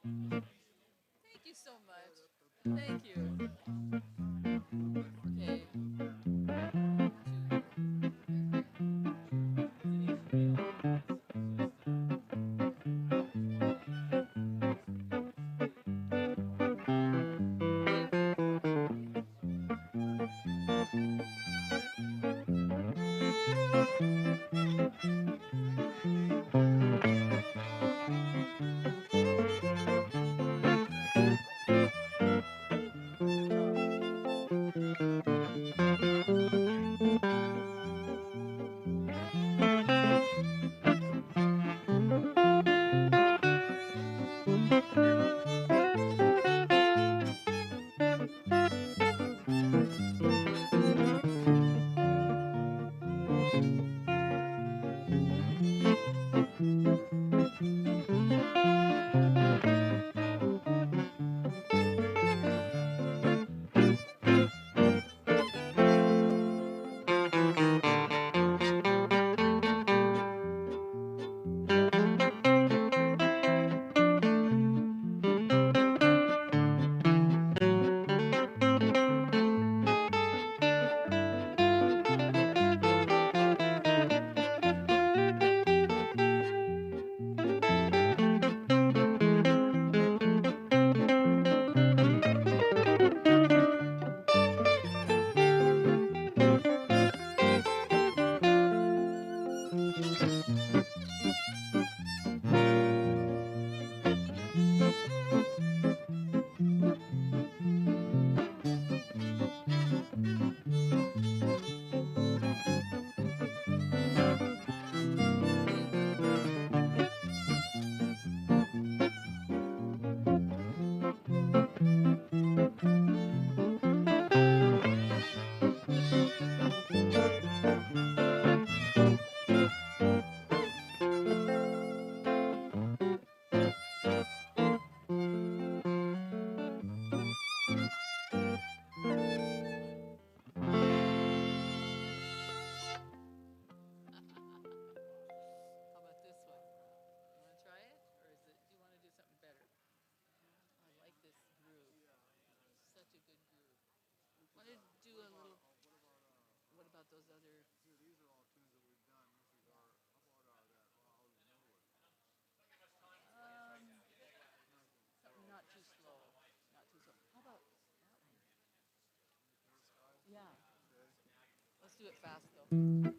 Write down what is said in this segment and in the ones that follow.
Thank you so much. Thank you. Okay. How about this one? You want to try it, or is it? Do you want to do something better? I like this groove. Such a good groove. Want to do a little? What about those other? Something not too slow. Not too slow. How about that one? Yeah. Let's do it fast though.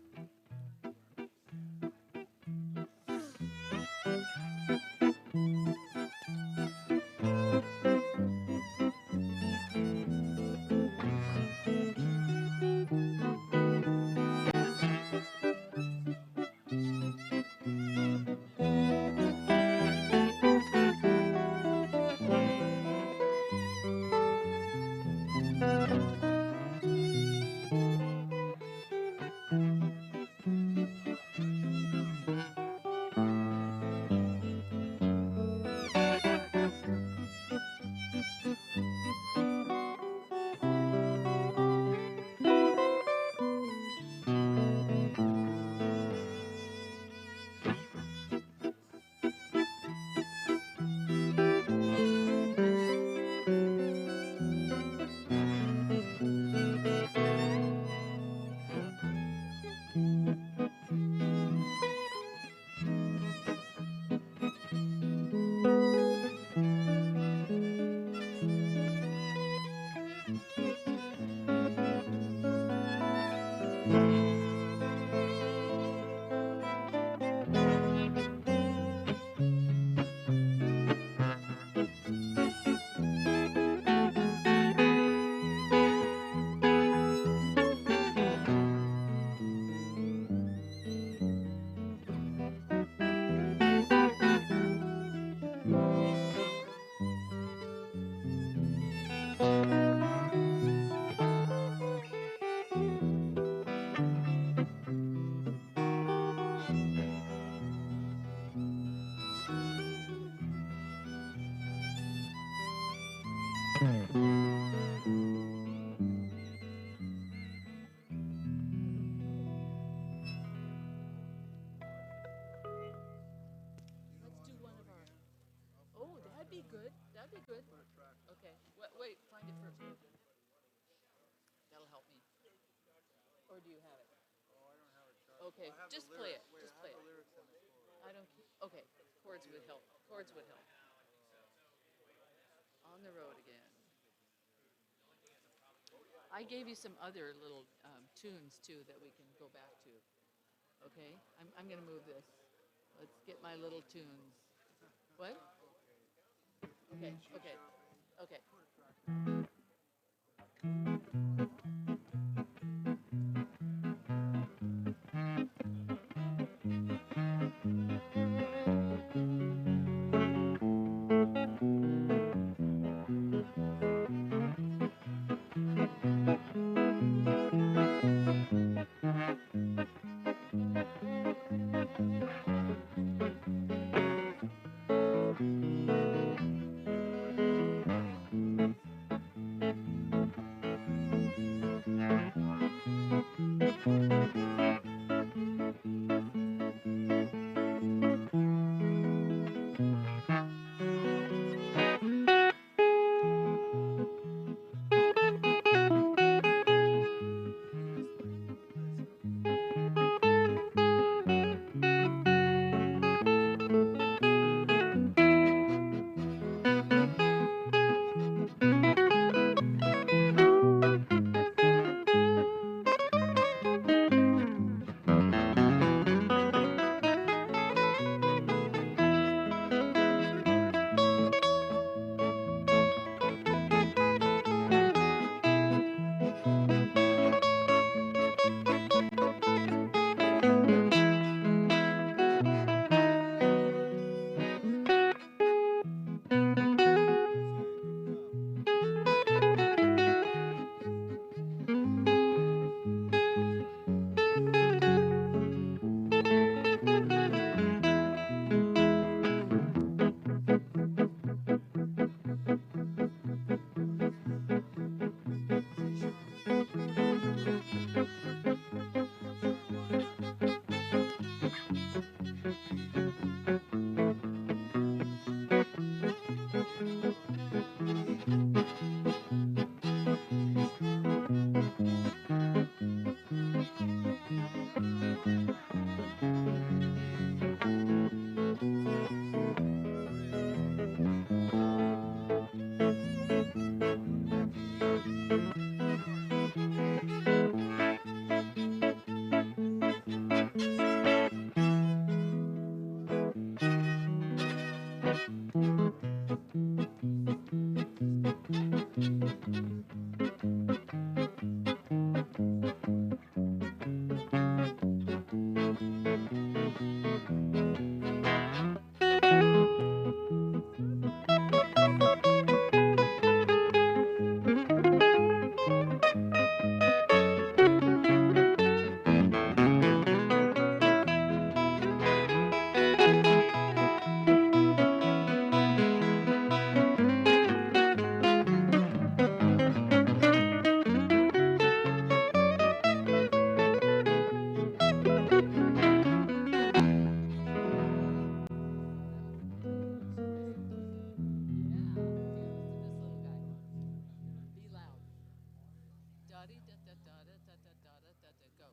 Or do you have it? Okay, just play it. Just play it. I don't. Okay, chords would help. Chords would help. On the road again. I gave you some other little tunes too that we can go back to. Okay, I'm gonna move this. Let's get my little tunes. What? Okay, okay, okay. Da da da da da da da da da da da go.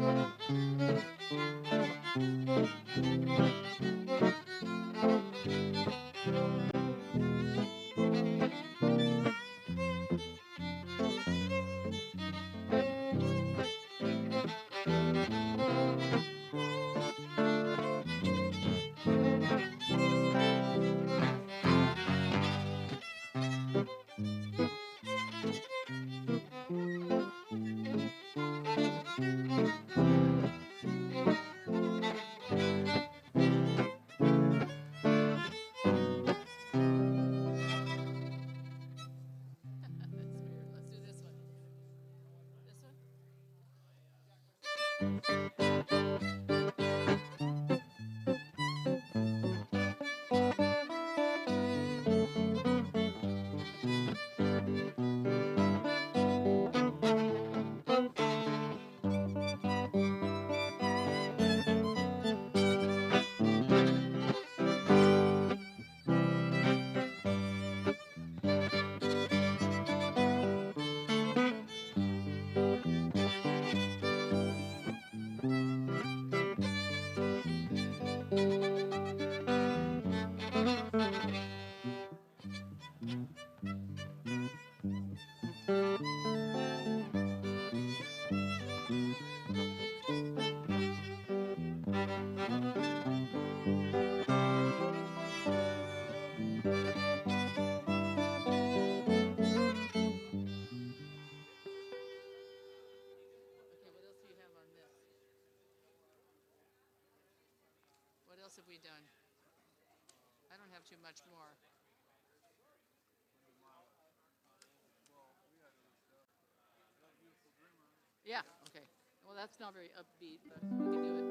That's weird. Let's do this one. This one? Okay, what else do you have on this? What else have we done? I don't have too much more. Yeah, okay. Well, that's not very upbeat, but we can do it.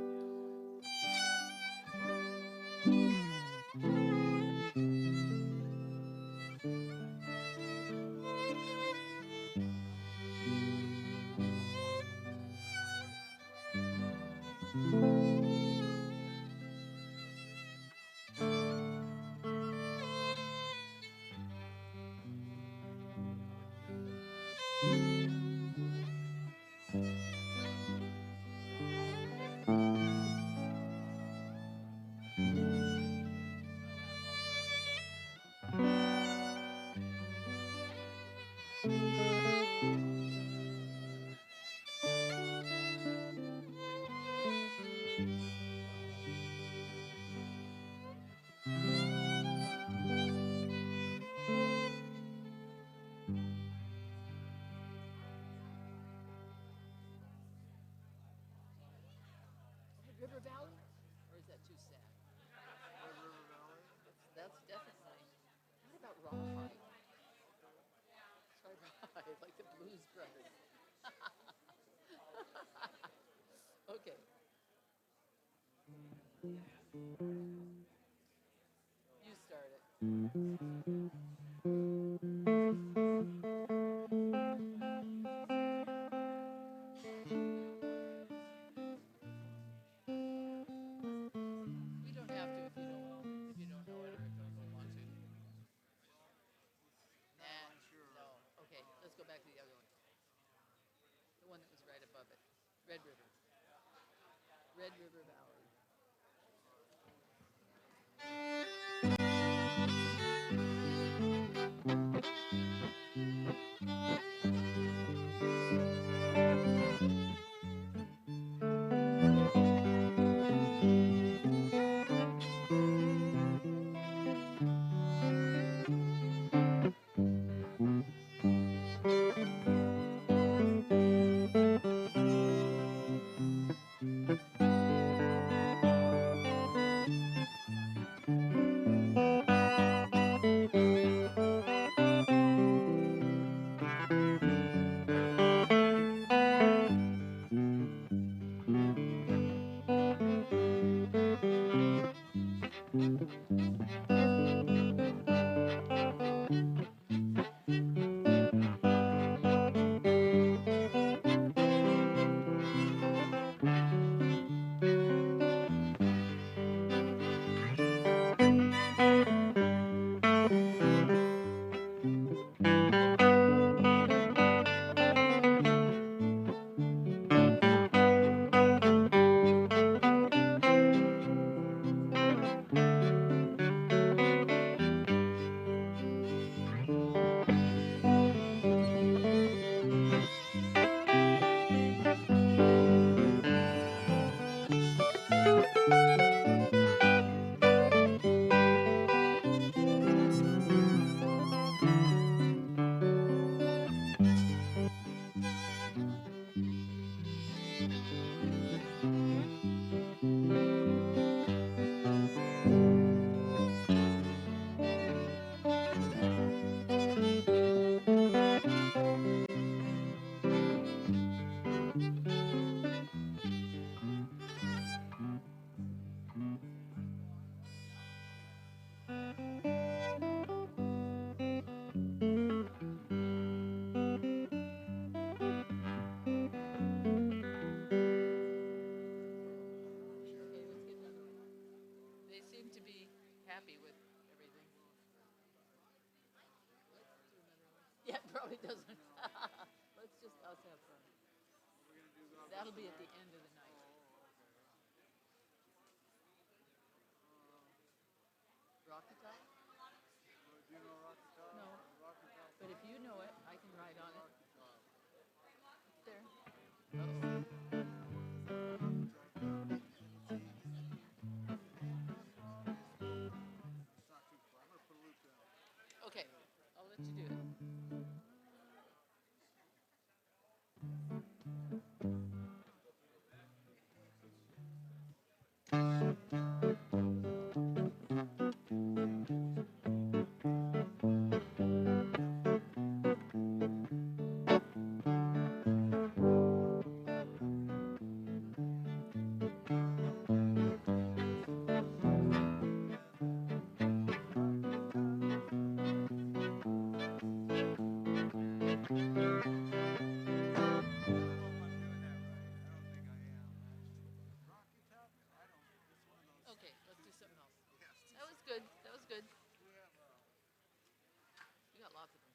River Valley? Or is that too sad? That's definitely. What about Rawhide? Try Rawhide, like the Blues Brothers. Okay. You start it. We don't have to if you don't know it or don't want to. Nah, no. Okay, let's go back to the other one. The one that was right above it. Red River. Red River Valley. That'll be at the end of the night. Rocky Top? Do you know Rocky Top? No. Rocky Top. But if you know it, I can ride on it. There. Oh. It's not too far. I'm gonna put a loop down. Okay, I'll let you do it. Okay, let's do something else. That was good. That was good. You got lots of them.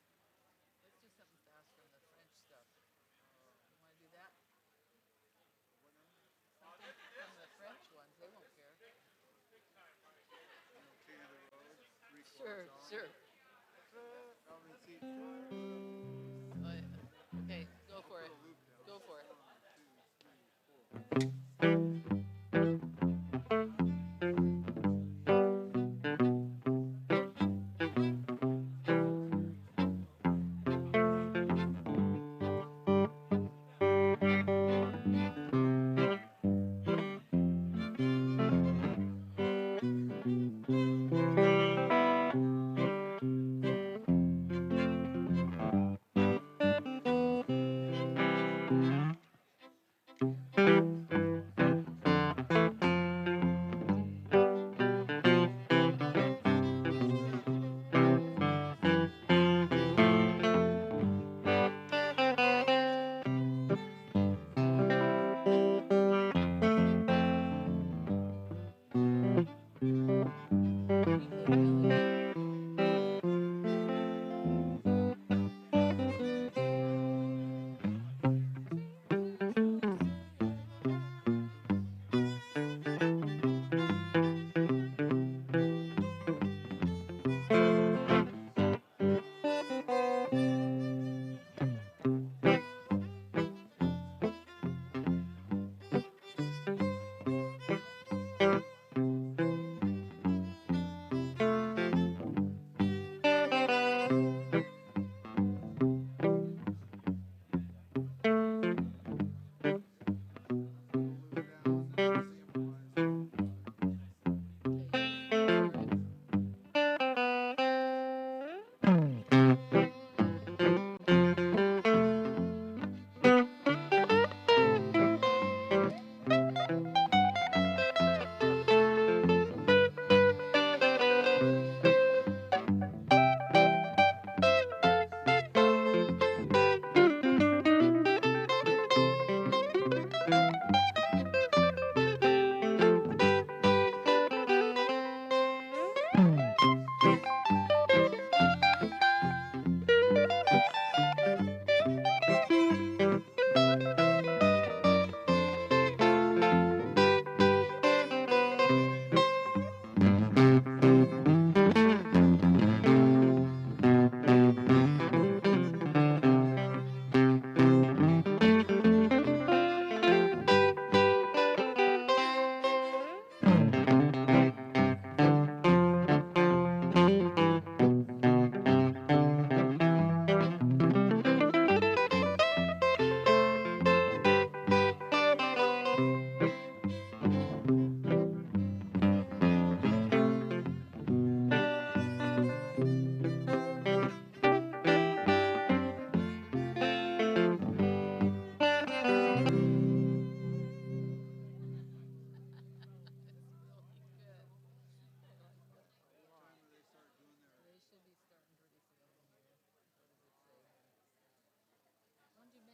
Let's do something fast from the French stuff. You want to do that? Something from the French ones. They won't care. Sure, sure. Okay, go for it. Go for it.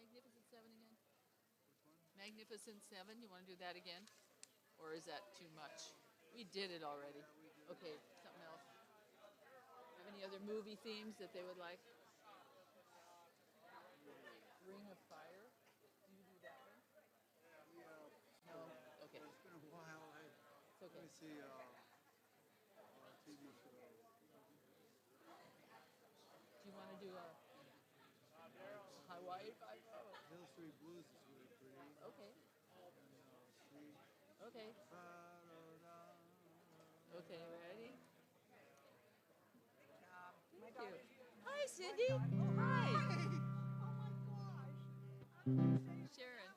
Magnificent Seven again? Magnificent Seven, you want to do that again? Or is that too much? We did it already. Okay, something else. Have any other movie themes that they would like? Ring of Fire? Do you do that one? It's okay. Let me see. TV show. Do you want to do a Hawaii Five? Hill Street Blues is really pretty. Okay. See. Okay. Okay. Ready? Thank you. Hi, Cindy. Hi. Sharon.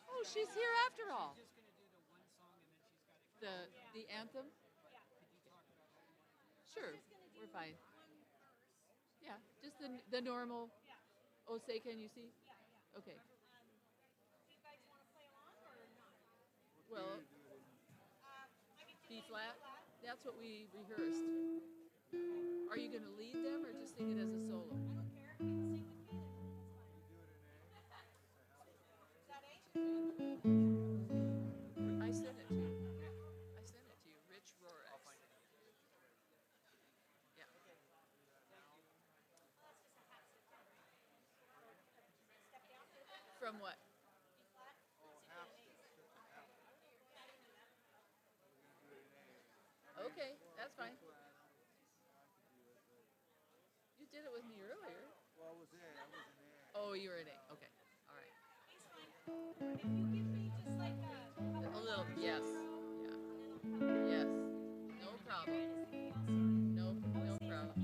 Oh, she's here after all. The anthem? Sure, we're fine. Yeah, just the normal. Oh, say, can you see? Okay. Well, B flat. That's what we rehearsed. Are you going to lead them or just sing it as a solo? I sent it to you. I sent it to you. Rich Rorex. Yeah. From what? Okay, that's fine. You did it with me earlier. Well, I was A. I was an A. Oh, you were an A. Okay. All right. If you give me just like A little, yes. Yeah. Yes. No problem. No, no problem.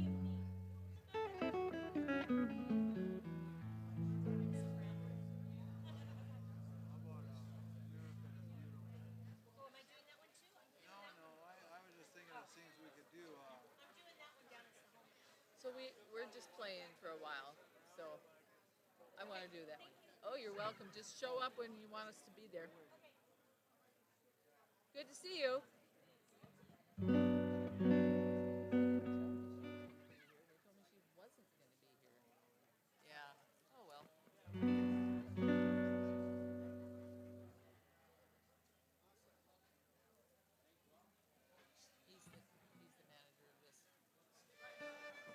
How about American is Beautiful? Oh, am I doing that one too? No. I was just thinking of things we could do. I'm doing that one down at the home. So we're just playing for a while. So I want to do that one. Oh, you're welcome. Just show up when you want us to be there. Good to see you. They told me she wasn't going to be here. Yeah. Oh well. He's the manager of this. Let's do it again.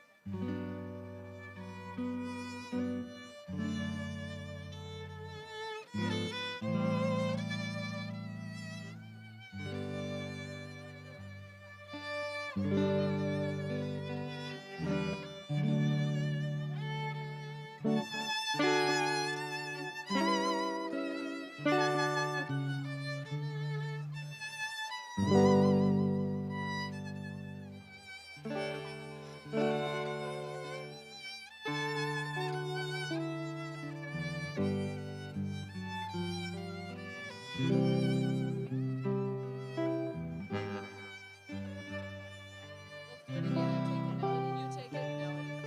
I take the melody. You take it, melody.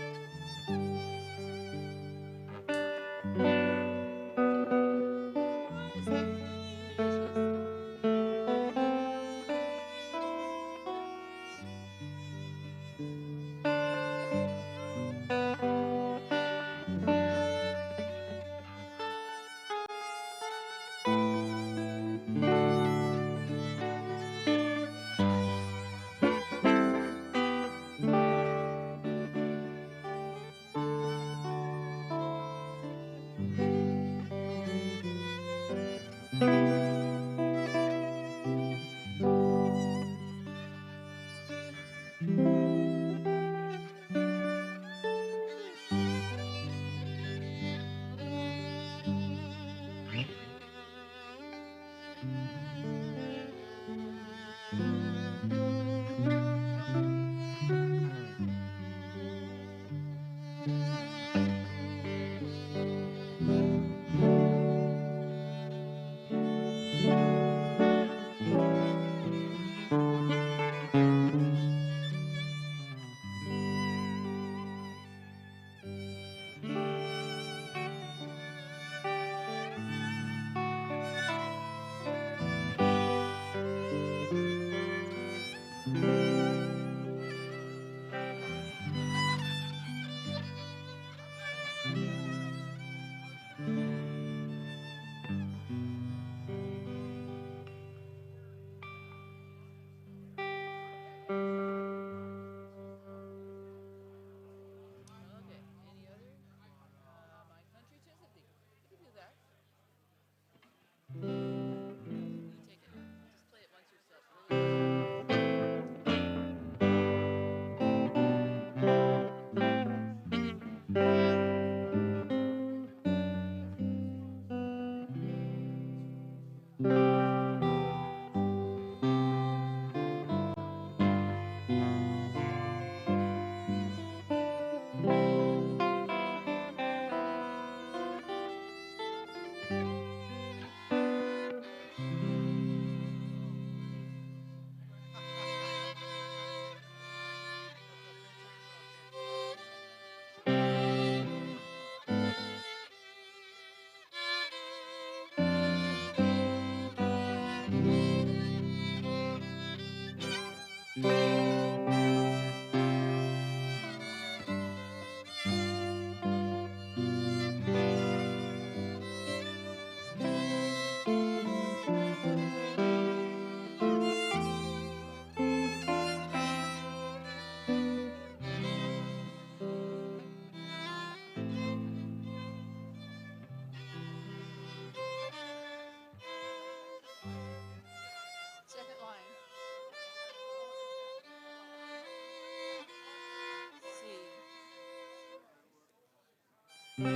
That's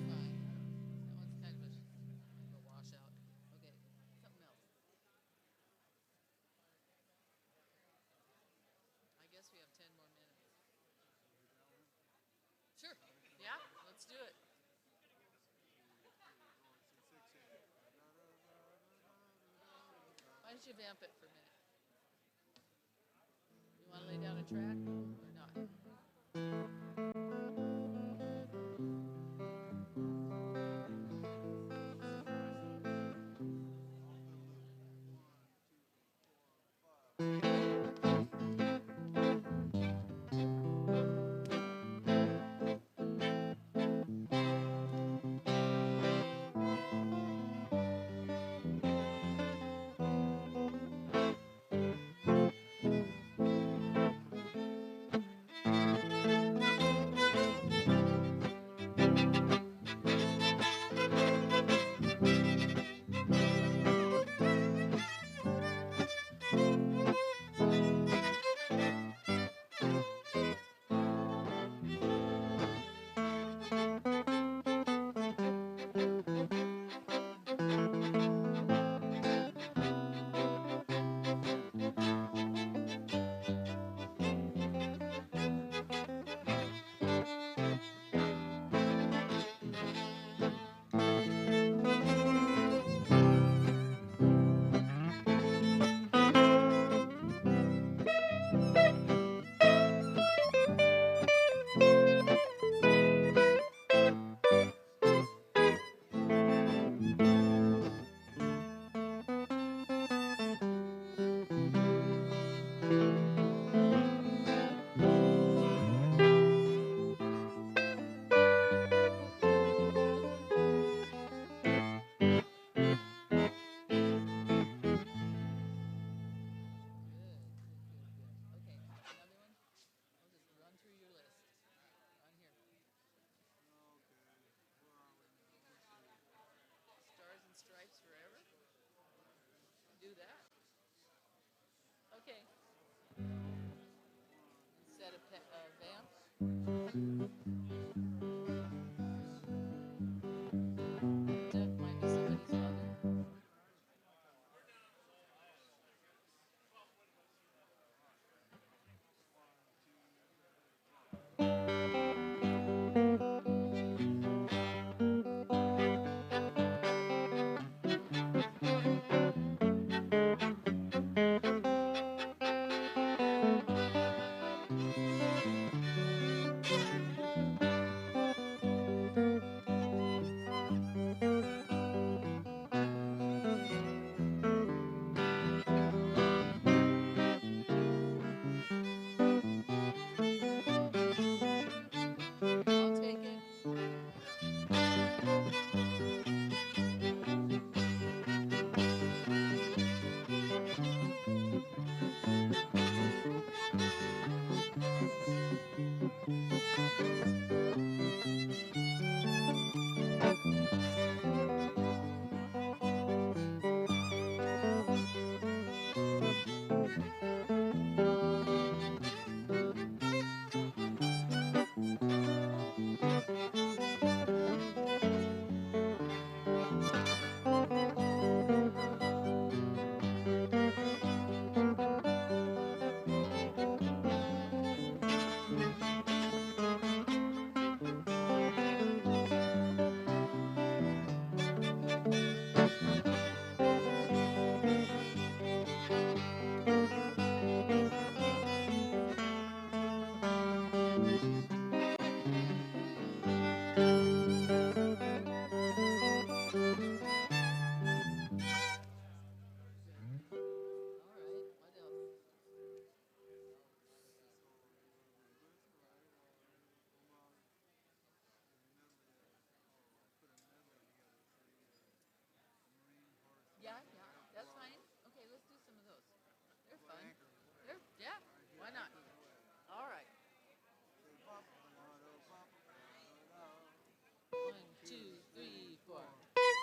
fine. That one's kind of a washout. Okay, something else. I guess we have 10 more minutes. Sure. Yeah, let's do it. Why don't you vamp it for a minute? You want to lay down a track or not?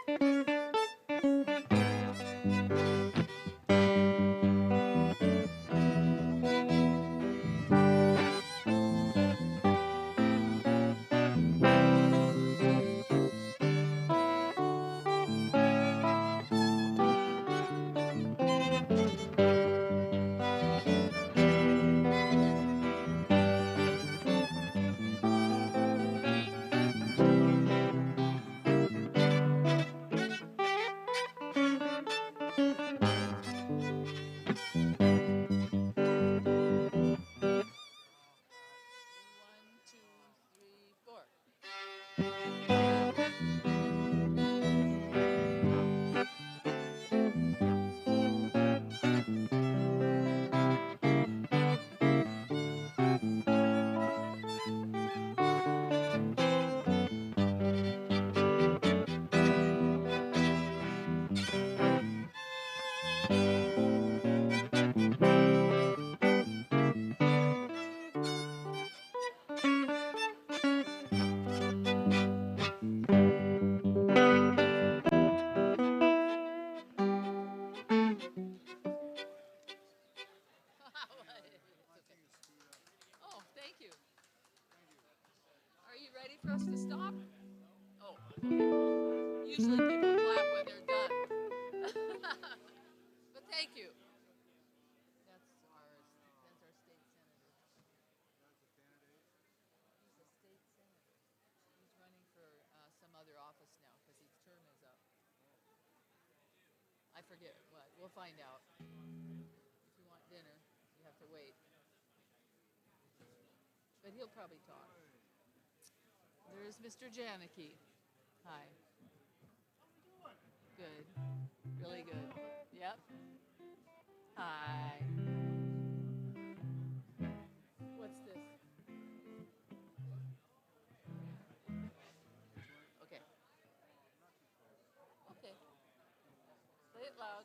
One, two, three, four. Oh, thank you. Are you ready for us to stop? Oh, okay. Usually people clap when they're done. But thank you. That's our state senator. He's a state senator. He's running for some other office now because his term is up. I forget what. We'll find out. If you want dinner, you have to wait. But he'll probably talk. There's Mr. Janicki. Hi. Good. Really good. Yep. Hi. What's this? Okay. Okay. Say it loud.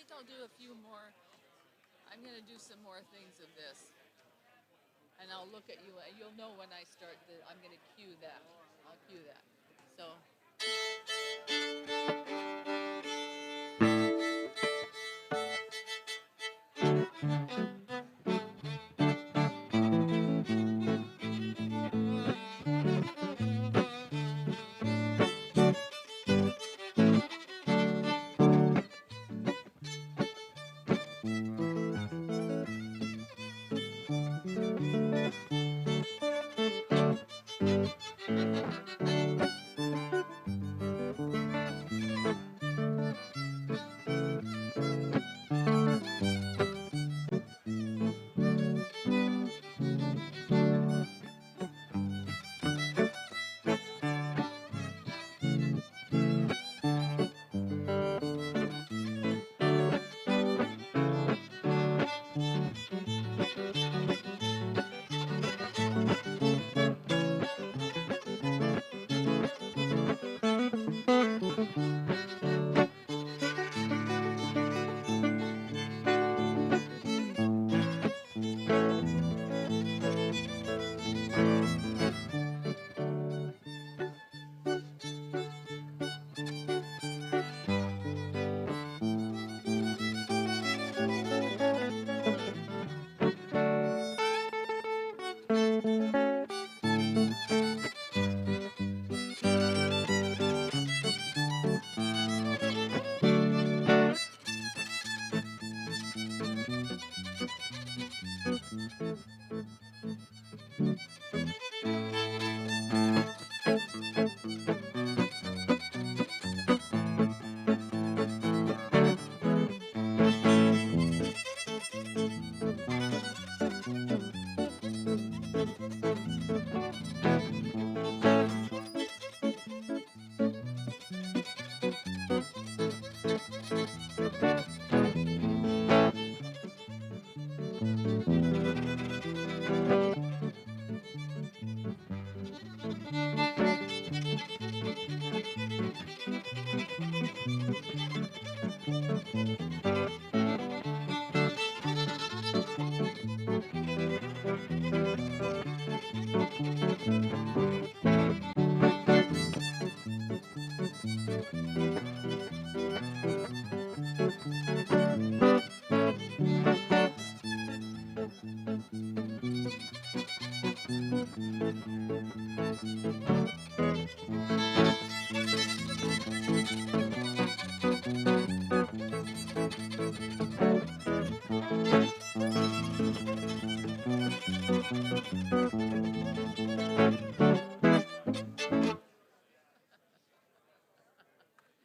think I'll do a few more. I'm going to do some more things of this. And I'll look at you. You'll know when I start. I'm going to cue that. I'll cue that. So.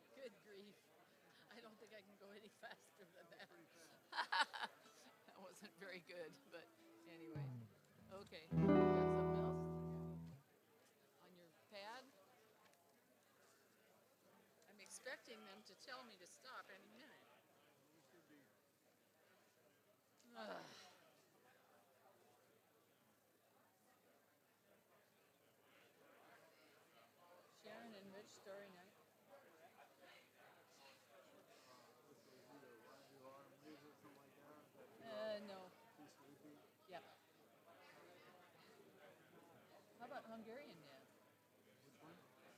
Good grief. I don't think I can go any faster than that. That wasn't very good, but anyway. Okay. You got something else on your pad? I'm expecting them to tell me to stop any minute. Ugh. Sharon and Rich story night. No. Yep. How about Hungarian dance?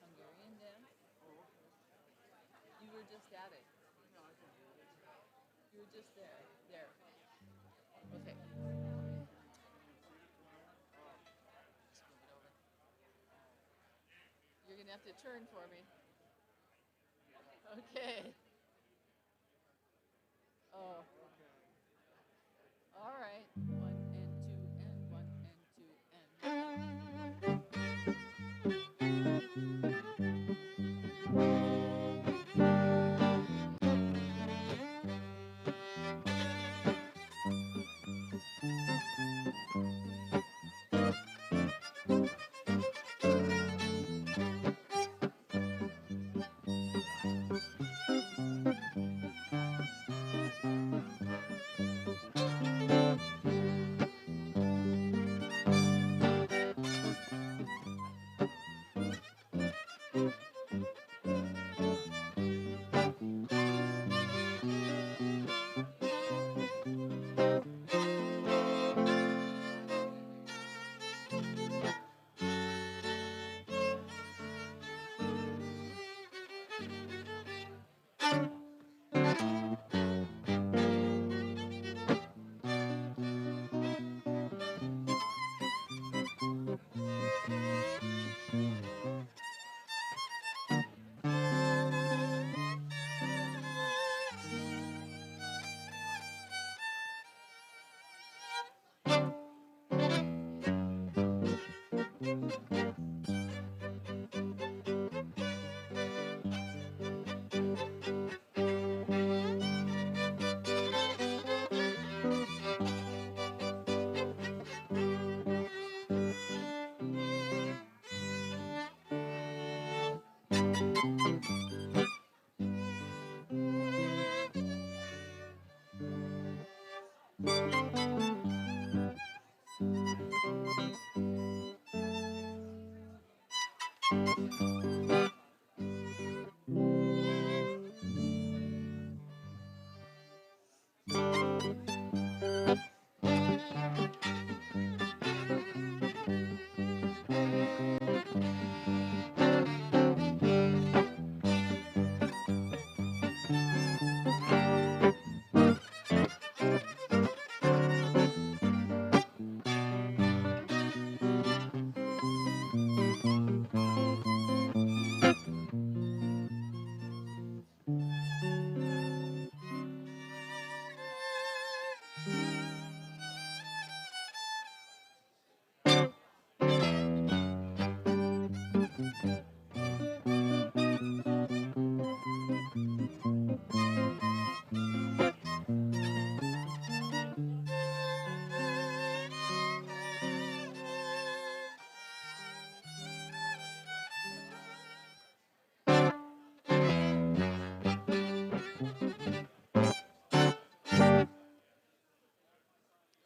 Hungarian dance? You were just at it. You were just there. There. Okay. Just move it over. You're going to have to turn for me. Okay. Oh. All right. 1 and 2 and 1 and 2 and.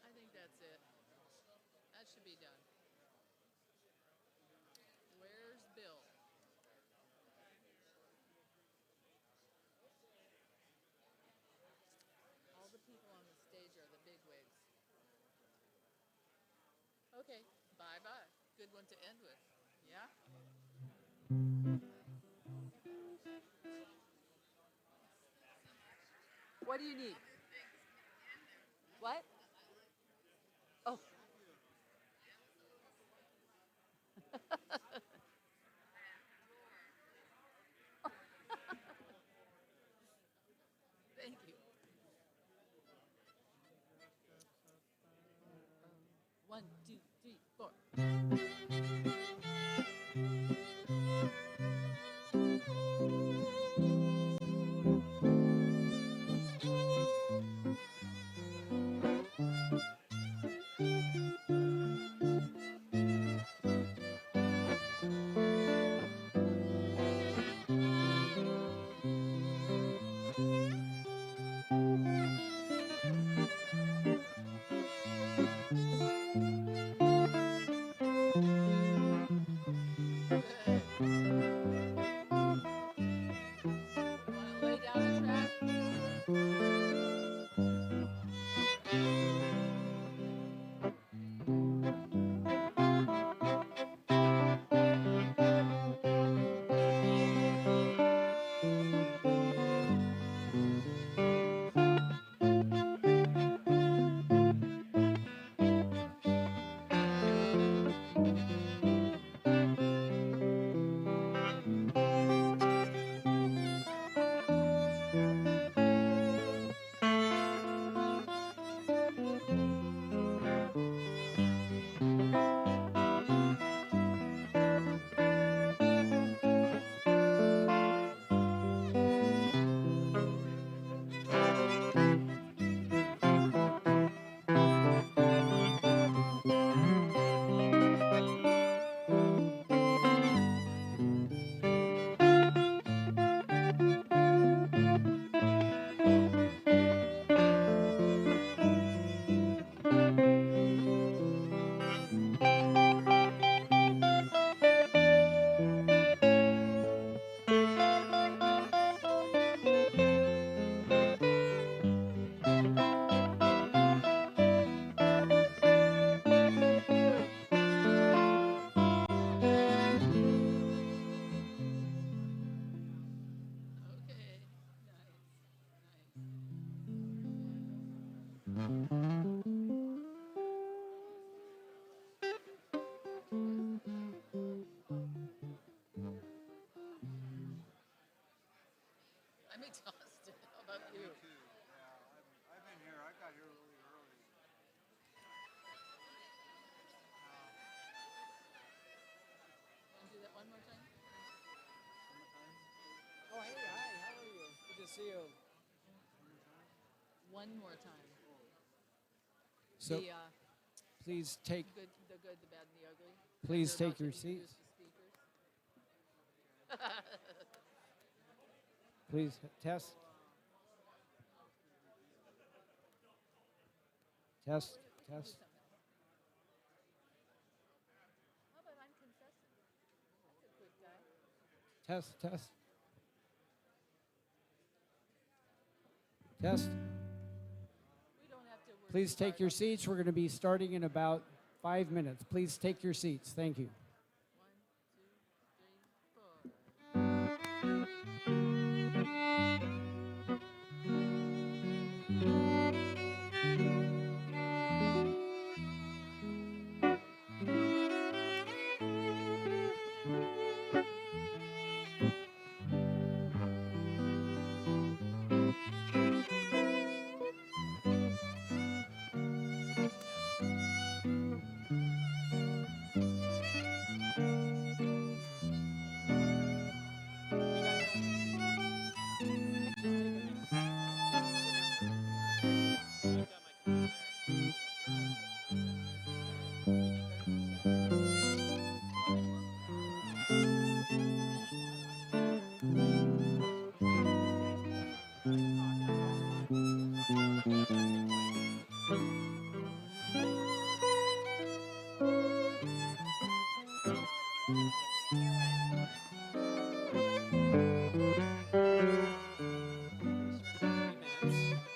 I think that's it. That should be done. Where's Bill? All the people on the stage are the bigwigs. Okay, bye bye. Good one to end with. Yeah? What do you need? What? Oh. Thank you. One, two, three, four. sealed. One more time. So The please take good, the good, the bad, and the ugly. Please They're take about to your introduce seats. the speakers. Please test. Test. We can do Test. something else. How about I'm confessing? That's a quick guy. Test. Test. Test. We don't have to work Please too take hard your on this. seats. We're going to be starting in about 5 minutes. Please take your seats. Thank you. 1, 2, 3, 4.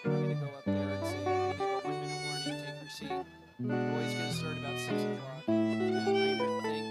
I'm going to go up there and say, I'm going to give a 1 minute warning. Take your seat. We're always going to start about 6 o'clock. Thanks.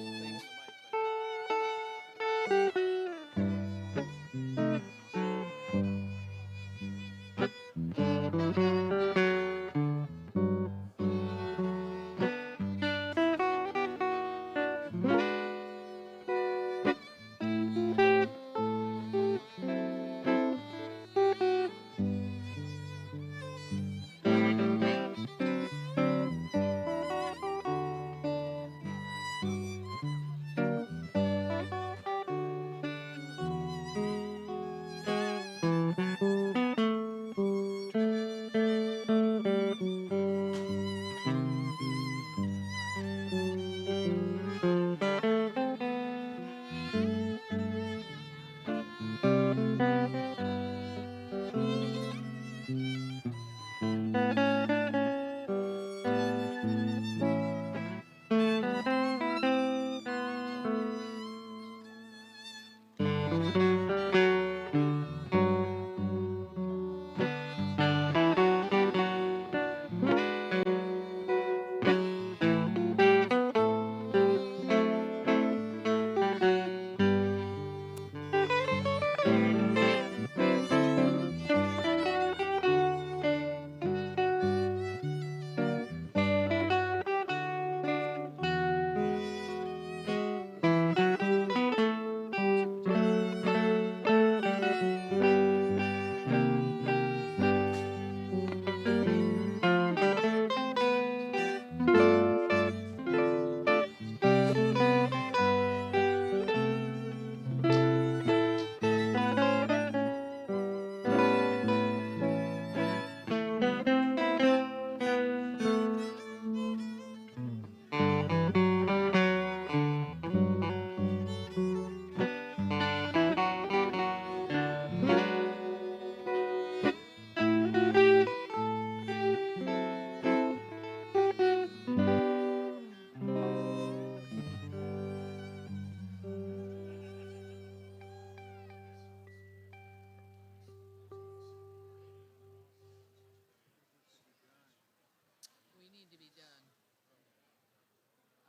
We need to be done.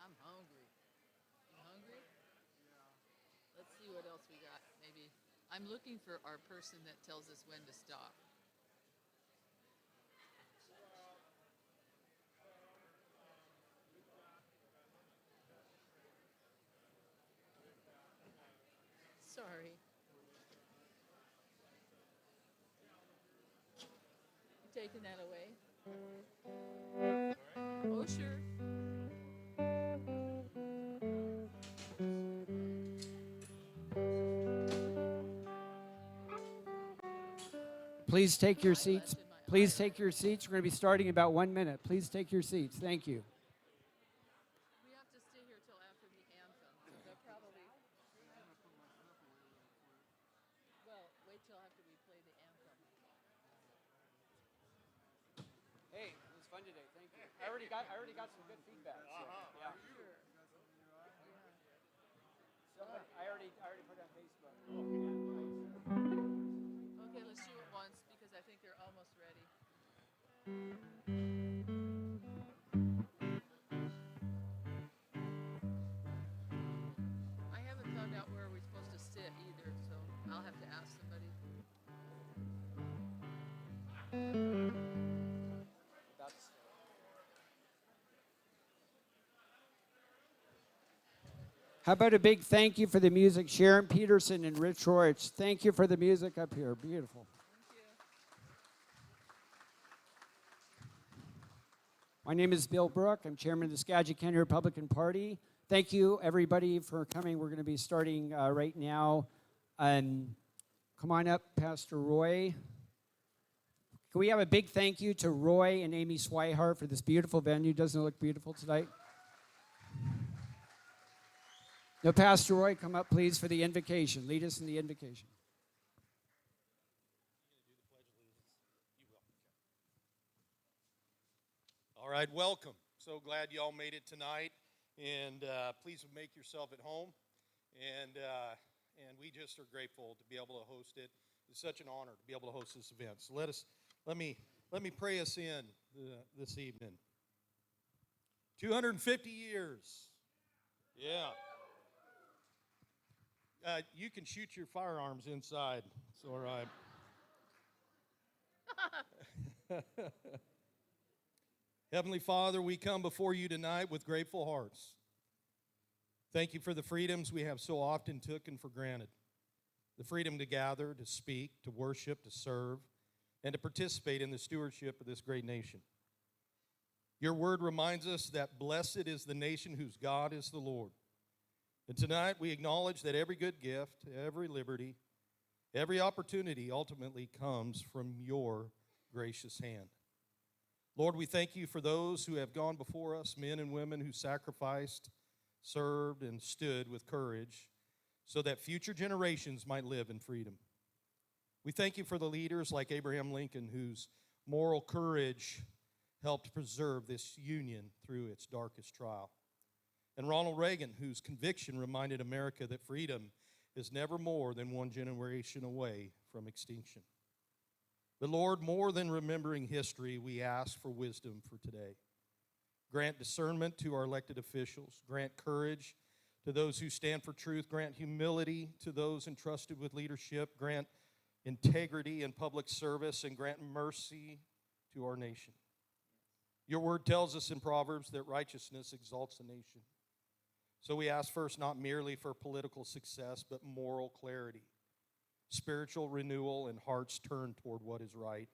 I'm hungry. You hungry? Let's see what else we got. Maybe I'm looking for our person that tells us when to stop. Sorry. You taking that away? Oh, sure. Please take your Eyelash seats. in my Please eye. take your seats. We're going to be starting in about 1 minute. Please take your seats. Thank you. We have to stay here till after the anthem. So they'll probably. Well, wait till after we play the anthem. Hey, it was fun today. Thank you. I already got some good feedback. So, yeah. Sure. So I already put it on Facebook. Okay, let's do it once because I think they're almost ready. I haven't found out where we're supposed to sit either, so I'll have to ask somebody. That's How about a big thank you for the music, Sharon Peterson and Rich Roach. Thank you for the music up here. Beautiful. Thank you. My name is Bill Brook. I'm chairman of the Skagit County Republican Party. Thank you, everybody, for coming. We're going to be starting right now. Come on up, Pastor Roy. Can we have a big thank you to Roy and Amy Swihart for this beautiful venue? Doesn't it look beautiful tonight? Now, Pastor Roy, come up, please, for the invocation. Lead us in the invocation. All right, welcome. So glad you all made it tonight, and please make yourself at home. And we just are grateful to be able to host it. It's such an honor to be able to host this event. So let me pray us in this evening. 250 years. Yeah. You can shoot your firearms inside. It's all right. Heavenly Father, we come before you tonight with grateful hearts. Thank you for the freedoms we have so often taken for granted. The freedom to gather, to speak, to worship, to serve, and to participate in the stewardship of this great nation. Your word reminds us that blessed is the nation whose God is the Lord. And tonight we acknowledge that every good gift, every liberty, every opportunity ultimately comes from your gracious hand. Lord, we thank you for those who have gone before us, men and women who sacrificed, served, and stood with courage so that future generations might live in freedom. We thank you for the leaders like Abraham Lincoln, whose moral courage helped preserve this union through its darkest trial. And Ronald Reagan, whose conviction reminded America that freedom is never more than one generation away from extinction. But Lord, more than remembering history, we ask for wisdom for today. Grant discernment to our elected officials. Grant courage to those who stand for truth. Grant humility to those entrusted with leadership. Grant integrity in public service, and grant mercy to our nation. Your word tells us in Proverbs that righteousness exalts a nation. So we ask first not merely for political success, but moral clarity, spiritual renewal, and hearts turned toward what is right.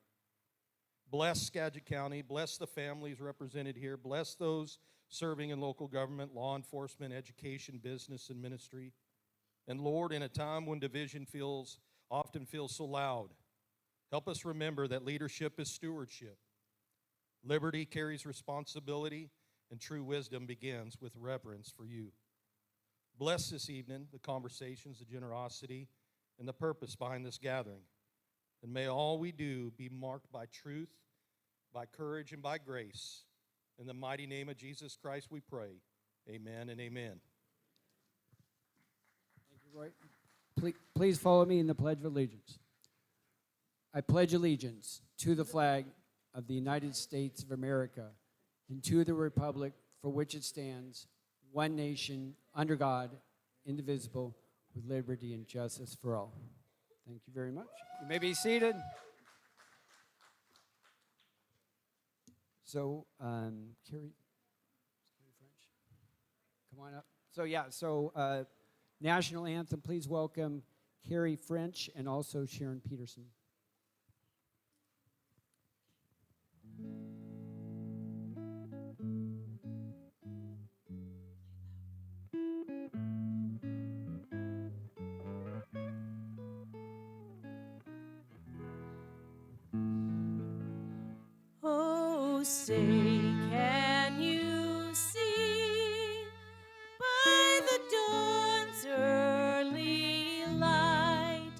Bless Skagit County. Bless the families represented here. Bless those serving in local government, law enforcement, education, business, and ministry. And Lord, in a time when division often feels so loud, help us remember that leadership is stewardship. Liberty carries responsibility, and true wisdom begins with reverence for you. Bless this evening the conversations, the generosity, and the purpose behind this gathering. And may all we do be marked by truth, by courage, and by grace. In the mighty name of Jesus Christ we pray. Amen and amen. Thank you, Roy. Please follow me in the Pledge of Allegiance. I pledge allegiance to the flag of the United States of America and to the republic for which it stands, one nation, under God, indivisible, with liberty and justice for all. Thank you very much. You may be seated. So, Carrie French, come on up. So, national anthem, please welcome Carrie French and also Sharon Peterson. say, can you see by the dawn's early light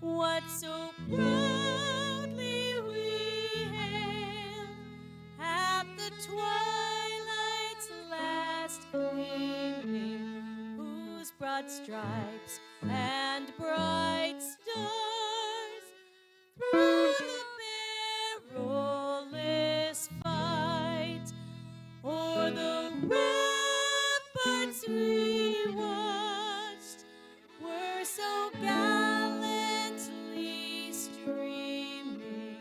what so proudly we hailed at the twilight's last gleaming, whose broad stripes and bright stars through the perilous fight o'er the ramparts we watched were so gallantly streaming,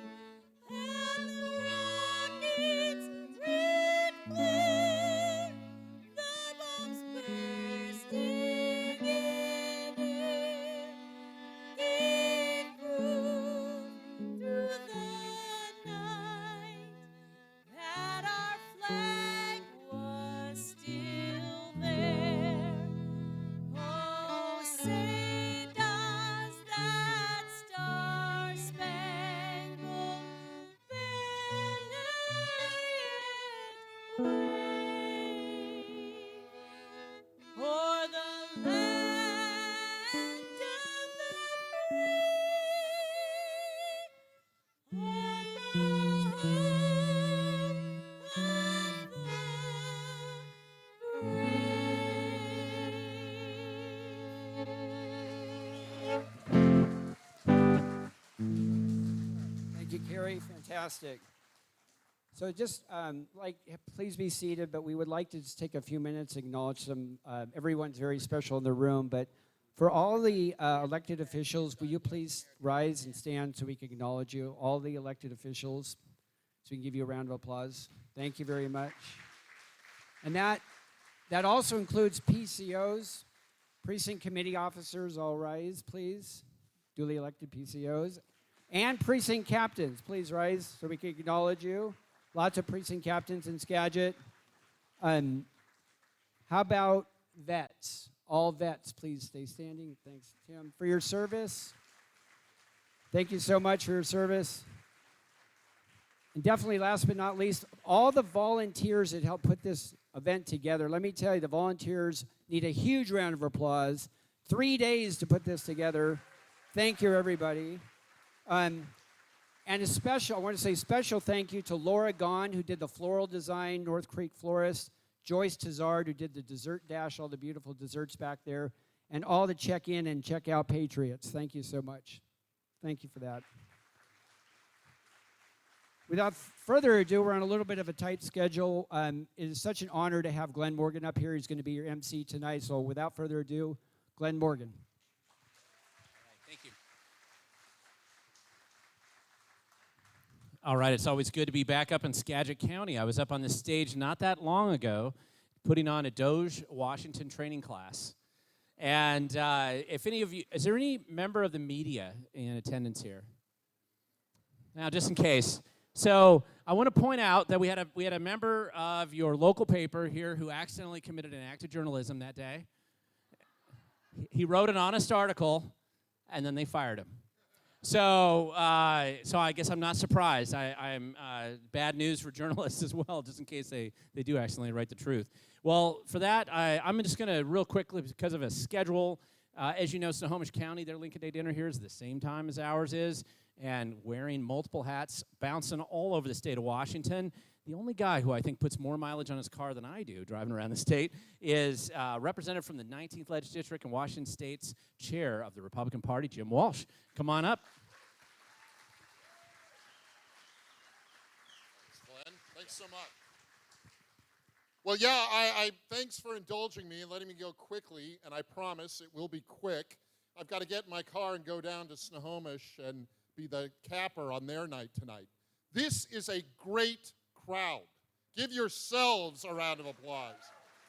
and the rockets' red glare, the bombs bursting in air, gave proof through the night that our flag was still there. Oh, say does that star-spangled banner yet wave o'er the land of the free, and the home of the Thank you, Carrie. Fantastic. So just please be seated, but we would like to just take a few minutes to acknowledge some, everyone's very special in the room, but for all the elected officials, will you please rise and stand so we can acknowledge you, all the elected officials, so we can give you a round of applause. Thank you very much. And that also includes PCOs, precinct committee officers, all rise, please, duly elected PCOs, and precinct captains, please rise so we can acknowledge you. Lots of precinct captains in Skagit. How about vets? All vets, please stay standing. Thanks, Tim, for your service. Thank you so much for your service. And definitely, last but not least, all the volunteers that helped put this event together. Let me tell you, the volunteers need a huge round of applause. 3 days to put this together. Thank you, everybody. And I want to say special thank you to Laura Gahn, who did the floral design, North Creek Florist, Joyce Tizard, who did the dessert dash, all the beautiful desserts back there, and all the check-in and check-out patriots. Thank you so much. Thank you for that. Without further ado, we're on a little bit of a tight schedule. It is such an honor to have Glenn Morgan up here. He's going to be your MC tonight. So without further ado, Glenn Morgan. Thank you. All right, it's always good to be back up in Skagit County. I was up on this stage not that long ago putting on a Doge Washington training class. And if any of you, is there any member of the media in attendance here? Now, just in case. So I want to point out that we had a member of your local paper here who accidentally committed an act of journalism that day. He wrote an honest article, and then they fired him. So I guess I'm not surprised. I'm bad news for journalists as well, just in case they do accidentally write the truth. Well, for that, I'm just going to real quickly, because of a schedule, as you know, Snohomish County, their Lincoln Day dinner here is the same time as ours is, and wearing multiple hats, bouncing all over the state of Washington. The only guy who I think puts more mileage on his car than I do driving around the state is representative from the 19th Legislative District in Washington State's chair of the Republican Party, Jim Walsh. Come on up. Thanks, Glenn. Thanks so much. Well, yeah, I thanks for indulging me and letting me go quickly, and I promise it will be quick. I've got to get in my car and go down to Snohomish and be the capper on their night tonight. This is a great crowd. Give yourselves a round of applause.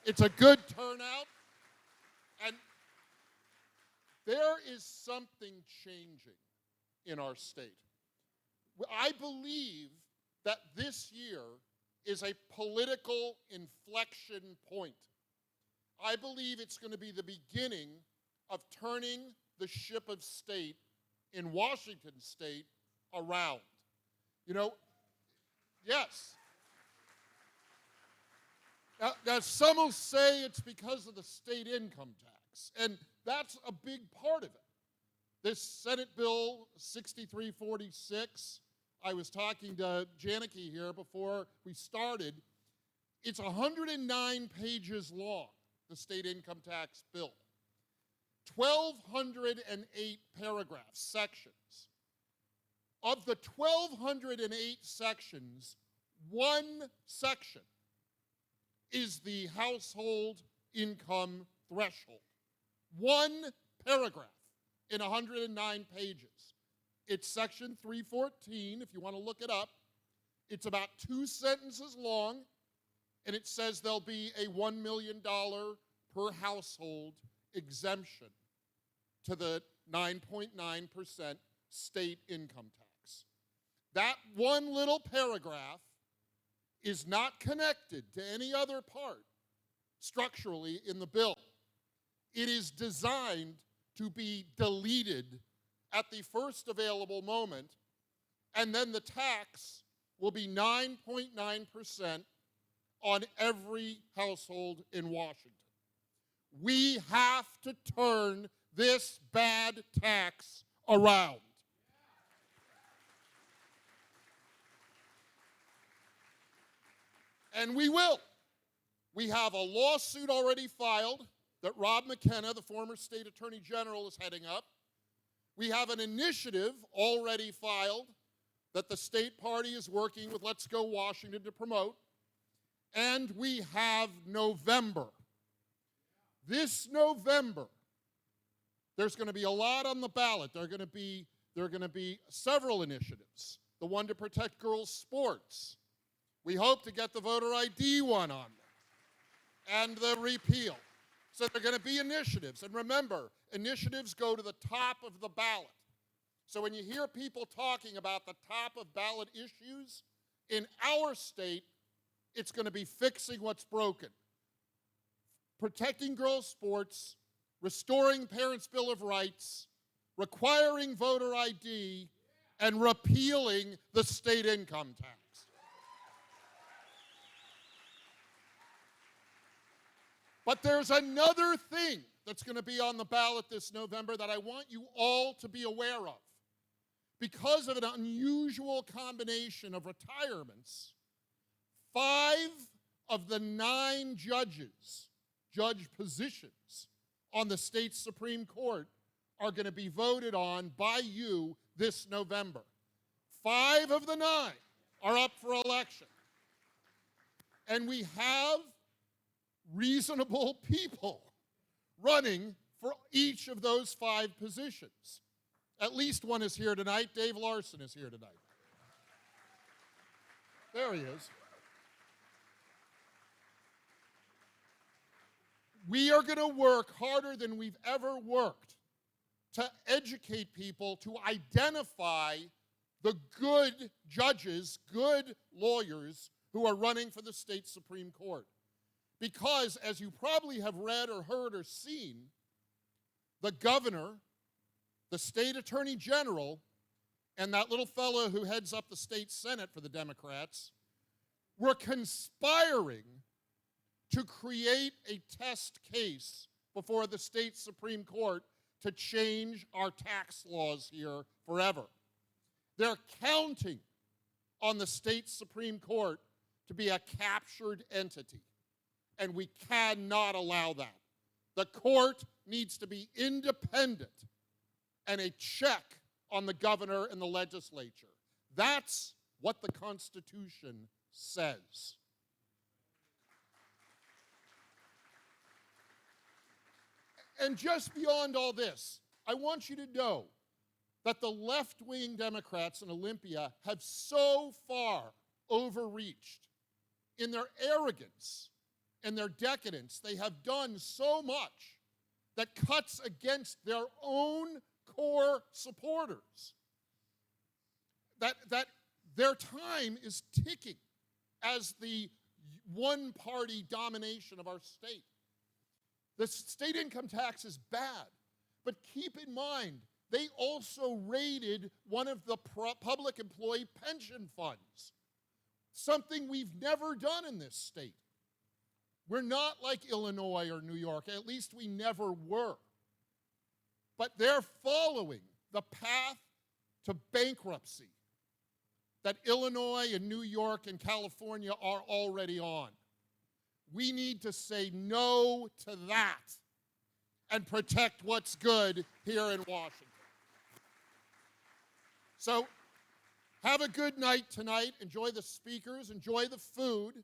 It's a good turnout, and there is something changing in our state. I believe that this year is a political inflection point. I believe it's going to be the beginning of turning the ship of state in Washington state around. You know, yes. Now, some will say it's because of the state income tax, and that's a big part of it. This Senate Bill 6346, I was talking to Janicki here before we started. It's 109 pages long, the state income tax bill. 1,208 paragraphs, sections. Of the 1,208 sections, one section is the household income threshold. One paragraph in 109 pages. It's section 314, if you want to look it up. It's about 2 sentences long, and it says there'll be a $1 million per household exemption to the 9.9% state income tax. That one little paragraph is not connected to any other part structurally in the bill. It is designed to be deleted at the first available moment, and then the tax will be 9.9% on every household in Washington. We have to turn this bad tax around. And we will. We have a lawsuit already filed that Rob McKenna, the former state attorney general, is heading up. We have an initiative already filed that the state party is working with Let's Go Washington to promote. And we have November. This November, there's going to be a lot on the ballot. There are going to be several initiatives. The one to protect girls' sports. We hope to get the voter ID one on there. And the repeal. So there are going to be initiatives. And remember, initiatives go to the top of the ballot. So when you hear people talking about the top of ballot issues, in our state, it's going to be fixing what's broken. Protecting girls' sports, restoring Parents' Bill of Rights, requiring voter ID, and repealing the state income tax. But there's another thing that's going to be on the ballot this November that I want you all to be aware of. Because of an unusual combination of retirements, 5 of the 9 judge positions on the state Supreme Court are going to be voted on by you this November. 5 of the 9 are up for election. And we have reasonable people running for each of those 5 positions. At least one is here tonight. Dave Larson is here tonight. There he is. We are going to work harder than we've ever worked to educate people, to identify the good judges, good lawyers who are running for the state Supreme Court. Because, as you probably have read or heard or seen, the governor, the state attorney general, and that little fellow who heads up the state Senate for the Democrats were conspiring to create a test case before the state Supreme Court to change our tax laws here forever. They're counting on the state Supreme Court to be a captured entity. And we cannot allow that. The court needs to be independent and a check on the governor and the legislature. That's what the Constitution says. And just beyond all this, I want you to know that the left-wing Democrats in Olympia have so far overreached in their arrogance and their decadence. They have done so much that cuts against their own core supporters. That their time is ticking as the one-party domination of our state. The state income tax is bad, but keep in mind, they also raided one of the public employee pension funds, something we've never done in this state. We're not like Illinois or New York. At least we never were. But they're following the path to bankruptcy that Illinois and New York and California are already on. We need to say no to that and protect what's good here in Washington. So have a good night tonight. Enjoy the speakers. Enjoy the food.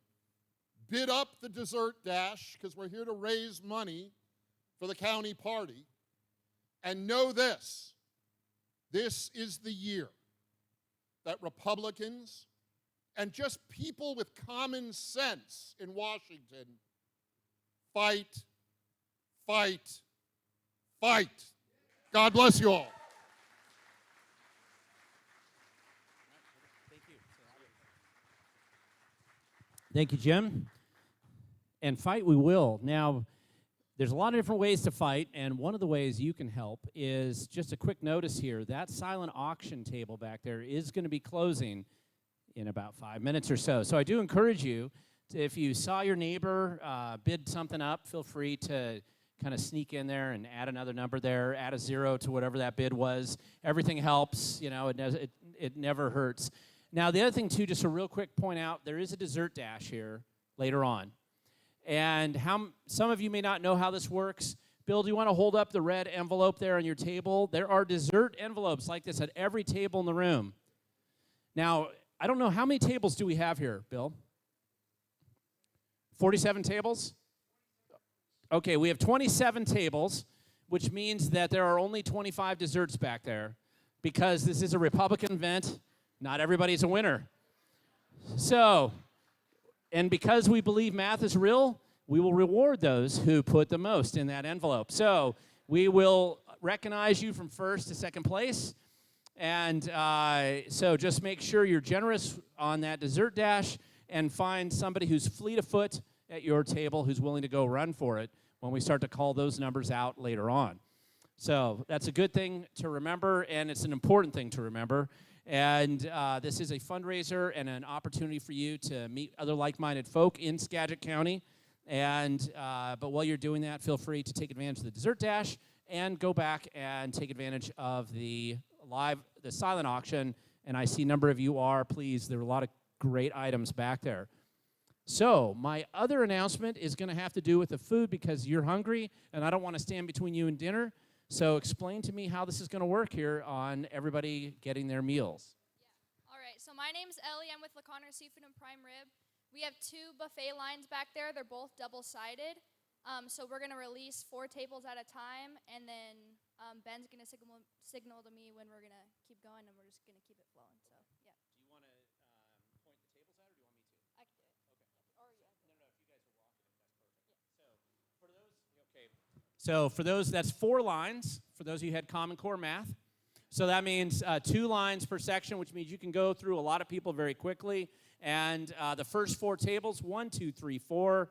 Bid up the dessert dash because we're here to raise money for the county party. And know this is the year that Republicans and just people with common sense in Washington fight, fight, fight. God bless you all. Thank you, Jim. And fight we will. Now, there's a lot of different ways to fight, and one of the ways you can help is just a quick notice here. That silent auction table back there is going to be closing in about 5 minutes or so. So I do encourage you, if you saw your neighbor bid something up, feel free to kind of sneak in there and add another number there, add a 0 to whatever that bid was. Everything helps. You know, it never hurts. Now, the other thing, too, just a real quick point out, there is a dessert dash here later on. And some of you may not know how this works. Bill, do you want to hold up the red envelope there on your table? There are dessert envelopes like this at every table in the room. Now, I don't know, how many tables do we have here, Bill? 47 tables? Okay, we have 27 tables, which means that there are only 25 desserts back there because this is a Republican event. Not everybody's a winner. So, and because we believe math is real, we will reward those who put the most in that envelope. So we will recognize you from first to second place. And so just make sure you're generous on that dessert dash and find somebody who's fleet of foot at your table who's willing to go run for it when we start to call those numbers out later on. So that's a good thing to remember, and it's an important thing to remember. And this is a fundraiser and an opportunity for you to meet other like-minded folk in Skagit County. And but while you're doing that, feel free to take advantage of the dessert dash and go back and take advantage of the silent auction. And I see a number of you are. Please, there are a lot of great items back there. So my other announcement is going to have to do with the food because you're hungry, and I don't want to stand between you and dinner. So explain to me how this is going to work here on everybody getting their meals. Yeah. All right. So my name's Ellie. I'm with LaConner Seafood and Prime Rib. We have 2 buffet lines back there. They're both double-sided. So we're going to release 4 tables at a time, and then Ben's going to signal to me when we're going to keep going, and we're just going to keep it flowing. So, yeah. Do you want to point the tables out, or do you want me to? I can do it. Okay. Or, yeah. No, if you guys are walking it, that's perfect. So for those, that's 4 lines, for those of you who had Common Core math. So that means 2 lines per section, which means you can go through a lot of people very quickly. And the first 4 tables, 1, 2, 3, 4,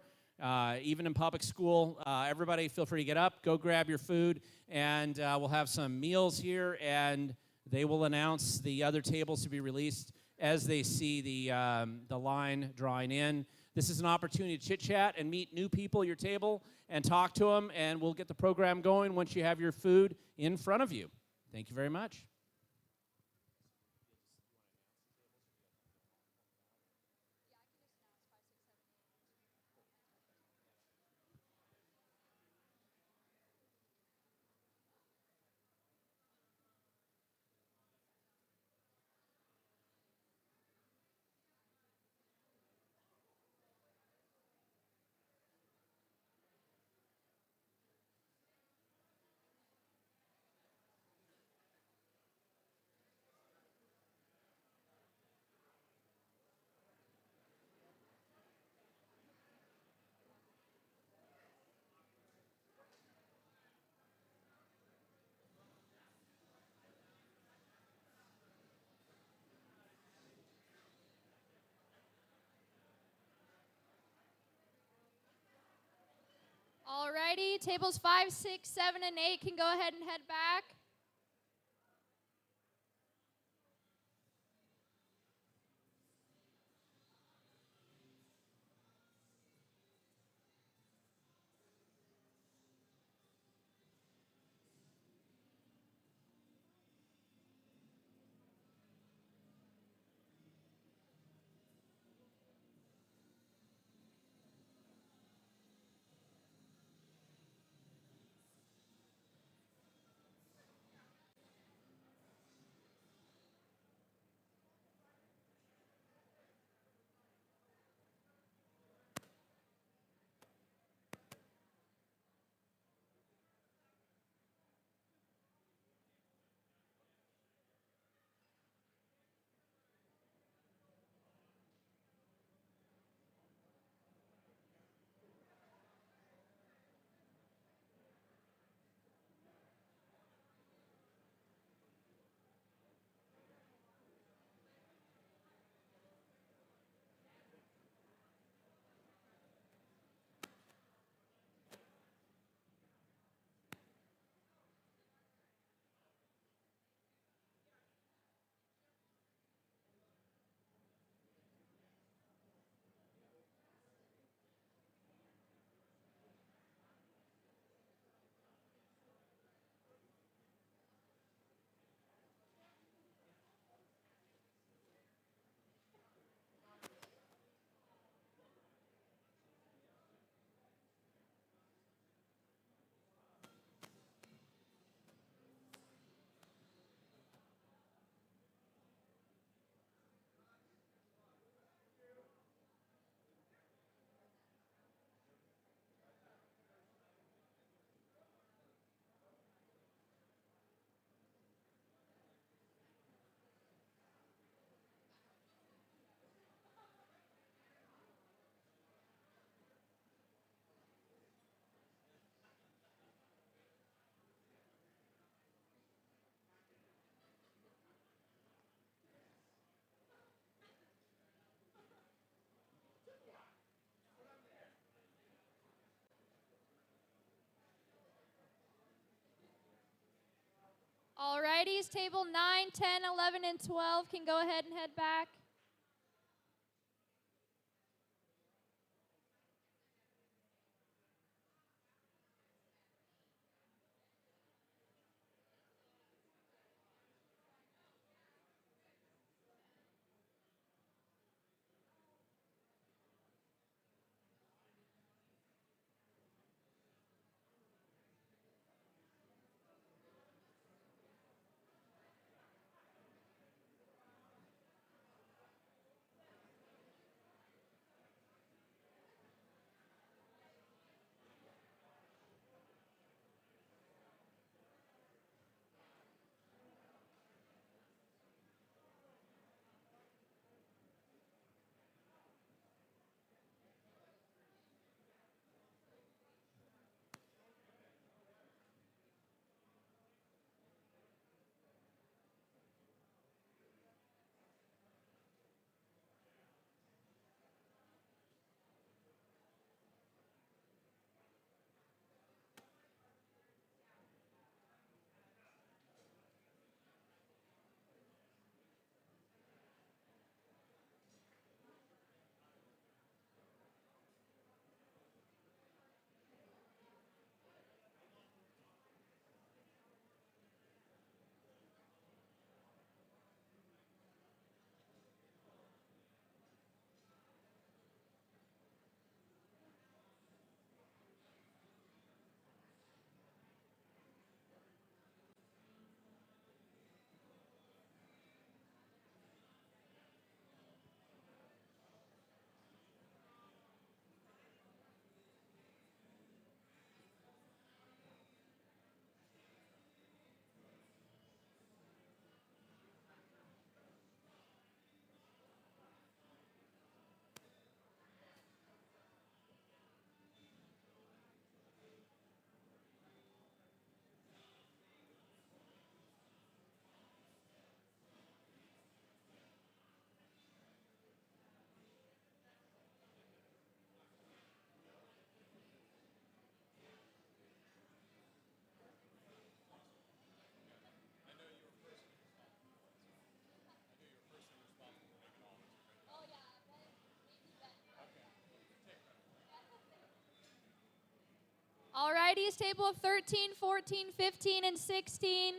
even in public school, everybody feel free to get up, go grab your food, and we'll have some meals here, and they will announce the other tables to be released as they see the line drawing in. This is an opportunity to chit-chat and meet new people at your table and talk to them, and we'll get the program going once you have your food in front of you. Thank you very much. Alrighty, tables 5, 6, 7, and 8 can go ahead and head back. Alrighties, table 9, 10, 11, and 12 can go ahead and head back. Alrighties, table of 13, 14, 15, and 16.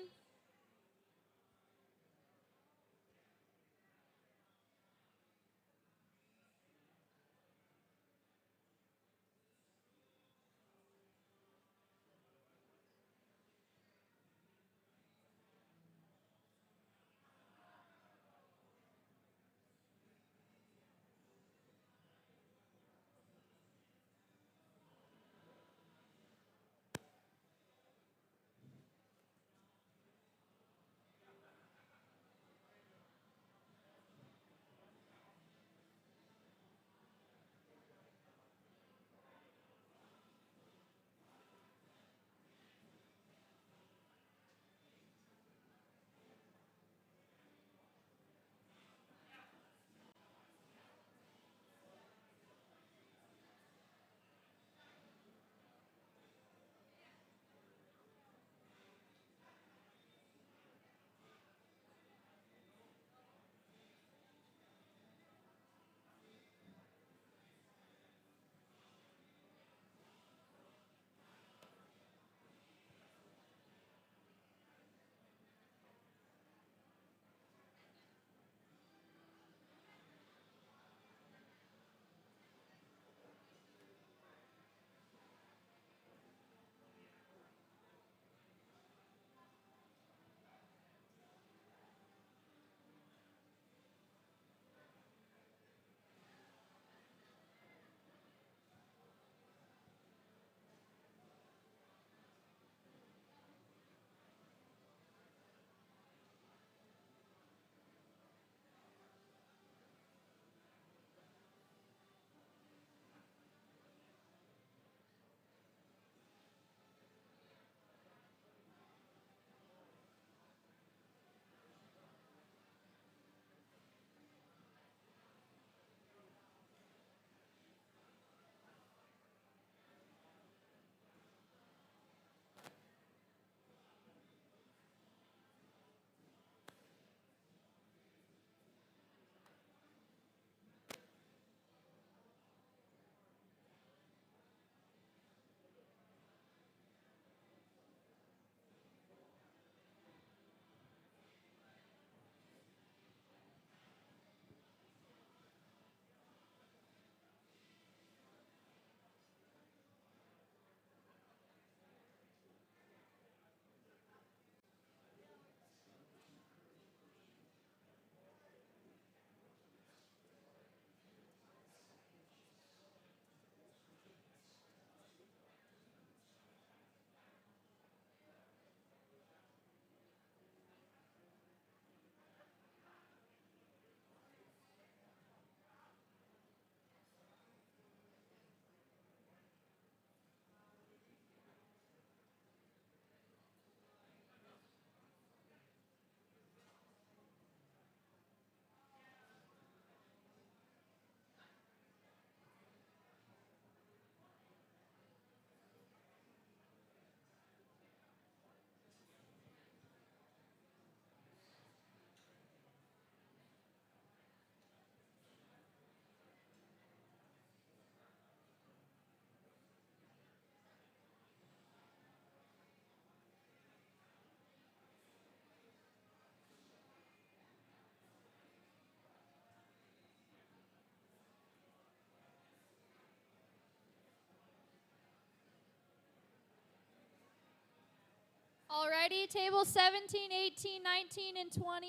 Alrighty, table 17, 18, 19, and 20.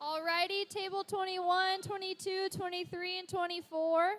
Alrighty, table 21, 22, 23, and 24.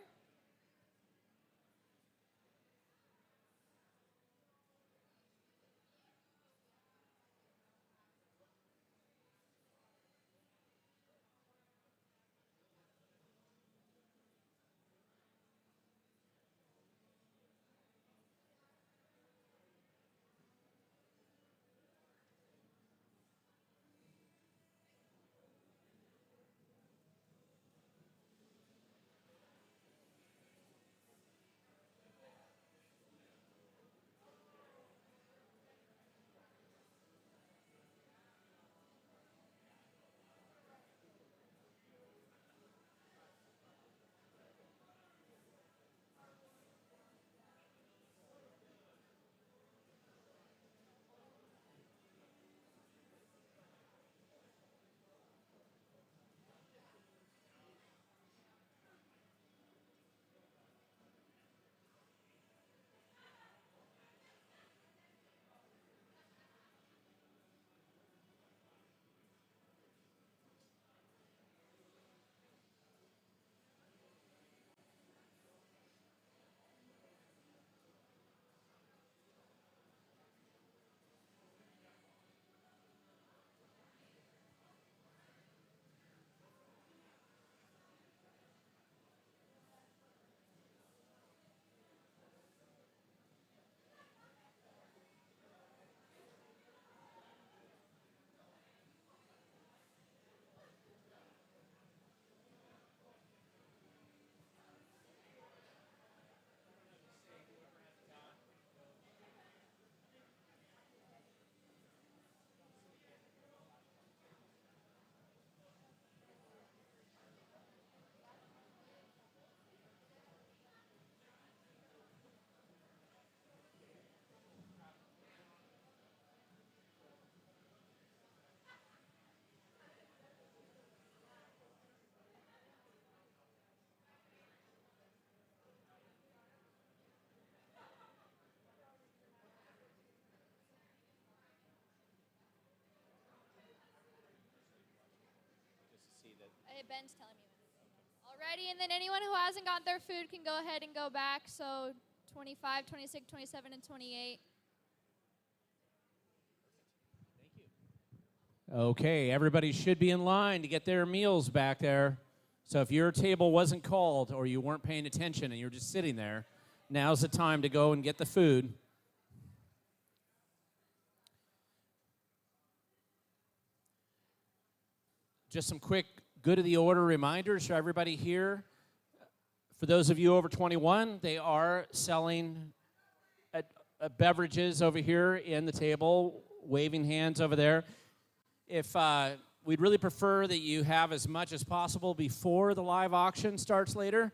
Okay, Ben's telling me. Alrighty, and then anyone who hasn't got their food can go ahead and go back. So 25, 26, 27, and 28. Okay, everybody should be in line to get their meals back there. So if your table wasn't called or you weren't paying attention and you're just sitting there, now's the time to go and get the food. Just some quick good of the order reminders for everybody here. For those of you over 21, they are selling beverages over here in the table, waving hands over there. If we'd really prefer that you have as much as possible before the live auction starts later.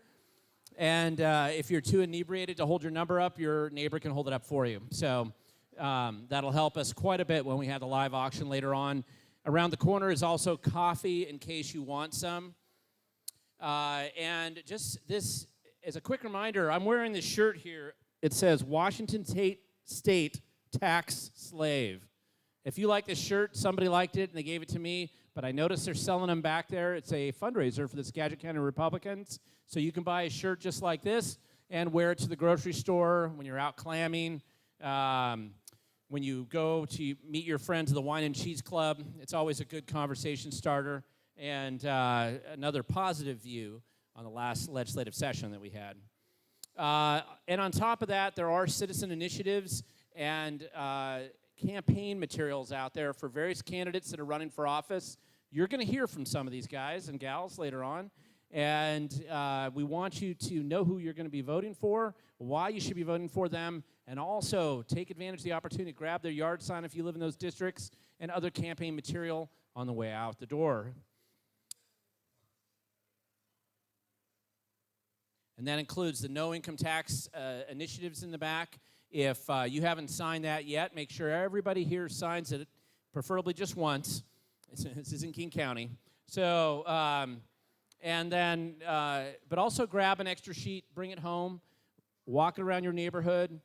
And if you're too inebriated to hold your number up, your neighbor can hold it up for you. So that'll help us quite a bit when we have the live auction later on. Around the corner is also coffee in case you want some. And just this, as a quick reminder, I'm wearing this shirt here. It says Washington State Tax Slave. If you like this shirt, somebody liked it and they gave it to me, but I noticed they're selling them back there. It's a fundraiser for the Skagit County Republicans. So you can buy a shirt just like this and wear it to the grocery store when you're out clamming, when you go to meet your friends at the Wine and Cheese Club. It's always a good conversation starter and another positive view on the last legislative session that we had. And on top of that, there are citizen initiatives and campaign materials out there for various candidates that are running for office. You're going to hear from some of these guys and gals later on, and we want you to know who you're going to be voting for, why you should be voting for them, and also take advantage of the opportunity to grab their yard sign if you live in those districts and other campaign material on the way out the door. And that includes the no income tax initiatives in the back. If you haven't signed that yet, make sure everybody here signs it, preferably just once. This is in King County. So, and then, but also grab an extra sheet, bring it home, walk it around your neighborhood.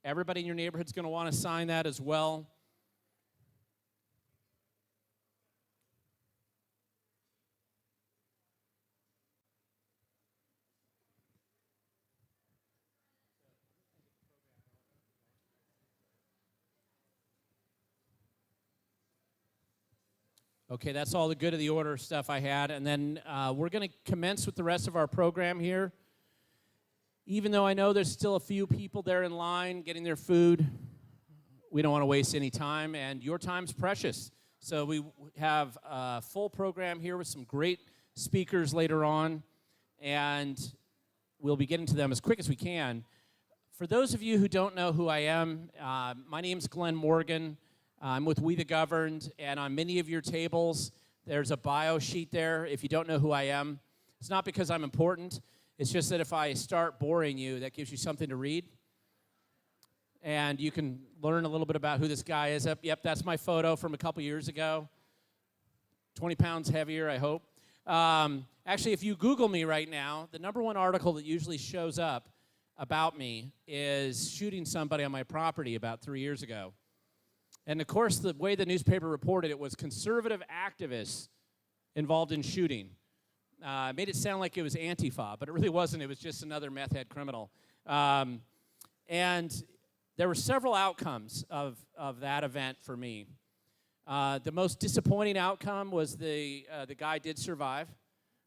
Everybody in your neighborhood's going to want to sign that as well. Okay, that's all the good of the order stuff I had. And then we're going to commence with the rest of our program here. Even though I know there's still a few people there in line getting their food, we don't want to waste any time, and your time's precious. So we have a full program here with some great speakers later on, and we'll be getting to them as quick as we can. For those of you who don't know who I am, my name's Glenn Morgan. I'm with We the Governed, and on many of your tables, there's a bio sheet there if you don't know who I am. It's not because I'm important. It's just that if I start boring you, that gives you something to read. And you can learn a little bit about who this guy is. Yep, that's my photo from a couple years ago. 20 pounds heavier, I hope. Actually, if you Google me right now, the number one article that usually shows up about me is shooting somebody on my property about 3 years ago. And, of course, the way the newspaper reported it was conservative activists involved in shooting. Made it sound like it was Antifa, but it really wasn't. It was just another meth head criminal. And there were several outcomes of that event for me. The most disappointing outcome was the guy did survive,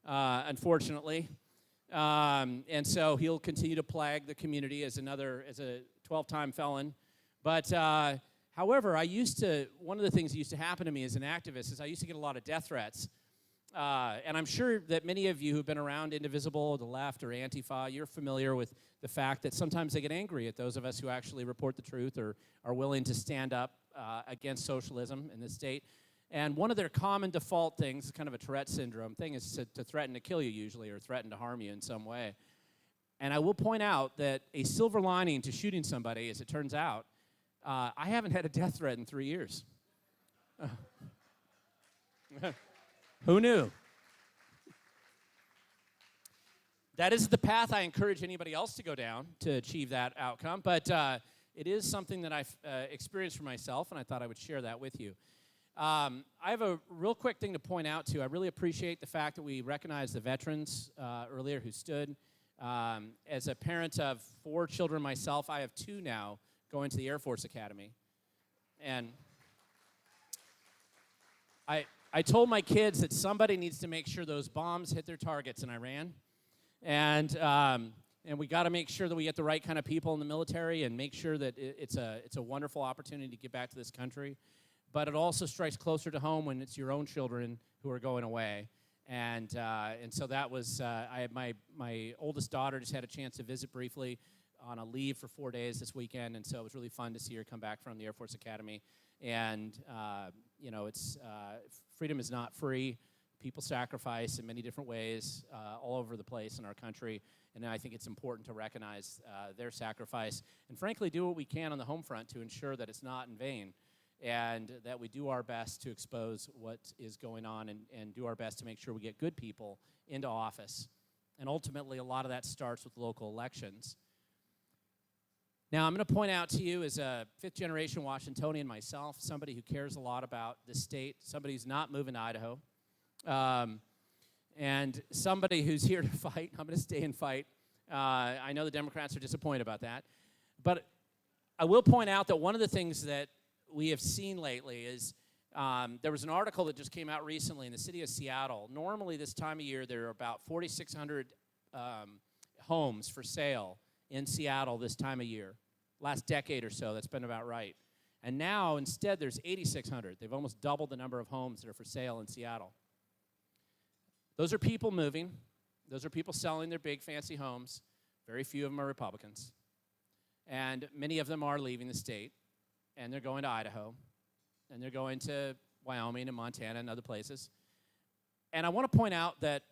unfortunately. And so he'll continue to plague the community as a 12-time felon. But however, one of the things that used to happen to me as an activist is I used to get a lot of death threats. And I'm sure that many of you who've been around Indivisible, the left, or Antifa, you're familiar with the fact that sometimes they get angry at those of us who actually report the truth or are willing to stand up against socialism in this state. And one of their common default things, kind of a Tourette syndrome thing, is to threaten to kill you usually or threaten to harm you in some way. And I will point out that a silver lining to shooting somebody, as it turns out, I haven't had a death threat in 3 years. Who knew? That is the path I encourage anybody else to go down to achieve that outcome, but it is something that I've experienced for myself, and I thought I would share that with you. I have a real quick thing to point out, too. I really appreciate the fact that we recognize the veterans earlier who stood. As a parent of 4 children myself, I have 2 now going to the Air Force Academy. And I told my kids that somebody needs to make sure those bombs hit their targets in Iran. And we got to make sure that we get the right kind of people in the military and make sure that it's a wonderful opportunity to get back to this country. But it also strikes closer to home when it's your own children who are going away. And so that was, my oldest daughter just had a chance to visit briefly on a leave for 4 days this weekend, and so it was really fun to see her come back from the Air Force Academy. And, it's freedom is not free. People sacrifice in many different ways all over the place in our country, and I think it's important to recognize their sacrifice and, frankly, do what we can on the home front to ensure that it's not in vain and that we do our best to expose what is going on and do our best to make sure we get good people into office. And ultimately, a lot of that starts with local elections. Now, I'm going to point out to you as a 5th-generation Washingtonian myself, somebody who cares a lot about the state, somebody who's not moving to Idaho, and somebody who's here to fight. I'm going to stay and fight. I know the Democrats are disappointed about that. But I will point out that one of the things that we have seen lately is there was an article that just came out recently in the city of Seattle. Normally, this time of year, there are about 4,600 homes for sale in Seattle this time of year. Last decade or so, that's been about right. And now, instead, there's 8,600. They've almost doubled the number of homes that are for sale in Seattle. Those are people moving. Those are people selling their big, fancy homes. Very few of them are Republicans. And many of them are leaving the state. And they're going to Idaho. And they're going to Wyoming and Montana and other places. And I want to point out that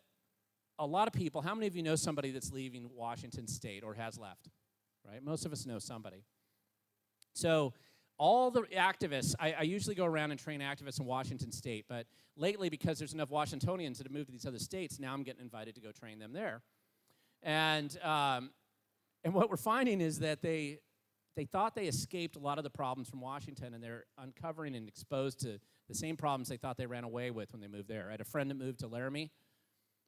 a lot of people, how many of you know somebody that's leaving Washington State or has left? Right? Most of us know somebody. So all the activists, I usually go around and train activists in Washington State, but lately, because there's enough Washingtonians that have moved to these other states, now I'm getting invited to go train them there. And what we're finding is that they thought they escaped a lot of the problems from Washington, and they're uncovering and exposed to the same problems they thought they ran away with when they moved there. I had a friend that moved to Laramie,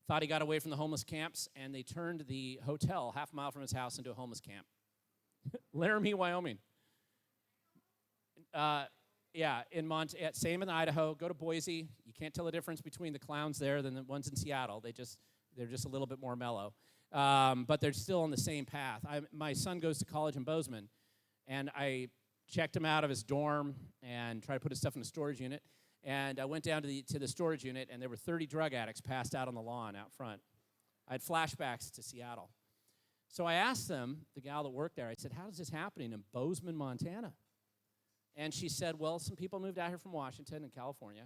thought he got away from the homeless camps, and they turned the hotel half a mile from his house into a homeless camp. Laramie, Wyoming. Same in Idaho. Go to Boise. You can't tell the difference between the clowns there than the ones in Seattle. They're just a little bit more mellow. But they're still on the same path. My son goes to college in Bozeman, and I checked him out of his dorm and tried to put his stuff in a storage unit. And I went down to the storage unit, and there were 30 drug addicts passed out on the lawn out front. I had flashbacks to Seattle. So I asked them, the gal that worked there, I said, how is this happening in Bozeman, Montana? And she said, well, some people moved out here from Washington and California,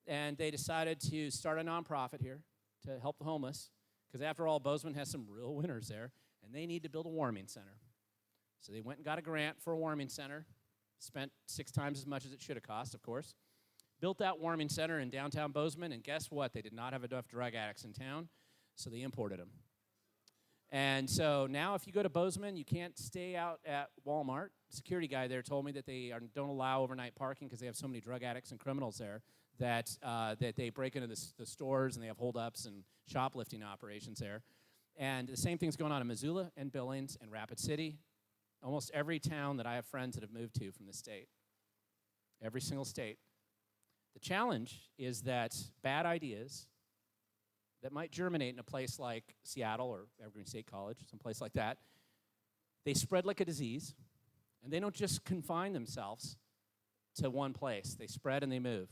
and they decided to start a nonprofit here to help the homeless, because after all, Bozeman has some real winners there, and they need to build a warming center. So they went and got a grant for a warming center, spent 6 times as much as it should have cost, of course, built that warming center in downtown Bozeman, and guess what? They did not have enough drug addicts in town, so they imported them. And so now if you go to Bozeman, you can't stay out at Walmart. The security guy there told me that they don't allow overnight parking because they have so many drug addicts and criminals there that they break into the stores and they have holdups and shoplifting operations there. And the same thing's going on in Missoula and Billings and Rapid City. Almost every town that I have friends that have moved to from the state. Every single state. The challenge is that bad ideas that might germinate in a place like Seattle or Evergreen State College, some place like that, they spread like a disease, and they don't just confine themselves to one place. They spread and they move.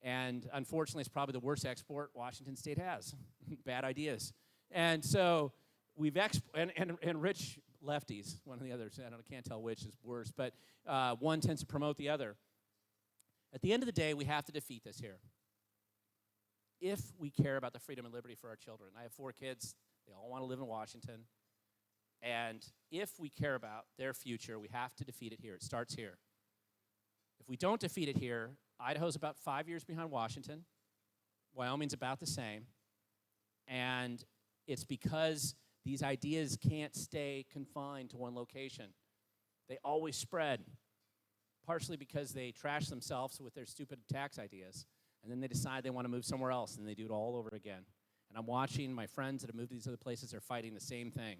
And unfortunately, it's probably the worst export Washington State has, bad ideas. And so we've and rich lefties, one of the others, I can't tell which is worse, but one tends to promote the other. At the end of the day, we have to defeat this here. If we care about the freedom and liberty for our children. I have 4 kids. They all want to live in Washington. And if we care about their future, we have to defeat it here. It starts here. If we don't defeat it here, Idaho's about 5 years behind Washington. Wyoming's about the same. And it's because these ideas can't stay confined to one location. They always spread. partially because they trash themselves with their stupid tax ideas, and then they decide they want to move somewhere else, and they do it all over again. And I'm watching my friends that have moved to these other places, they're fighting the same thing.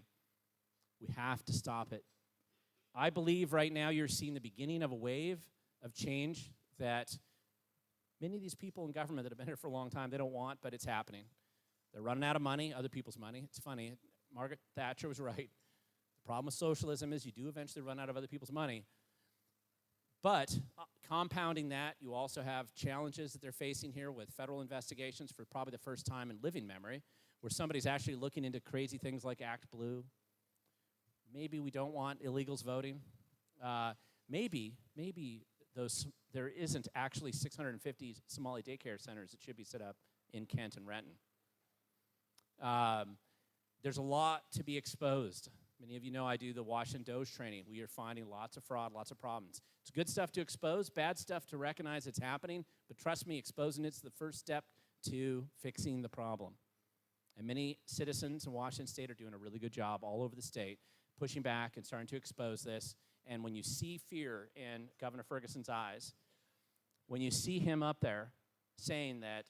We have to stop it. I believe right now you're seeing the beginning of a wave of change that many of these people in government that have been here for a long time, they don't want, but it's happening. They're running out of money, other people's money. It's funny. Margaret Thatcher was right. The problem with socialism is you do eventually run out of other people's money. But compounding that, you also have challenges that they're facing here with federal investigations for probably the first time in living memory, where somebody's actually looking into crazy things like Act Blue. Maybe we don't want illegals voting. Maybe there isn't actually 650 Somali daycare centers that should be set up in Kent and Renton. There's a lot to be exposed. Many of you know I do the Washington Doge training. We are finding lots of fraud, lots of problems. It's good stuff to expose, bad stuff to recognize it's happening, but trust me, exposing it's the first step to fixing the problem. And many citizens in Washington State are doing a really good job all over the state, pushing back and starting to expose this. And when you see fear in Governor Ferguson's eyes, when you see him up there saying that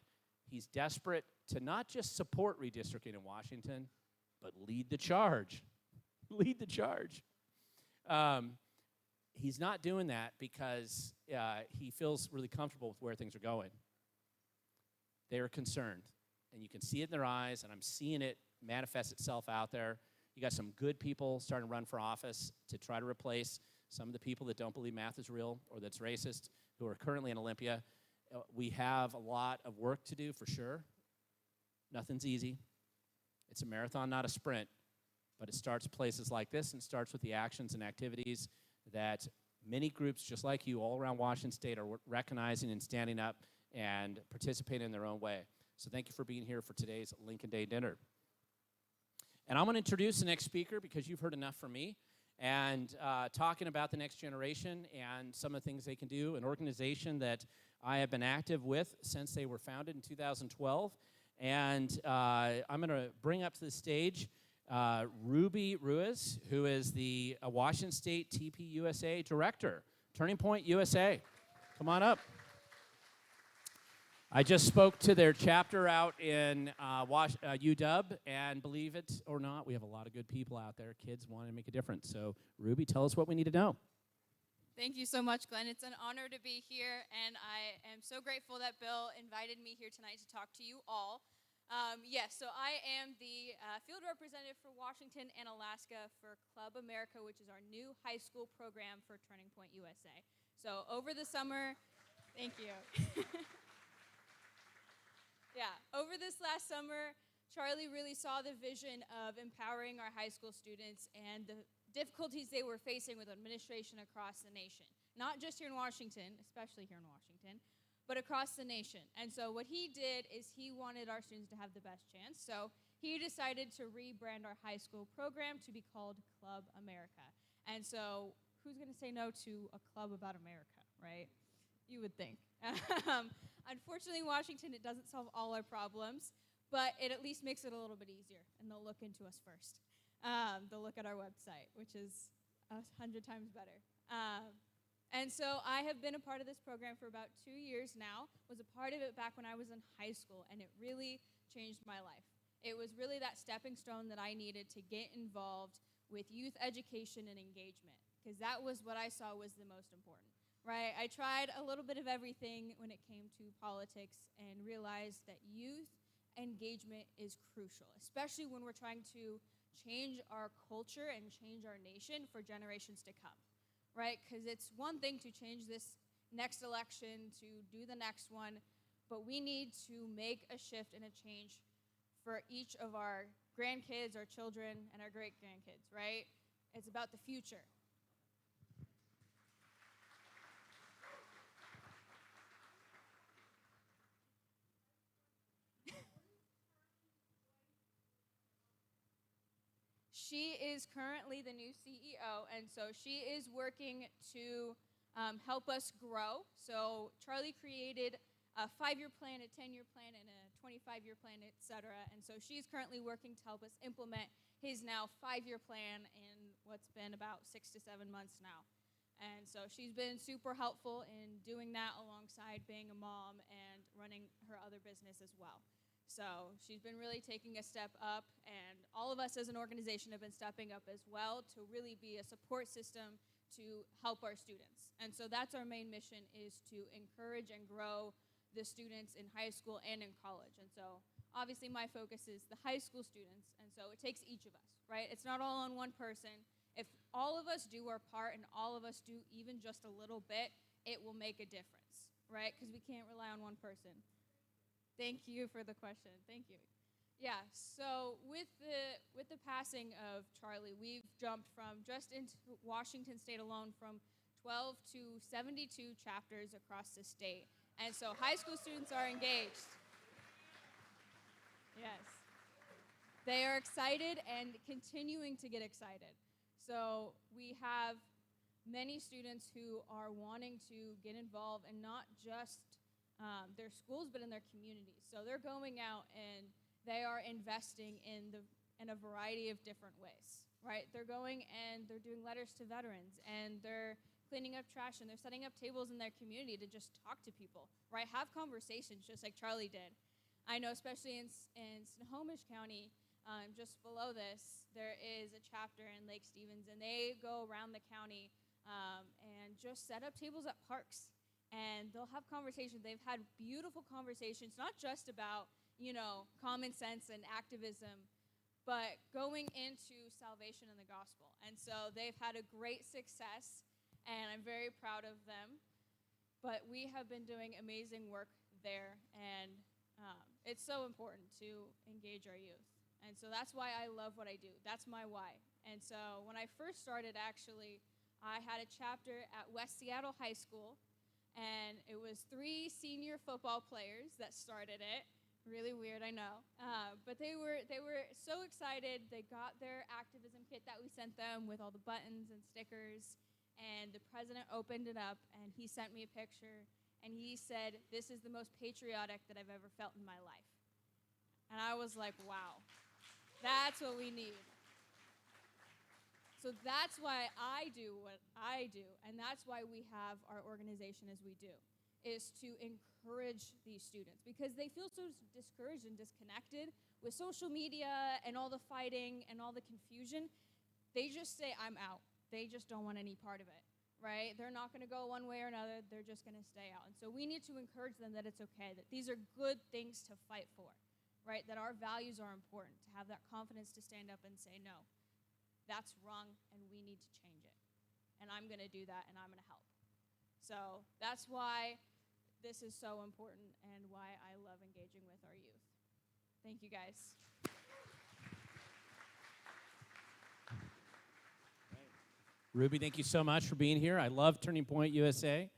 he's desperate to not just support redistricting in Washington, but lead the charge. Lead the charge. He's not doing that because he feels really comfortable with where things are going. They're concerned, and you can see it in their eyes, and I'm seeing it manifest itself out there. You got some good people starting to run for office to try to replace some of the people that don't believe math is real or that's racist, who are currently in Olympia. We have a lot of work to do for sure. Nothing's easy. It's a marathon, not a sprint. But it starts places like this and starts with the actions and activities that many groups just like you all around Washington State are recognizing and standing up and participating in their own way. So thank you for being here for today's Lincoln Day dinner. And I'm going to introduce the next speaker because you've heard enough from me and talking about the next generation and some of the things they can do, an organization that I have been active with since they were founded in 2012. And I'm going to bring up to the stage Ruby Ruiz, who is the Washington State TPUSA Director, Turning Point USA. Come on up. I just spoke to their chapter out in UW, and believe it or not, we have a lot of good people out there. Kids want to make a difference. So, Ruby, tell us what we need to know. Thank you so much, Glenn. It's an honor to be here, and I am so grateful that Bill invited me here tonight to talk to you all. Yes, so I am the field representative for Washington and Alaska for Club America, which is our new high school program for Turning Point USA. So over the summer, thank you. Yeah, over this last summer, Charlie really saw the vision of empowering our high school students and the difficulties they were facing with administration across the nation. Not just here in Washington, especially here in Washington, but across the nation. And so what he did is he wanted our students to have the best chance. So he decided to rebrand our high school program to be called Club America. And so who's going to say no to a club about America, right? You would think. Unfortunately, in Washington, it doesn't solve all our problems, but it at least makes it a little bit easier. And they'll look into us first. They'll look at our website, which is 100 times better. And so I have been a part of this program for about 2 years now, was a part of it back when I was in high school, and it really changed my life. It was really that stepping stone that I needed to get involved with youth education and engagement, because that was what I saw was the most important, right? I tried a little bit of everything when it came to politics and realized that youth engagement is crucial, especially when we're trying to change our culture and change our nation for generations to come. Right? Because it's one thing to change this next election, to do the next one, but we need to make a shift and a change for each of our grandkids, our children, and our great-grandkids, right? It's about the future. She is currently the new CEO, and so she is working to help us grow. So Charlie created a 5-year plan, a 10-year plan, and a 25-year plan, et cetera. And so she's currently working to help us implement his now 5-year plan in what's been about 6 to 7 months now. And so she's been super helpful in doing that alongside being a mom and running her other business as well. So she's been really taking a step up, and all of us as an organization have been stepping up as well to really be a support system to help our students. And so that's our main mission, is to encourage and grow the students in high school and in college. And so obviously my focus is the high school students, and so it takes each of us, right? It's not all on one person. If all of us do our part and all of us do even just a little bit, it will make a difference, right? Because we can't rely on one person. Thank you for the question. Thank you. Yeah, so with the passing of Charlie, we've jumped from just into Washington State alone from 12 to 72 chapters across the state. And so high school students are engaged. Yes. They are excited and continuing to get excited. So we have many students who are wanting to get involved in not just their schools, but in their communities. So they're going out and they are investing in a variety of different ways, right? They're going and they're doing letters to veterans, and they're cleaning up trash, and they're setting up tables in their community to just talk to people, right? Have conversations just like Charlie did. I know especially in Snohomish County, just below this, there is a chapter in Lake Stevens, and they go around the county and just set up tables at parks. And they'll have conversations. They've had beautiful conversations, not just about, common sense and activism, but going into salvation and the gospel. And so they've had a great success, and I'm very proud of them. But we have been doing amazing work there, and it's so important to engage our youth. And so that's why I love what I do. That's my why. And so when I first started, actually, I had a chapter at West Seattle High School, and it was 3 senior football players that started it. Really weird, I know. But they were so excited. They got their activism kit that we sent them with all the buttons and stickers, and the president opened it up, and he sent me a picture, and he said, "This is the most patriotic that I've ever felt in my life." And I was like, wow, that's what we need. So that's why I do what I do, and that's why we have our organization as we do, is to encourage these students, because they feel so discouraged and disconnected with social media and all the fighting and all the confusion. They just say, "I'm out." They just don't want any part of it, right? They're not going to go one way or another. They're just going to stay out. And so we need to encourage them that it's okay, that these are good things to fight for, right? That our values are important, to have that confidence to stand up and say, "No, that's wrong, and we need to change it. And I'm going to do that, and I'm going to help." So that's why this is so important and why I love engaging with our youth. Thank you, guys. Ruby, thank you so much for being here. I love Turning Point USA,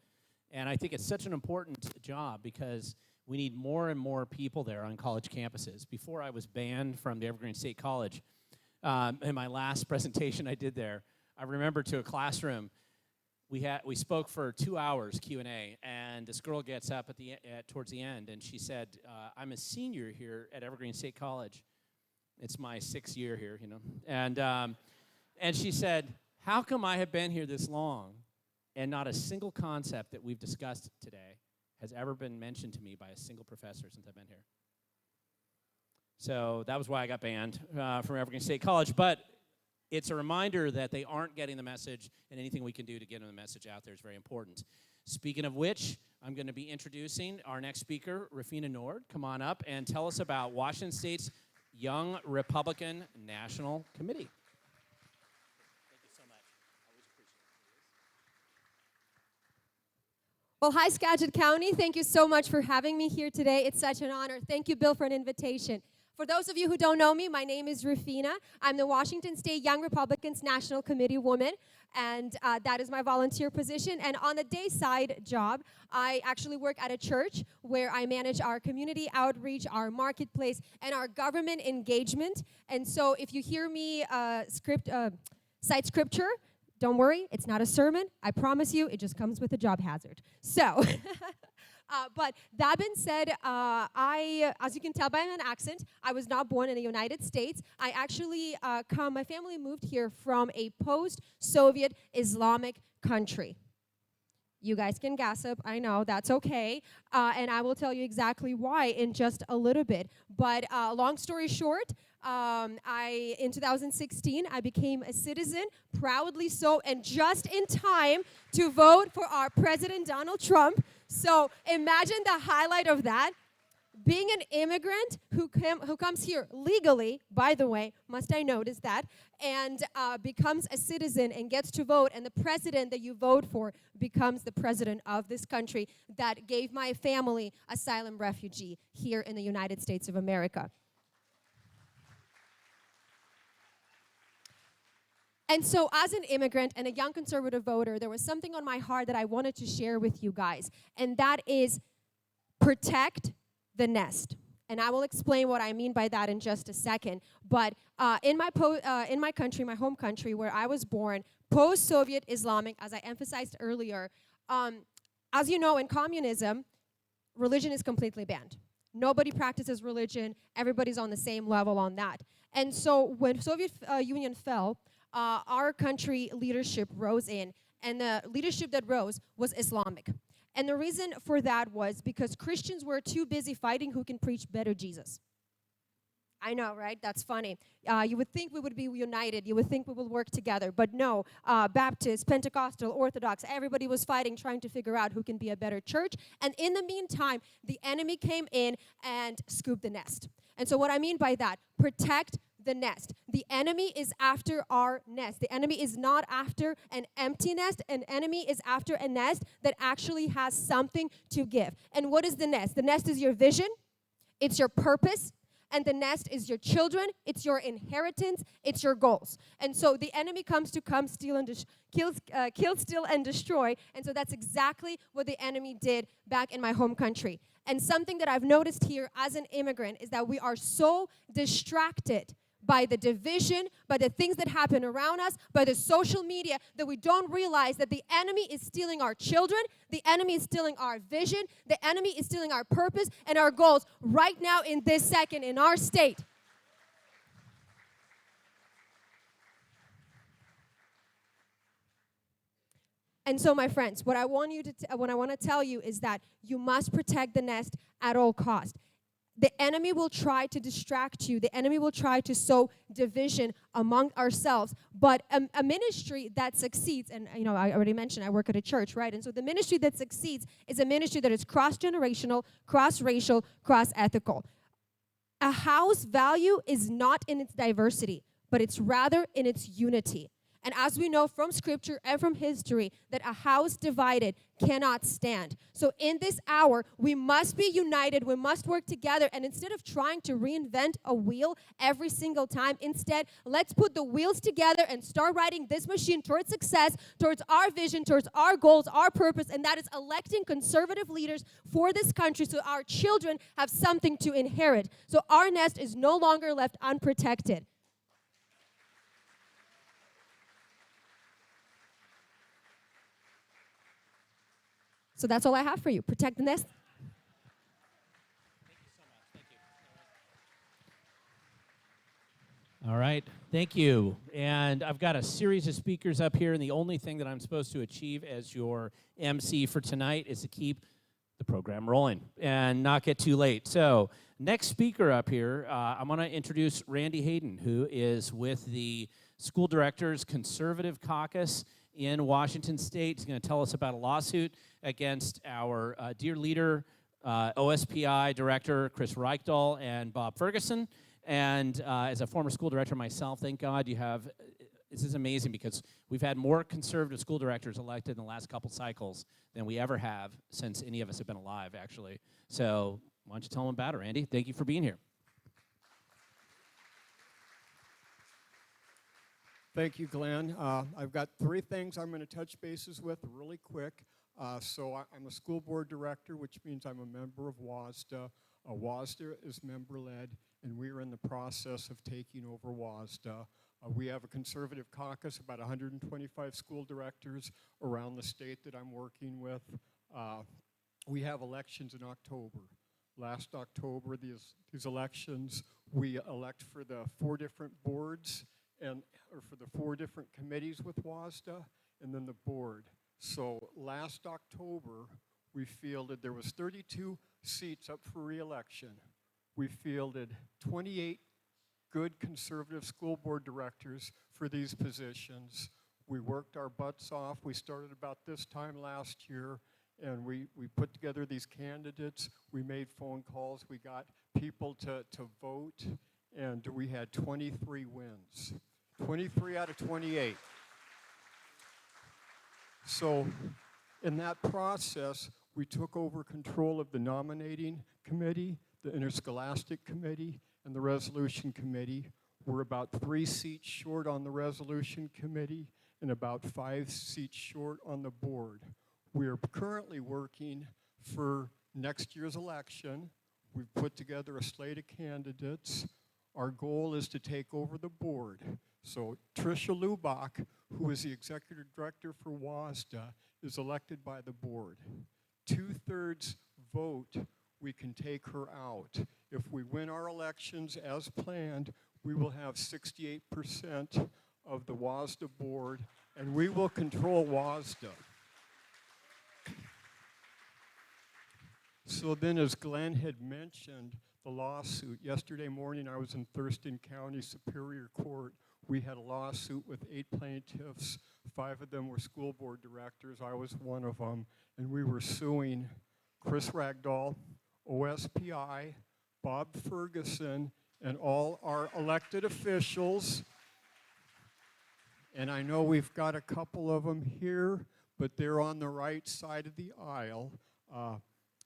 and I think it's such an important job because we need more and more people there on college campuses. Before I was banned from the Evergreen State College, in my last presentation I did there, I remember to a classroom, we spoke for 2 hours Q&A, and this girl gets up towards the end, and she said, "I'm a senior here at Evergreen State College. It's my 6th year here, and she said, "How come I have been here this long, and not a single concept that we've discussed today has ever been mentioned to me by a single professor since I've been here?" So that was why I got banned from Evergreen State College. But it's a reminder that they aren't getting the message, and anything we can do to get them the message out there is very important. Speaking of which, I'm going to be introducing our next speaker, Rafina Nord. Come on up and tell us about Washington State's Young Republican National Committee. Thank you so much. Always appreciate it. Well, hi, Skagit County. Thank you so much for having me here today. It's such an honor. Thank you, Bill, for an invitation. For those of you who don't know me, my name is Rafina. I'm the Washington State Young Republicans National Committee woman, and that is my volunteer position. And on the day side job, I actually work at a church where I manage our community outreach, our marketplace, and our government engagement. And so if you hear me cite scripture, don't worry, it's not a sermon. I promise you, it just comes with a job hazard. So But that being said, as you can tell by my accent, I was not born in the United States. I actually my family moved here from a post-Soviet Islamic country. You guys can gossip, I know, that's okay. And I will tell you exactly why in just a little bit. But long story short, in 2016, I became a citizen, proudly so, and just in time to vote for our President Donald Trump. So imagine the highlight of that. Being an immigrant who comes here legally, by the way, must I notice that, and becomes a citizen and gets to vote, and the president that you vote for becomes the president of this country that gave my family asylum refugee here in the United States of America. And so as an immigrant and a young conservative voter, there was something on my heart that I wanted to share with you guys, and that is protect the nest. And I will explain what I mean by that in just a second. But in my country, my home country, where I was born, post-Soviet Islamic, as I emphasized earlier, as you know, in communism, religion is completely banned. Nobody practices religion. Everybody's on the same level on that. And so when Soviet Union fell, our country leadership rose in, and the leadership that rose was Islamic. And the reason for that was because Christians were too busy fighting who can preach better Jesus. I know, right? That's funny. You would think we would be united. You would think we will work together. But no, Baptist, Pentecostal, Orthodox, everybody was fighting, trying to figure out who can be a better church. And in the meantime, the enemy came in and scooped the nest. And so what I mean by that, protect the nest. The enemy is after our nest. The enemy is not after an empty nest. An enemy is after a nest that actually has something to give. And what is the nest? The nest is your vision. It's your purpose. And the nest is your children. It's your inheritance. It's your goals. And so the enemy comes to steal, and kill, steal, and destroy. And so that's exactly what the enemy did back in my home country. And something that I've noticed here as an immigrant is that we are so distracted by the division, by the things that happen around us, by the social media, that we don't realize that the enemy is stealing our children, the enemy is stealing our vision, the enemy is stealing our purpose and our goals right now in this second in our state. And so, my friends, what I want to tell you is that you must protect the nest at all costs. The enemy will try to distract you. The enemy will try to sow division among ourselves. But a ministry that succeeds, and I already mentioned I work at a church, right? And so the ministry that succeeds is a ministry that is cross-generational, cross-racial, cross-ethical. A house value is not in its diversity, but it's rather in its unity. And as we know from Scripture and from history, that a house divided cannot stand. So in this hour, we must be united. We must work together. And instead of trying to reinvent a wheel every single time, instead, let's put the wheels together and start riding this machine towards success, towards our vision, towards our goals, our purpose, and that is electing conservative leaders for this country so our children have something to inherit. So our nest is no longer left unprotected. So that's all I have for you. Protect the nest. Thank you so much. Thank you. All right. Thank you. And I've got a series of speakers up here, and the only thing that I'm supposed to achieve as your MC for tonight is to keep the program rolling and not get too late. So next speaker up here, I'm going to introduce Randy Hayden, who is with the School Directors Conservative Caucus in Washington State. He's going to tell us about a lawsuit against our dear leader, OSPI Director Chris Reichdahl and Bob Ferguson. And as a former school director myself, thank God you have, this is amazing because we've had more conservative school directors elected in the last couple cycles than we ever have since any of us have been alive, actually. So why don't you tell them about it, Randy? Thank you for being here. Thank you, Glenn. I've got three things I'm going to touch bases with really quick. I'm a school board director, which means I'm a member of WASDA. WASDA is member-led, and we're in the process of taking over WASDA. We have a conservative caucus, about 125 school directors around the state that I'm working with. we have elections in October. Last October, these elections, we elect for the 4 different boards or for the 4 different committees with WASDA, and then the board. So last October, we fielded, there was 32 seats up for re-election. We fielded 28 good conservative school board directors for these positions. We worked our butts off. We started about this time last year, and we put together these candidates. We made phone calls. We got people to vote, and we had 23 wins. 23 out of 28. So in that process, we took over control of the nominating committee, the interscholastic committee, and the resolution committee. We're about 3 seats short on the resolution committee and about 5 seats short on the board. We are currently working for next year's election. We've put together a slate of candidates. Our goal is to take over the board. So Tricia Lubach, who is the executive director for WASDA, is elected by the board. 2/3 vote, we can take her out. If we win our elections as planned, we will have 68% of the WASDA board, and we will control WASDA. So then, as Glenn had mentioned, the lawsuit. Yesterday morning, I was in Thurston County Superior Court. We had a lawsuit with 8 plaintiffs. 5 of them were school board directors. I was one of them. And we were suing Chris Ragdoll, OSPI, Bob Ferguson, and all our elected officials. And I know we've got a couple of them here, but they're on the right side of the aisle.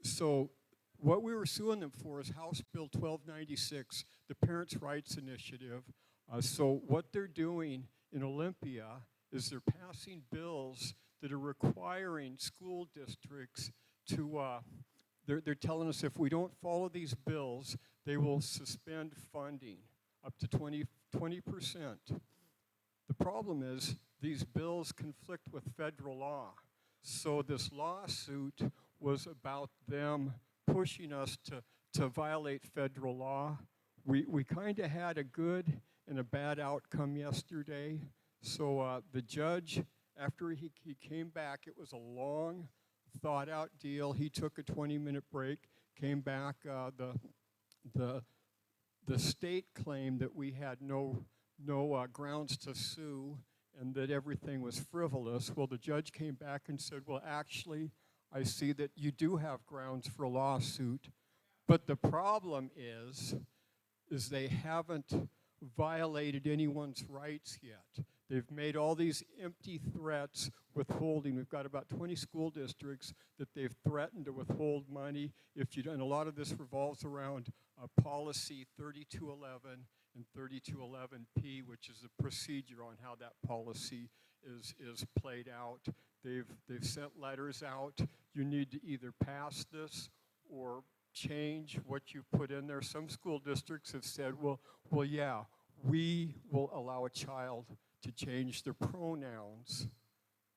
So what we were suing them for is House Bill 1296, the Parents' Rights Initiative. So what they're doing in Olympia is they're passing bills that are requiring school districts to, they're telling us if we don't follow these bills, they will suspend funding up to 20%. The problem is these bills conflict with federal law. So this lawsuit was about them pushing us to violate federal law. We kind of had a good and a bad outcome yesterday. So the judge, after he came back, it was a long, thought-out deal. He took a 20-minute break, came back. The state claimed that we had no grounds to sue and that everything was frivolous. Well, the judge came back and said, well, actually, I see that you do have grounds for a lawsuit, but the problem is they haven't violated anyone's rights yet. They've made all these empty threats withholding. We've got about 20 school districts that they've threatened to withhold money. And a lot of this revolves around policy 3211 and 3211P, which is the procedure on how that policy is played out. They've sent letters out. You need to either pass this or change what you put in there. Some school districts have said, well, yeah, we will allow a child to change their pronouns,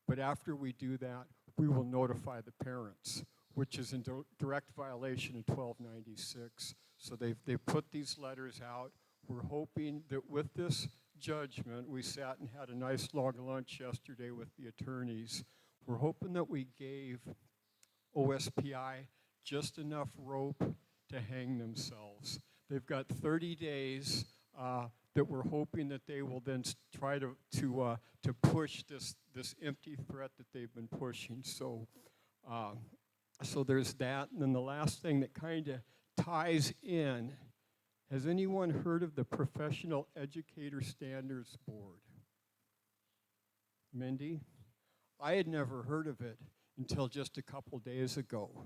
but after we do that, we will notify the parents, which is in direct violation of 1296. So they've put these letters out. We're hoping that with this judgment, we sat and had a nice long lunch yesterday with the attorneys. We're hoping that we gave OSPI just enough rope to hang themselves. They've got 30 days that we're hoping that they will then try to push this empty threat that they've been pushing. So there's that. And then the last thing that kind of ties in, has anyone heard of the Professional Educator Standards Board? Mindy? I had never heard of it until just a couple days ago.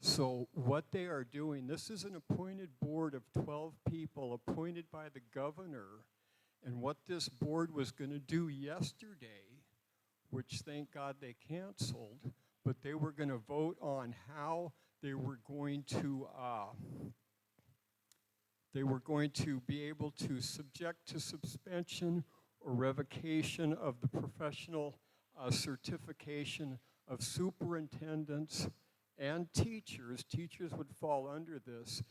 So what they are doing, this is an appointed board of 12 people appointed by the governor, and what this board was going to do yesterday, which thank God they canceled, but they were going to vote on how they were going to be able to subject to suspension or revocation of the professional certification of superintendents and teachers. Teachers would fall under this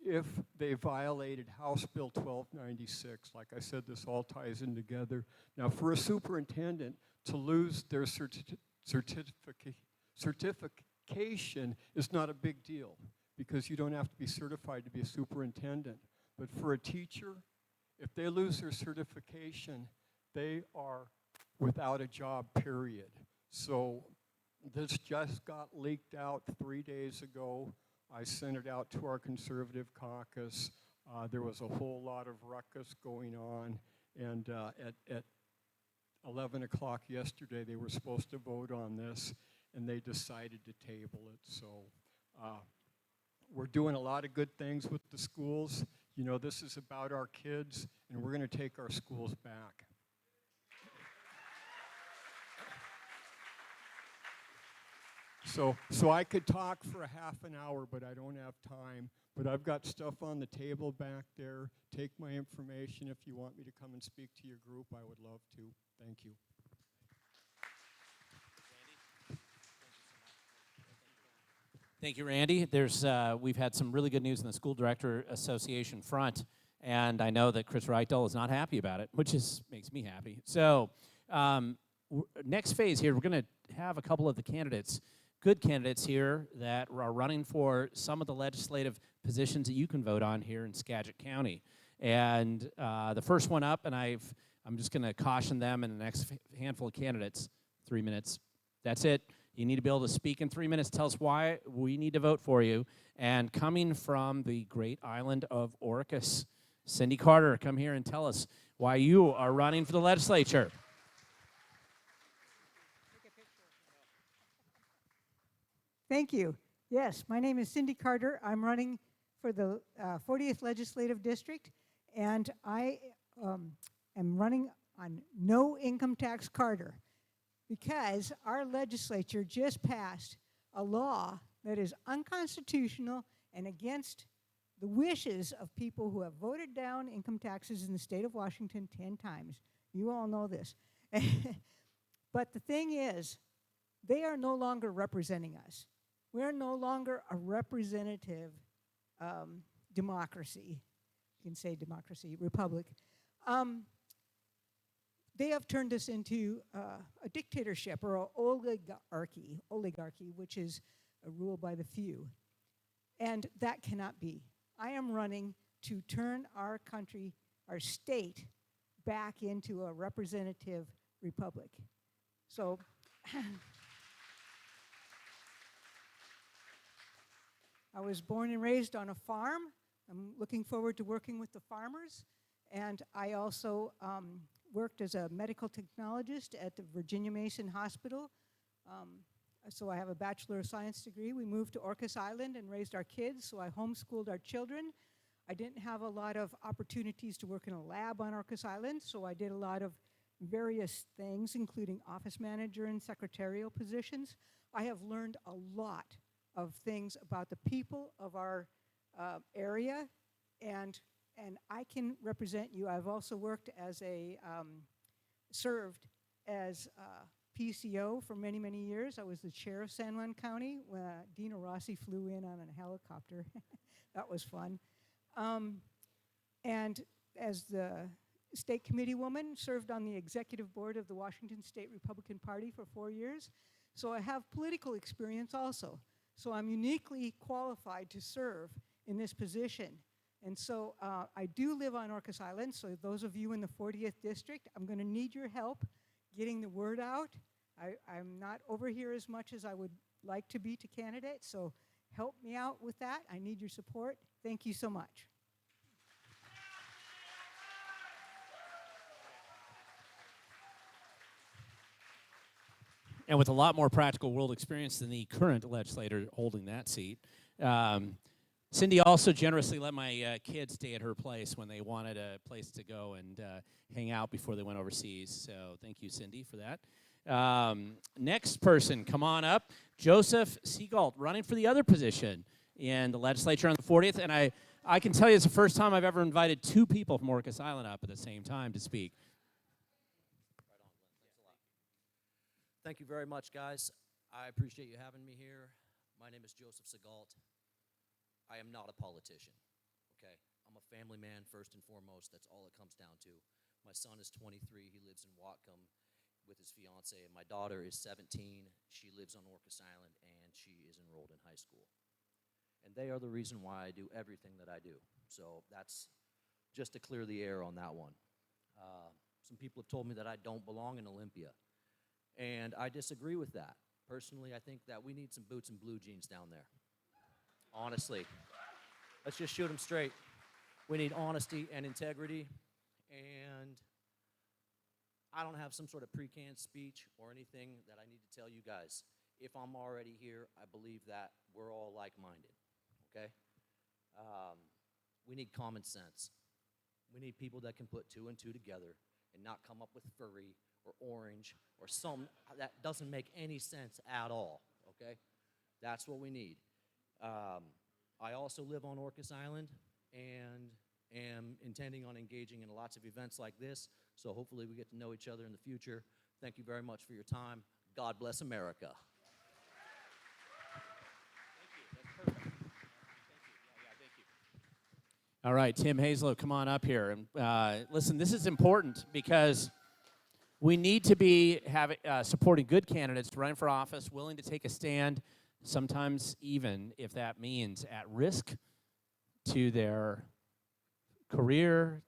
if they violated House Bill 1296. Like I said, this all ties in together. Now, for a superintendent to lose their certification is not a big deal because you don't have to be certified to be a superintendent. But for a teacher, if they lose their certification, they are without a job, period. So this just got leaked out 3 days ago. I sent it out to our conservative caucus. There was a whole lot of ruckus going on, and at 11 o'clock yesterday, they were supposed to vote on this, and they decided to table it. So we're doing a lot of good things with the schools. You know, this is about our kids, and we're going to take our schools back. So I could talk for a half an hour, but I don't have time. But I've got stuff on the table back there. Take my information. If you want me to come and speak to your group, I would love to. Thank you. Thank you, Randy. We've had some really good news in the School Director Association front, and I know that Chris Reichel is not happy about it, which makes me happy. So next phase here, we're going to have a couple of the good candidates here that are running for some of the legislative positions that you can vote on here in Skagit County. And the first one up, and I'm just going to caution them and the next handful of candidates, 3 minutes. That's it. You need to be able to speak in 3 minutes. Tell us why we need to vote for you. And coming from the great island of Orcas, Cindy Carter, come here and tell us why you are running for the legislature. Thank you. Yes, my name is Cindy Carter. I'm running for the 40th Legislative District, and I am running on no income tax Carter because our legislature just passed a law that is unconstitutional and against the wishes of people who have voted down income taxes in the state of Washington 10 times. You all know this. But the thing is, they are no longer representing us. We're no longer a representative democracy. You can say democracy, republic. They have turned us into a dictatorship or an oligarchy, which is a rule by the few. And that cannot be. I am running to turn our country, our state, back into a representative republic. So I was born and raised on a farm. I'm looking forward to working with the farmers. And I also worked as a medical technologist at the Virginia Mason Hospital. So I have a Bachelor of Science degree. We moved to Orcas Island and raised our kids, so I homeschooled our children. I didn't have a lot of opportunities to work in a lab on Orcas Island, so I did a lot of various things, including office manager and secretarial positions. I have learned a lot of things about the people of our area, and I can represent you. I've also worked as served as PCO for many, many years. I was the chair of San Juan County when Dina Rossi flew in on a helicopter. That was fun. And as the state committee woman, served on the executive board of the Washington State Republican Party for 4 years. So I have political experience also. So I'm uniquely qualified to serve in this position. And so I do live on Orcas Island, so those of you in the 40th District, I'm going to need your help getting the word out. I'm not over here as much as I would like to be to candidates, so help me out with that. I need your support. Thank you so much. And with a lot more practical world experience than the current legislator holding that seat. Cindy also generously let my kids stay at her place when they wanted a place to go and hang out before they went overseas. So thank you, Cindy, for that. Next person, come on up. Joseph Seagalt, running for the other position in the legislature on the 40th. And I can tell you it's the first time I've ever invited two people from Orcas Island up at the same time to speak. Thank you very much, guys. I appreciate you having me here. My name is Joseph Skagit. I am not a politician, okay? I'm a family man first and foremost. That's all it comes down to. My son is 23. He lives in Whatcom with his fiance, and my daughter is 17. She lives on Orcas Island, and she is enrolled in high school. And they are the reason why I do everything that I do. So that's just to clear the air on that one. Some people have told me that I don't belong in Olympia, and I disagree with that. Personally, I think that we need some boots and blue jeans down there. Honestly. Let's just shoot them straight. We need honesty and integrity, and I don't have some sort of pre-canned speech or anything that I need to tell you guys. If I'm already here, I believe that we're all like-minded, okay? We need common sense. We need people that can put two and two together and not come up with furry or orange or some that doesn't make any sense at all, okay? That's what we need. I also live on Orcas Island and am intending on engaging in lots of events like this, so hopefully we get to know each other in the future. Thank you very much for your time. God bless America. All right, Tim Hazlow, come on up here. And listen, this is important because we need to be supporting good candidates running for office, willing to take a stand, sometimes even if that means at risk to their career,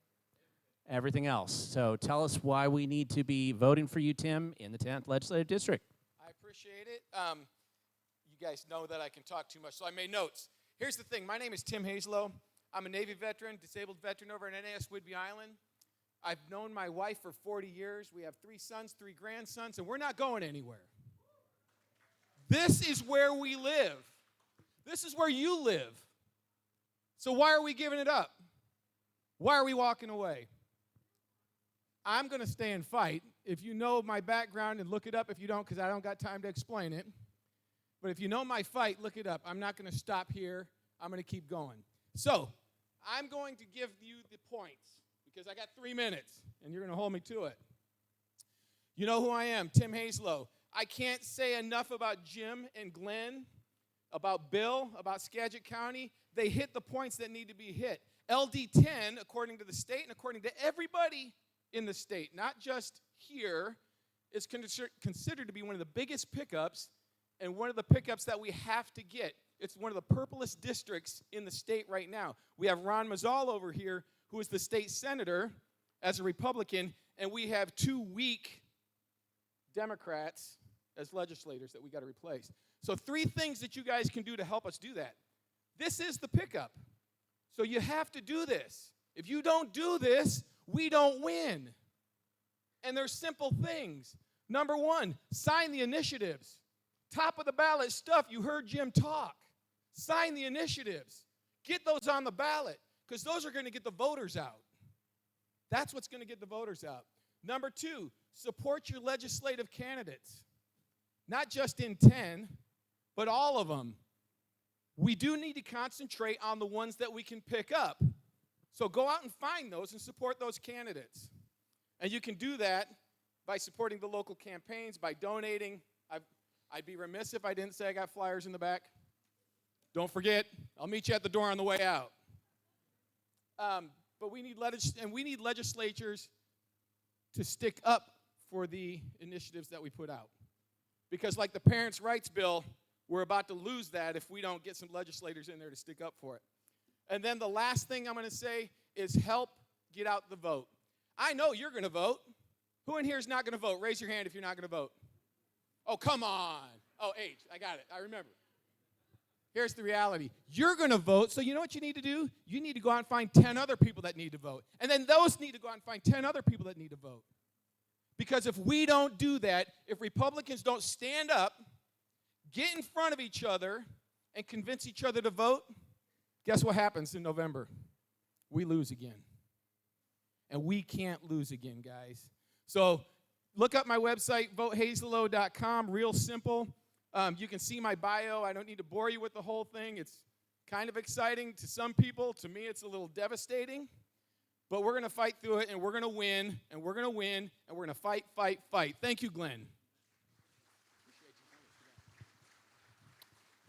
everything else. So tell us why we need to be voting for you, Tim, in the 10th Legislative District. I appreciate it. You guys know that I can talk too much, so I made notes. Here's the thing. My name is Tim Hazlow. I'm a Navy veteran, disabled veteran over at NAS Whidbey Island. I've known my wife for 40 years. We have 3 sons, 3 grandsons, and we're not going anywhere. This is where we live. This is where you live. So why are we giving it up? Why are we walking away? I'm going to stay and fight. If you know my background, and look it up if you don't, because I don't got time to explain it. But if you know my fight, look it up. I'm not going to stop here. I'm going to keep going. So I'm going to give you the points, because I got 3 minutes, and you're going to hold me to it. You know who I am, Tim Hazlow. I can't say enough about Jim and Glenn, about Bill, about Skagit County. They hit the points that need to be hit. LD10, according to the state and according to everybody in the state, not just here, is considered to be one of the biggest pickups and one of the pickups that we have to get. It's one of the purplest districts in the state right now. We have Ron Mazzal over here, who is the state senator as a Republican, and we have 2 weak Democrats as legislators that we got to replace. So 3 things that you guys can do to help us do that. This is the pickup. So you have to do this. If you don't do this, we don't win. And there's simple things. Number 1, sign the initiatives. Top of the ballot stuff, you heard Jim talk. Sign the initiatives. Get those on the ballot, because those are going to get the voters out. That's what's going to get the voters out. Number 2, support your legislative candidates. Not just in 10, but all of them. We do need to concentrate on the ones that we can pick up. So go out and find those and support those candidates. And you can do that by supporting the local campaigns, by donating. I'd be remiss if I didn't say I got flyers in the back. Don't forget, I'll meet you at the door on the way out. But we need legislatures to stick up for the initiatives that we put out. Because like the Parents' Rights Bill, we're about to lose that if we don't get some legislators in there to stick up for it. And then the last thing I'm going to say is help get out the vote. I know you're going to vote. Who in here is not going to vote? Raise your hand if you're not going to vote. Oh, come on. Oh, age. I got it. I remember. Here's the reality. You're going to vote, so you know what you need to do? You need to go out and find 10 other people that need to vote. And then those need to go out and find 10 other people that need to vote. Because if we don't do that, if Republicans don't stand up, get in front of each other, and convince each other to vote, guess what happens in November? We lose again. And we can't lose again, guys. So look up my website, votehazlow.com, real simple. You can see my bio. I don't need to bore you with the whole thing. It's kind of exciting to some people. To me, it's a little devastating. But we're going to fight through it, and we're going to win, and we're going to win, and we're going to fight, fight, fight. Thank you, Glenn.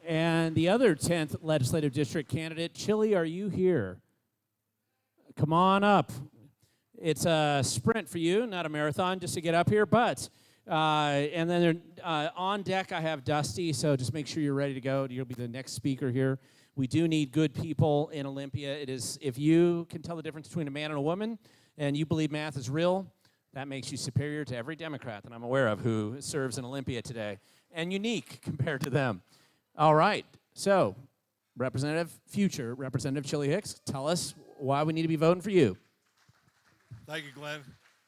And And the other 10th legislative district candidate, Chili, are you here? Come on up. It's a sprint for you, not a marathon, just to get up here. But and then on deck, I have Dusty. So just make sure you're ready to go. You'll be the next speaker here. We do need good people in Olympia. It is, if you can tell the difference between a man and a woman, and you believe math is real, that makes you superior to every Democrat that I'm aware of who serves in Olympia today, and unique compared to them. All right. So, future Representative Chili Hicks, tell us why we need to be voting for you. Thank you, Glenn.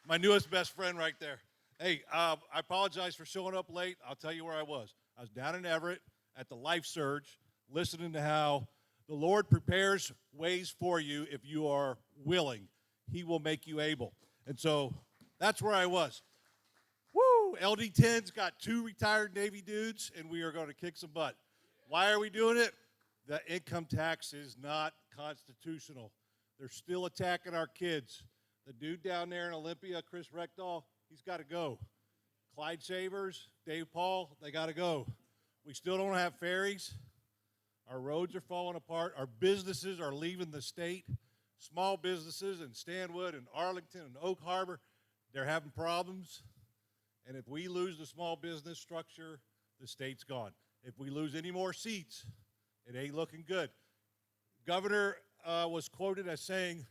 My newest best friend right there. Hey, I apologize for showing up late. I'll tell you where I was. I was down in Everett at the Life Surge, listening to how the Lord prepares ways for you if you are willing. He will make you able. And so that's where I was. Woo! LD10's got 2 retired Navy dudes, and we are going to kick some butt. Why are we doing it? The income tax is not constitutional. They're still attacking our kids. The dude down there in Olympia, Chris Reckdahl, he's got to go. Clyde Shavers, Dave Paul, they got to go. We still don't have ferries. Our roads are falling apart. Our businesses are leaving the state. Small businesses in Stanwood and Arlington and Oak Harbor, they're having problems. And if we lose the small business structure, the state's gone. If we lose any more seats, it ain't looking good. Governor was quoted as saying,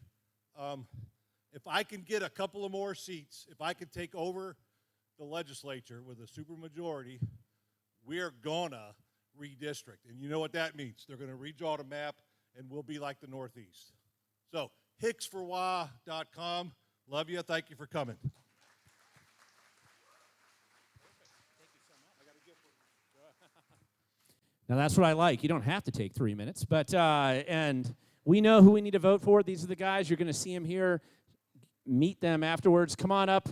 if I can get a couple of more seats, if I can take over the legislature with a supermajority, we're gonna redistrict. And you know what that means. They're going to redraw the map, and we'll be like the Northeast. So, hicksforwa.com. Love you. Thank you for coming. Now, that's what I like. You don't have to take 3 minutes. But, and we know who we need to vote for. These are the guys. You're going to see them here. Meet them afterwards. Come on up,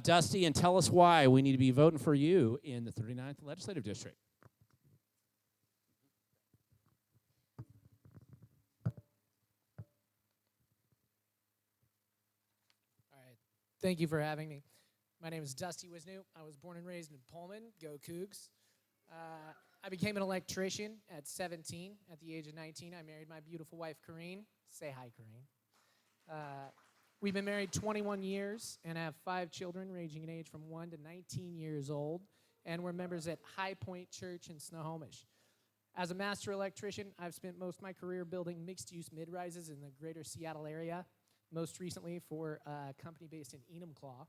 Dusty, and tell us why we need to be voting for you in the 39th Legislative District. Thank you for having me. My name is Dusty Wisnu. I was born and raised in Pullman. Go Cougs. I became an electrician at 17. At the age of 19, I married my beautiful wife, Corrine. Say hi, Corrine. We've been married 21 years and have 5 children ranging in age from 1 to 19 years old. And we're members at High Point Church in Snohomish. As a master electrician, I've spent most of my career building mixed-use mid-rises in the greater Seattle area, most recently for a company based in Enumclaw.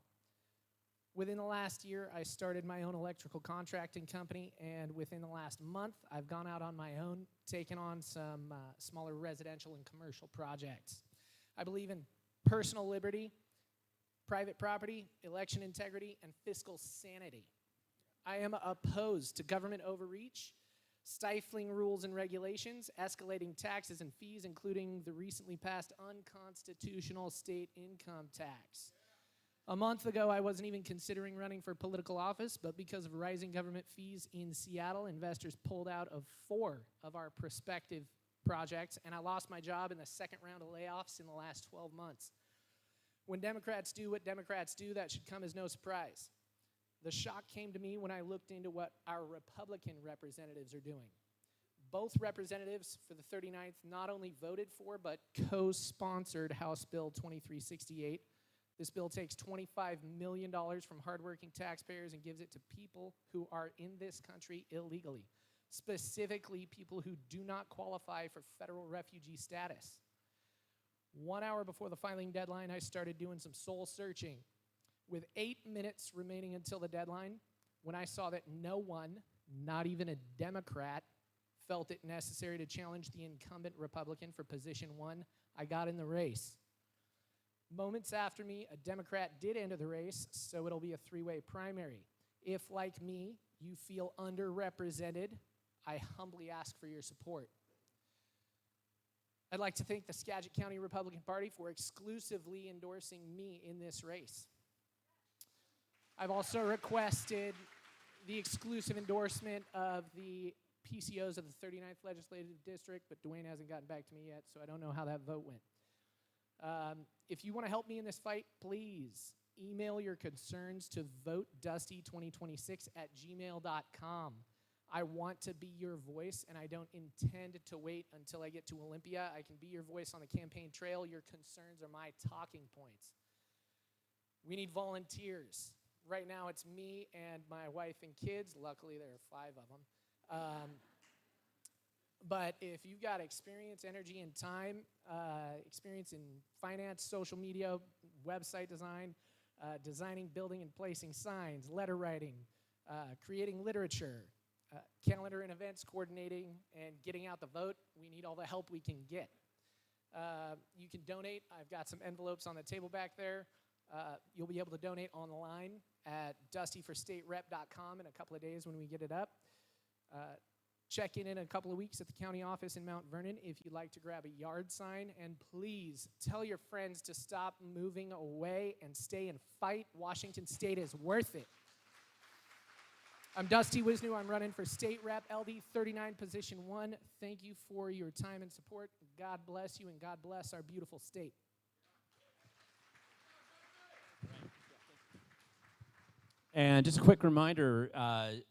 Within the last year, I started my own electrical contracting company, and within the last month, I've gone out on my own, taken on some smaller residential and commercial projects. I believe in personal liberty, private property, election integrity, and fiscal sanity. I am opposed to government overreach, stifling rules and regulations, escalating taxes and fees, including the recently passed unconstitutional state income tax. A month ago, I wasn't even considering running for political office, but because of rising government fees in Seattle, investors pulled out of 4 of our prospective projects, and I lost my job in the second round of layoffs in the last 12 months. When Democrats do what Democrats do, that should come as no surprise. The shock came to me when I looked into what our Republican representatives are doing. Both representatives for the 39th not only voted for, but co-sponsored House Bill 2368. This bill takes $25 million from hardworking taxpayers and gives it to people who are in this country illegally, specifically people who do not qualify for federal refugee status. 1 hour before the filing deadline, I started doing some soul searching. With 8 minutes remaining until the deadline, when I saw that no one, not even a Democrat, felt it necessary to challenge the incumbent Republican for position 1, I got in the race. Moments after me, a Democrat did enter the race, so it'll be a 3-way primary. If, like me, you feel underrepresented, I humbly ask for your support. I'd like to thank the Skagit County Republican Party for exclusively endorsing me in this race. I've also requested the exclusive endorsement of the PCOs of the 39th Legislative District, but Dwayne hasn't gotten back to me yet, so I don't know how that vote went. If you want to help me in this fight, please email your concerns to votedusty2026@gmail.com. I want to be your voice, and I don't intend to wait until I get to Olympia. I can be your voice on the campaign trail. Your concerns are my talking points. We need volunteers. Right now, it's me and my wife and kids. Luckily, there are 5 of them. But if you've got experience, energy, and time, experience in finance, social media, website design, designing, building, and placing signs, letter writing, creating literature, calendar and events coordinating, and getting out the vote, we need all the help we can get. You can donate. I've got some envelopes on the table back there. You'll be able to donate online at dustyforstaterep.com in a couple of days when we get it up. Check in a couple of weeks at the county office in Mount Vernon if you'd like to grab a yard sign. And please tell your friends to stop moving away and stay and fight. Washington State is worth it. I'm Dusty Wisnu. I'm running for State Rep LD 39, Position 1. Thank you for your time and support. God bless you, and God bless our beautiful state. And just a quick reminder,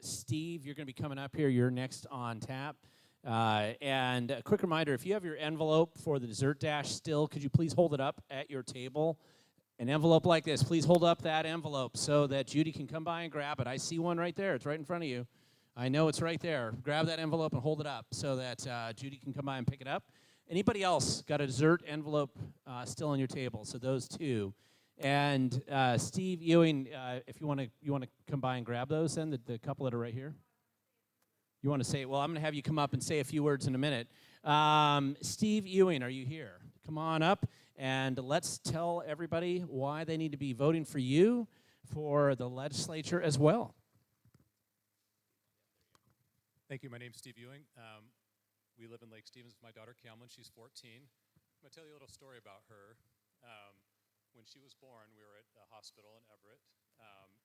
Steve, you're going to be coming up here. You're next on tap. And a quick reminder, if you have your envelope for the dessert dash still, could you please hold it up at your table? An envelope like this, please hold up that envelope so that Judy can come by and grab it. I see one right there. It's right in front of you. I know it's right there. Grab that envelope and hold it up so that Judy can come by and pick it up. Anybody else got a dessert envelope still on your table? So those 2. And Steve Ewing, if you want to come by and grab those, then the couple that are right here. You want to say? Well, I'm going to have you come up and say a few words in a minute. Steve Ewing, are you here? Come on up and let's tell everybody why they need to be voting for you for the legislature as well. Thank you. My name's Steve Ewing. We live in Lake Stevens with my daughter, Cameron. She's 14. I'm going to tell you a little story about her. When she was born, we were at a hospital in Everett,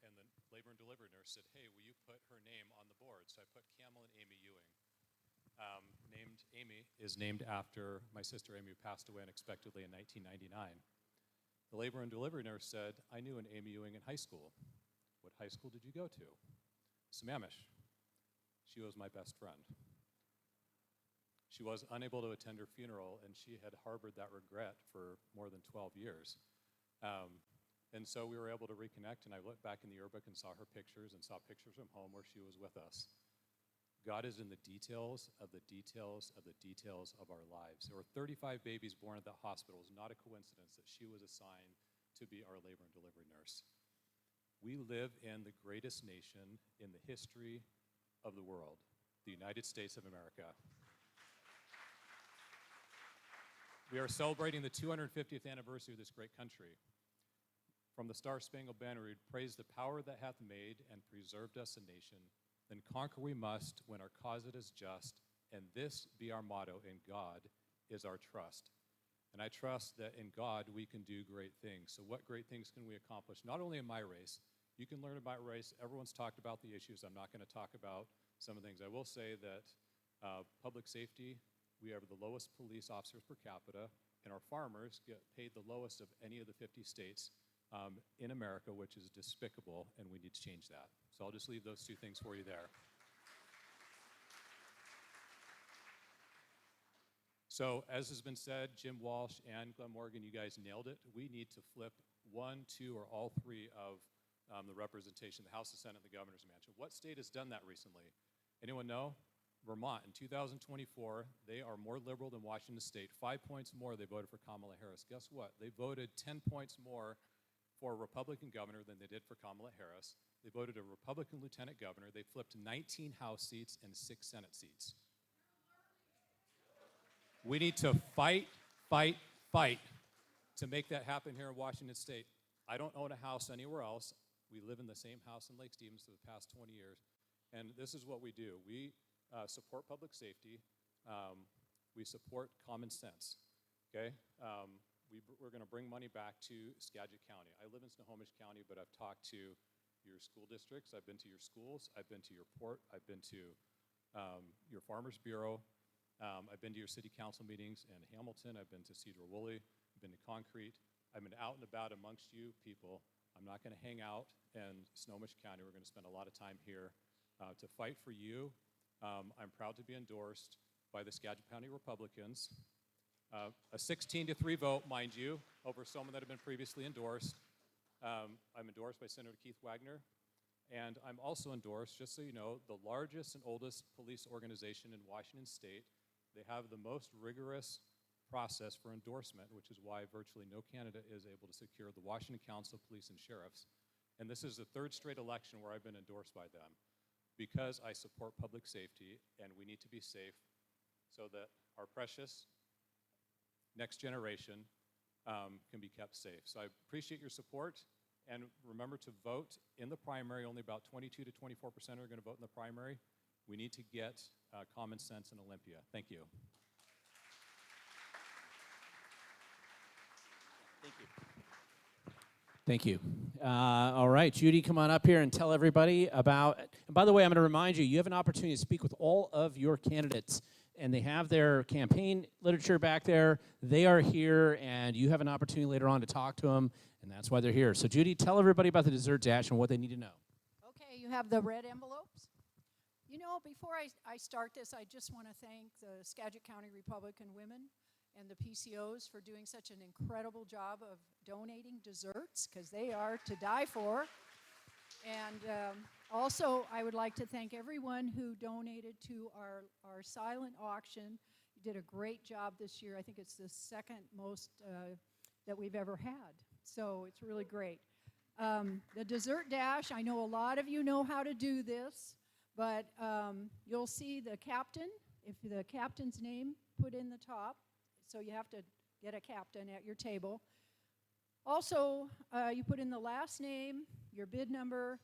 and the labor and delivery nurse said, hey, will you put her name on the board? So I put Camel and Amy Ewing. Named Amy is named after my sister Amy, who passed away unexpectedly in 1999. The labor and delivery nurse said, I knew an Amy Ewing in high school. What high school did you go to? Sammamish. She was my best friend. She was unable to attend her funeral, and she had harbored that regret for more than 12 years. And so we were able to reconnect, and I looked back in the yearbook and saw her pictures and saw pictures from home where she was with us. God is in the details of the details of the details of our lives. There were 35 babies born at that hospital. It was not a coincidence that she was assigned to be our labor and delivery nurse. We live in the greatest nation in the history of the world, the United States of America. We are celebrating the 250th anniversary of this great country. From the Star-Spangled Banner, we praise the power that hath made and preserved us a nation. Then conquer we must when our cause it is just, and this be our motto, in God is our trust. And I trust that in God we can do great things. So what great things can we accomplish? Not only in my race, you can learn about race. Everyone's talked about the issues. I'm not going to talk about some of the things. I will say that public safety, we have the lowest police officers per capita, and our farmers get paid the lowest of any of the 50 states in America, which is despicable, and we need to change that. So I'll just leave those 2 things for you there. So as has been said, Jim Walsh and Glenn Morgan, you guys nailed it. We need to flip 1, 2, or all 3 of the representation, the House, the Senate, and the governor's mansion. What state has done that recently? Anyone know? Vermont. In 2024, they are more liberal than Washington State. 5 points more, they voted for Kamala Harris. Guess what? They voted 10 points more for a Republican governor than they did for Kamala Harris. They voted a Republican lieutenant governor. They flipped 19 House seats and 6 Senate seats. We need to fight to make that happen here in Washington State. I don't own a house anywhere else. We live in the same house in Lake Stevens for the past 20 years. And this is what we do. We support public safety. We support common sense, okay? We're going to bring money back to Skagit County. I live in Snohomish County, but I've talked to your school districts. I've been to your schools. I've been to your port. I've been to your Farmers Bureau. I've been to your city council meetings in Hamilton. I've been to Cedar Woolley. I've been to Concrete. I've been out and about amongst you people. I'm not going to hang out in Snohomish County. We're going to spend a lot of time here to fight for you I'm proud to be endorsed by the Skagit County Republicans. A 16-3 vote, mind you, over someone that had been previously endorsed. I'm endorsed by Senator Keith Wagner, and I'm also endorsed, just so you know, the largest and oldest police organization in Washington State. They have the most rigorous process for endorsement, which is why virtually no candidate is able to secure the Washington Council of Police and Sheriffs. And this is the third straight election where I've been endorsed by them because I support public safety, and we need to be safe so that our precious next generation can be kept safe. So I appreciate your support, and remember to vote in the primary. Only about 22 to 24% are going to vote in the primary. We need to get common sense in Olympia. Thank you. Thank you. Thank you. All right, Judy, come on up here and tell everybody about, and by the way, I'm going to remind you, you have an opportunity to speak with all of your candidates, and they have their campaign literature back there. They are here, and you have an opportunity later on to talk to them, and that's why they're here. So, Judy, tell everybody about the Dessert Dash and what they need to know. Okay, you have the red envelopes. You know, before I start this, I just want to thank the Skagit County Republican women and the PCOs for doing such an incredible job of donating desserts, because they are to die for. And also, I would like to thank everyone who donated to our silent auction. You did a great job this year. I think it's the second most that we've ever had. So it's really great. The Dessert Dash, I know a lot of you know how to do this, but you'll see the captain, if the captain's name put in the top, so you have to get a captain at your table. Also, you put in the last name, your bid number.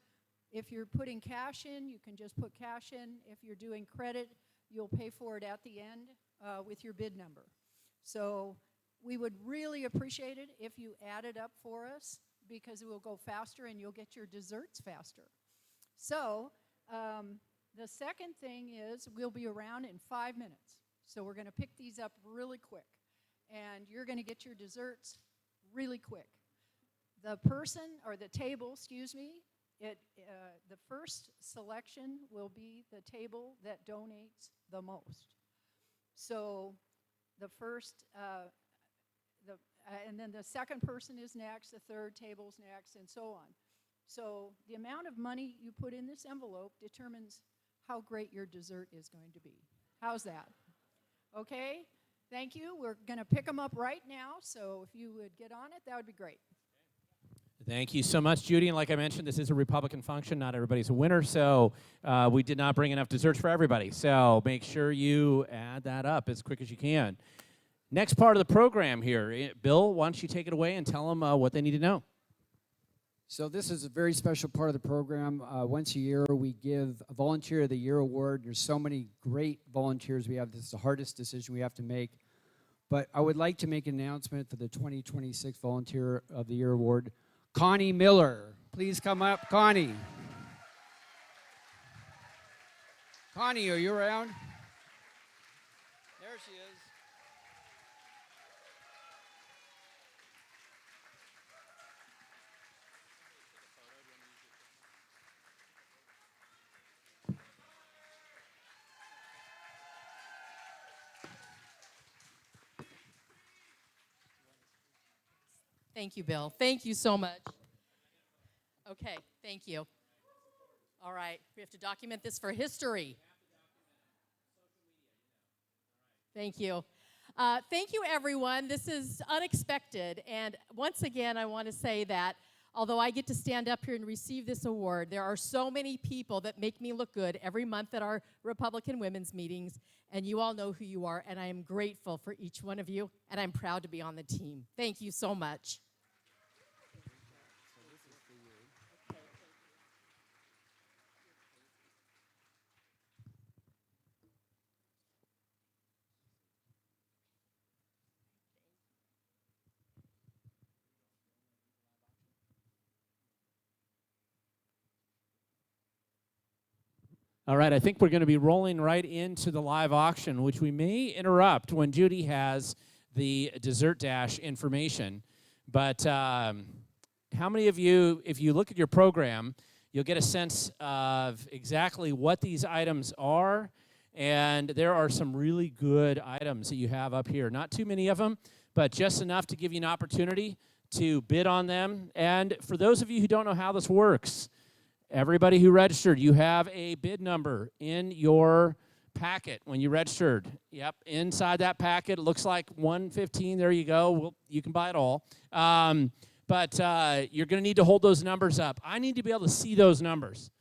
If you're putting cash in, you can just put cash in. If you're doing credit, you'll pay for it at the end with your bid number. So we would really appreciate it if you add it up for us, because it will go faster and you'll get your desserts faster. So the second thing is we'll be around in 5 minutes. So we're going to pick these up really quick, and you're going to get your desserts really quick. The person, or the table, excuse me, the first selection will be the table that donates the most. So the first, and then the second person is next, the third table's next, and so on. So the amount of money you put in this envelope determines how great your dessert is going to be. How's that? Okay, thank you. We're going to pick them up right now, so if you would get on it, that would be great. Thank you so much, Judy. And like I mentioned, this is a Republican function. Not everybody's a winner, so we did not bring enough desserts for everybody. So make sure you add that up as quick as you can. Next part of the program here. Bill, why don't you take it away and tell them what they need to know. So this is a very special part of the program. Once a year, we give a Volunteer of the Year award. There's so many great volunteers we have. This is the hardest decision we have to make. But I would like to make an announcement for the 2026 Volunteer of the Year award. Connie Miller, please come up. Connie. Connie, are you around? There she is. Thank you, Bill. Thank you so much. Okay, thank you. All right, we have to document this for history. Thank you. Thank you, everyone. This is unexpected. And once again, I want to say that although I get to stand up here and receive this award, there are so many people that make me look good every month at our Republican women's meetings, and you all know who you are, and I am grateful for each one of you, and I'm proud to be on the team. Thank you so much. All right, I think we're going to be rolling right into the live auction, which we may interrupt when Judy has the Dessert Dash information. But how many of you, if you look at your program, you'll get a sense of exactly what these items are. And there are some really good items that you have up here. Not too many of them, but just enough to give you an opportunity to bid on them. And for those of you who don't know how this works, everybody who registered, you have a bid number in your packet when you registered. Yep, inside that packet, it looks like 115. There you go. Well, you can buy it all. But you're going to need to hold those numbers up. I need to be able to see those numbers.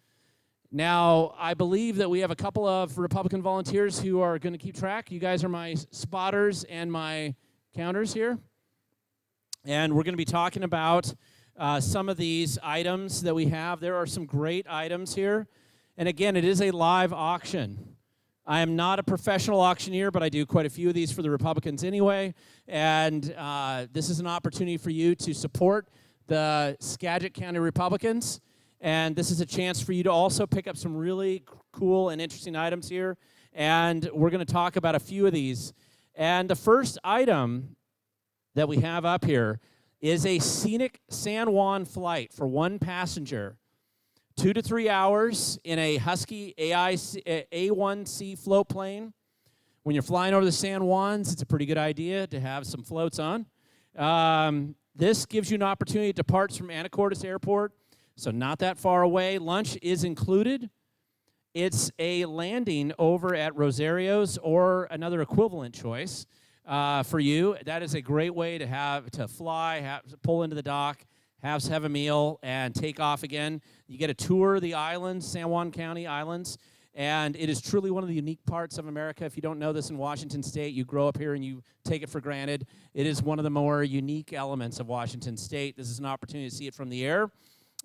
Now, I believe that we have a couple of Republican volunteers who are going to keep track. You guys are my spotters and my counters here. And we're going to be talking about some of these items that we have. There are some great items here. And again, it is a live auction. I am not a professional auctioneer, but I do quite a few of these for the Republicans anyway. And this is an opportunity for you to support the Skagit County Republicans. And this is a chance for you to also pick up some really cool and interesting items here. And we're going to talk about a few of these. And the first item that we have up here is a scenic San Juan flight for one passenger. 2 to 3 hours in a Husky A1C float plane. When you're flying over the San Juans, it's a pretty good idea to have some floats on. This gives you an opportunity to depart from Anacortes Airport, so not that far away. Lunch is included. It's a landing over at Rosario's or another equivalent choice for you. That is a great way to fly, pull into the dock, have a meal, and take off again. You get a tour of the islands, San Juan County Islands, and it is truly one of the unique parts of America. If you don't know this in Washington State, you grow up here and you take it for granted. It is one of the more unique elements of Washington State. This is an opportunity to see it from the air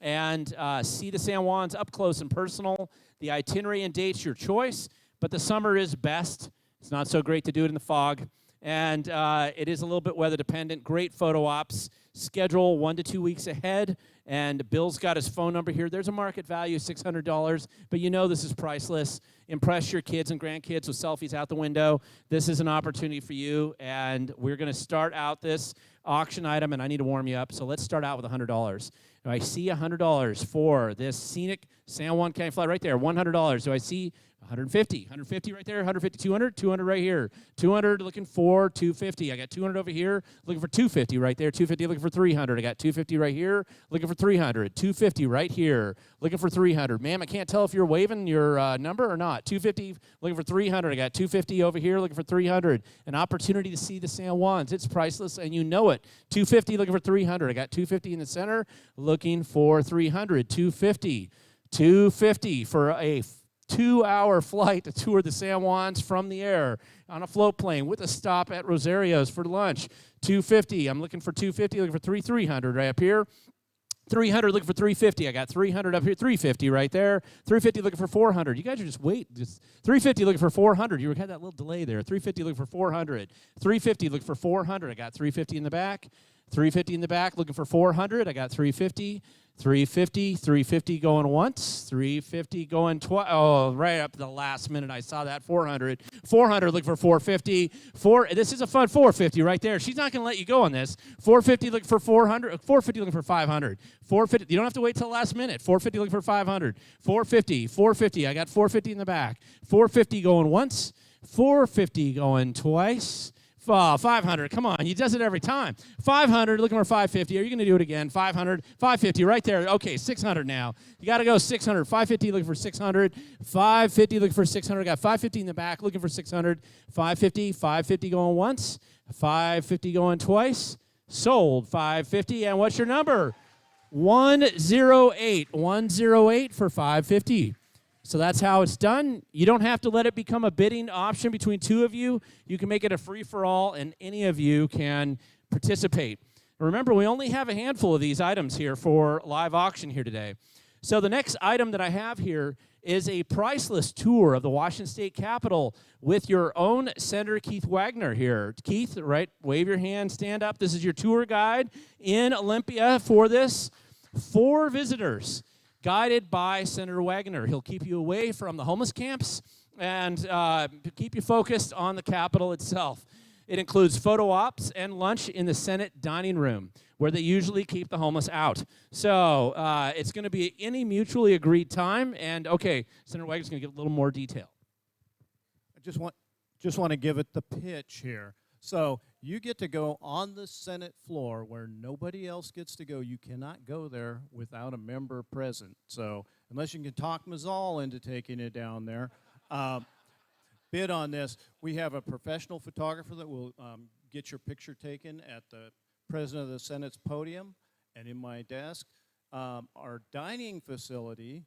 and see the San Juans up close and personal. The itinerary and dates, your choice, but the summer is best. It's not so great to do it in the fog. And it is a little bit weather dependent. Great photo ops. Schedule 1 to 2 weeks ahead. And Bill's got his phone number here. There's a market value of $600, but you know this is priceless. Impress your kids and grandkids with selfies out the window. This is an opportunity for you, and we're going to start out this auction item, and I need to warm you up. So let's start out with $100. Do I see $100 for this scenic San Juan County flight right there? $100. Do I see 150? 150 right there. 150. 200. 200 right here. 200 looking for 250. I got 200 over here. Looking for 250 right there. 250 looking for 300. I got 250 right here. Looking for 300. 250 right here. Looking for 300. Ma'am, I can't tell if you're waving your number or not. 250 looking for 300. I got 250 over here. Looking for 300. An opportunity to see the San Juans. It's priceless, and you know it. 250 looking for 300. I got 250 in the center. Looking for 300. 250. 250 for a 2-hour flight to tour the San Juans from the air on a float plane with a stop at Rosario's for lunch. 250. I'm looking for 250, looking for 300 right up here. 300 looking for 350. I got 300 up here. 350 right there. 350 looking for 400. You guys are just 350 looking for 400. You had that little delay there. 350 looking for 400. 350 looking for 400. I got 350 in the back. 350 in the back looking for 400. I got 350. 350, 350 going once, 350 going twice. Oh, right up to the last minute, I saw that 400. 400 looking for 450. This is a fun 450 right there. She's not going to let you go on this. 450 looking for 400. 450 looking for 500. 450. You don't have to wait till the last minute. 450 looking for 500. 450. 450. I got 450 in the back. 450 going once. 450 going twice. 500, come on, he does it every time. 500, looking for 550. Are you going to do it again? 500, 550, right there. Okay, 600 now. You got to go 600. 550, looking for 600. 550, looking for 600. Got 550 in the back, looking for 600. 550, 550 going once. 550 going twice. Sold, 550. And what's your number? 108. 108 for 550. So that's how it's done. You don't have to let it become a bidding option between two of you. You can make it a free-for-all, and any of you can participate. Remember, we only have a handful of these items here for live auction here today. So the next item that I have here is a priceless tour of the Washington State Capitol with your own Senator Keith Wagner here. Keith, right, wave your hand, stand up. This is your tour guide in Olympia for this. 4 visitors. Guided by Senator Wagner. He'll keep you away from the homeless camps and keep you focused on the Capitol itself. It includes photo ops and lunch in the Senate dining room, where they usually keep the homeless out. So it's going to be any mutually agreed time. And, okay, Senator Wagner's going to give a little more detail. just want to give it the pitch here. So you get to go on the Senate floor where nobody else gets to go. You cannot go there without a member present. So unless you can talk Mazzal into taking it down there, bid on this. We have a professional photographer that will get your picture taken at the President of the Senate's podium and in my desk. Our dining facility,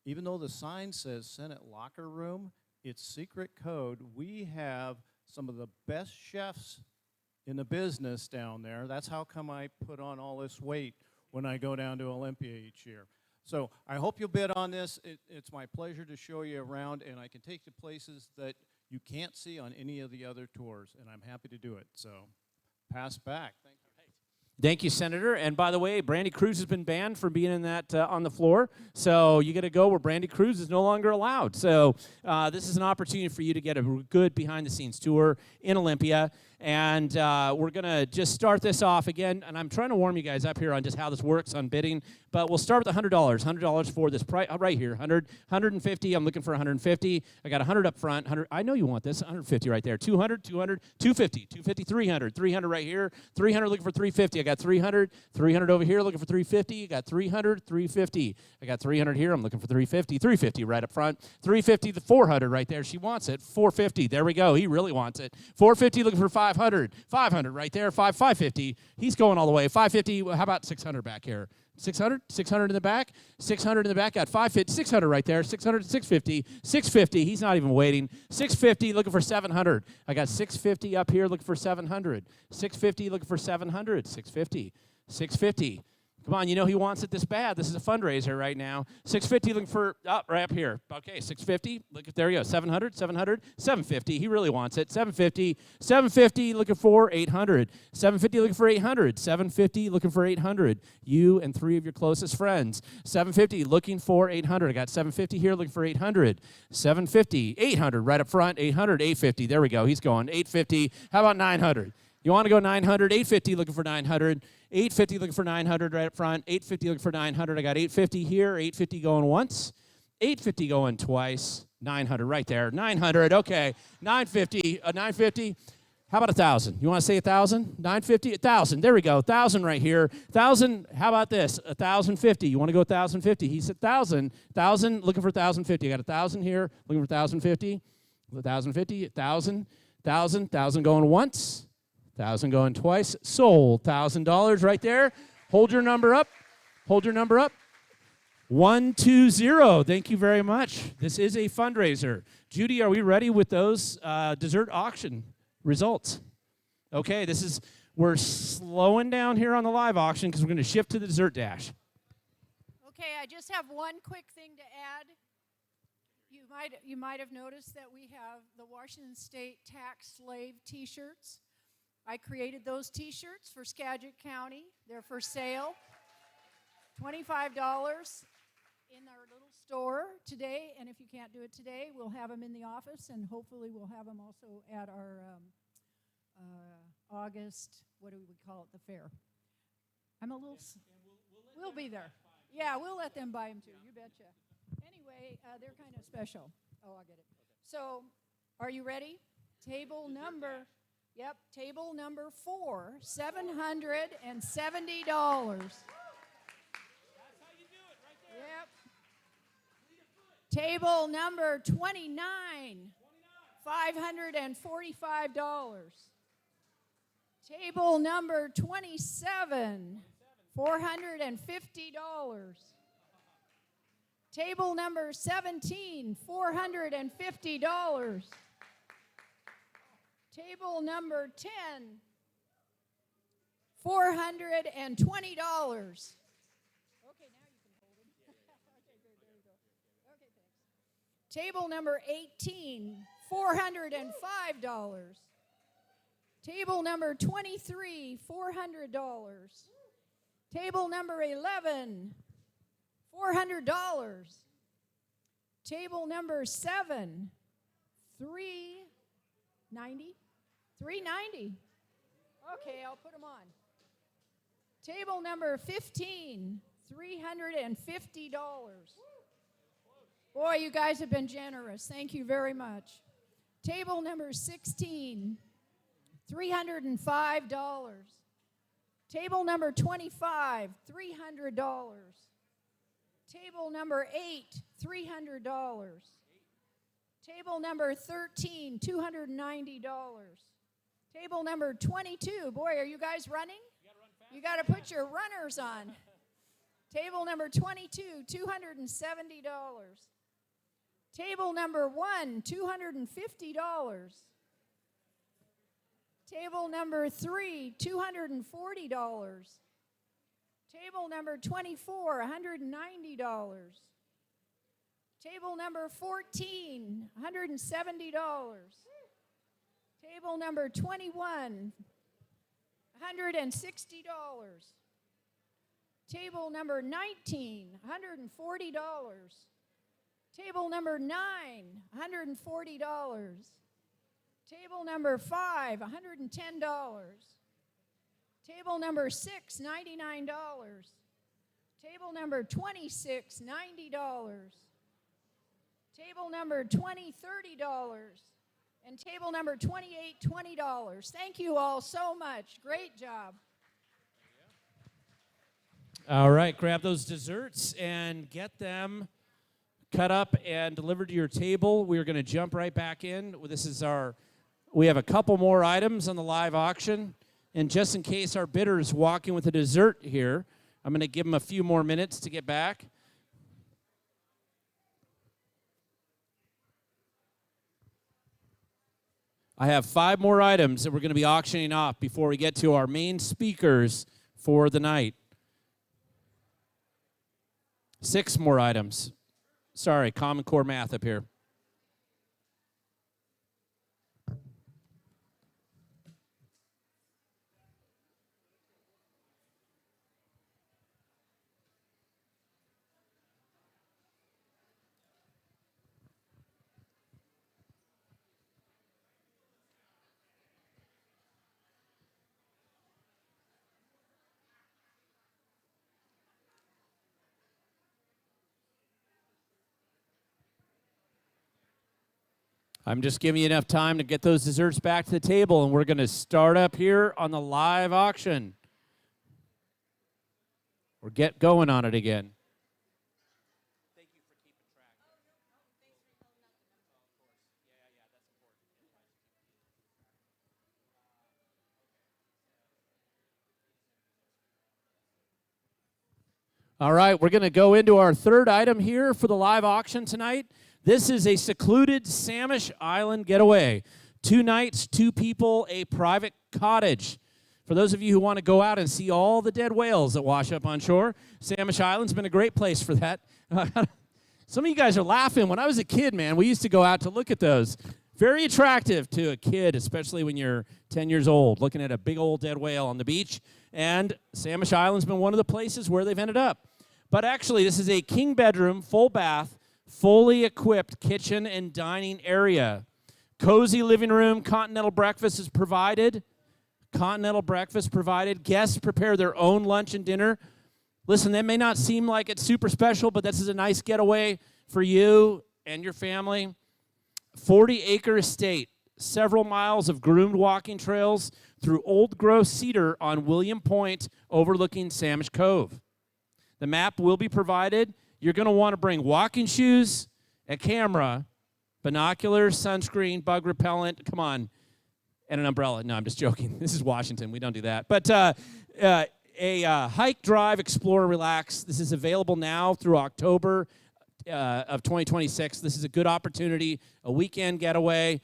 even though the sign says Senate locker room, it's secret code. We have some of the best chefs in the business down there. That's how come I put on all this weight when I go down to Olympia each year. So I hope you'll bid on this. It's my pleasure to show you around, and I can take you places that you can't see on any of the other tours, and I'm happy to do it. So pass back. Thank you. Thank you, Senator. And by the way, Brandy Cruz has been banned from being in that on the floor. So you got to go where Brandy Cruz is no longer allowed. So this is an opportunity for you to get a good behind-the-scenes tour in Olympia. And we're going to just start this off again. And I'm trying to warm you guys up here on just how this works on bidding. But we'll start with $100. $100 for this price right here. 150. I'm looking for 150. I got 100 up front. 100. I know you want this. 150 right there. 200, 200, 250, 250, 300. 300 right here. 300 looking for 350. I got 300. 300 over here looking for 350. I got 300, 350. I got 300 here. I'm looking for 350. 350 right up front. 350, the 400 right there. She wants it. 450. There we go. He really wants it. 450 looking for 500. 500 right there. 550. He's going all the way. 550. How about 600 back here? 600? 600 in the back? 600 in the back. Got 550. 600 right there. 600 to 650. 650. He's not even waiting. 650 looking for 700. I got 650 up here looking for 700. 650 looking for 700. 650. 650. Come on, you know he wants it this bad. This is a fundraiser right now. 650 looking for, right up here. Okay, 650. Look, there you go. 700, 700, 750. He really wants it. 750, 750 looking for 800. 750 looking for 800. 750 looking for 800. You and 3 of your closest friends. 750 looking for 800. I got 750 here looking for 800. 750, 800 right up front. 800, 850. There we go. He's going. 850. How about 900? You want to go 900, 850 looking for 900, 850 looking for 900 right up front, 850 looking for 900. I got 850 here, 850 going once, 850 going twice, 900 right there, 900, okay, 950, 950. How about 1,000? You want to say 1,000? 950, 1,000. There we go, 1,000 right here. 1,000. How about this? 1,050. You want to go 1,050? He said 1,000. 1,000. Looking for 1,050. I got 1,000 here. Looking for 1,050. 1,050. 1,000. 1,000. 1,000 going once. 1,000 going twice. Sold. $1,000 right there. Hold your number up. Hold your number up. 120. Thank you very much. This is a fundraiser. Judy, are we ready with those dessert auction results? Okay, we're slowing down here on the live auction because we're going to shift to the dessert dash. Okay, I just have one quick thing to add. You might have noticed that we have the Washington State Tax Slave T-shirts. I created those T-shirts for Skagit County. They're for sale. $25 in our little store today, and if you can't do it today, we'll have them in the office, and hopefully we'll have them also at our August, what do we call it, the fair. I'm a little, we'll be there. Yeah, we'll let them buy them too, you betcha. Anyway, they're kind of special. Oh, I'll get it. So, are you ready? Table number 4, $770. Yep. Table number 29, $545. Table number 27, $450. Table number 17, $450. Table number 10, $420. Okay, now you can hold it. Okay, good, there you go. Okay, thanks. Table number 18, $405. Table number 23, $400. Table number 11, $400. Table number 7, $390. Okay, I'll put them on. Table number 15, $350. Boy, you guys have been generous. Thank you very much. Table number 16, $305. Table number 25, $300. Table number 8, $300. Table number 13, $290. Table number 22, boy, are you guys running? You got to put your runners on. Table number 22, $270. Table number 1, $250. Table number 3, $240. Table number 24, $190. Table number 14, $170. Table number 21, $160. Table number 19, $140. Table number 9, $140. Table number 5, $110. Table number 6, $99. Table number 26, $90. Table number 20, $30. And table number 28, $20. Thank you all so much. Great job. All right, grab those desserts and get them cut up and delivered to your table. We are going to jump right back in. We have a couple more items on the live auction. And just in case our bidder is walking with a dessert here, I'm going to give them a few more minutes to get back. I have 5 more items that we're going to be auctioning off before we get to our main speakers for the night. 6 more items. Sorry, Common Core math up here. I'm just giving you enough time to get those desserts back to the table, and we're going to start up here on the live auction. Or get going on it again. All right, we're going to go into our third item here for the live auction tonight. This is a secluded Samish Island getaway. 2 nights, 2 people, a private cottage. For those of you who want to go out and see all the dead whales that wash up on shore, Samish Island's been a great place for that. Some of you guys are laughing. When I was a kid, man, we used to go out to look at those. Very attractive to a kid, especially when you're 10 years old, looking at a big old dead whale on the beach. And Samish Island's been one of the places where they've ended up. But actually, this is a king bedroom, full bath, fully equipped kitchen and dining area. Cozy living room, continental breakfast is provided. Continental breakfast provided. Guests prepare their own lunch and dinner. Listen, that may not seem like it's super special, but this is a nice getaway for you and your family. 40-acre estate, several miles of groomed walking trails through old growth cedar on William Point overlooking Samish Cove. The map will be provided. You're going to want to bring walking shoes, a camera, binoculars, sunscreen, bug repellent, come on, and an umbrella. No, I'm just joking. This is Washington. We don't do that. But a hike, drive, explore, relax. This is available now through October of 2026. This is a good opportunity, a weekend getaway.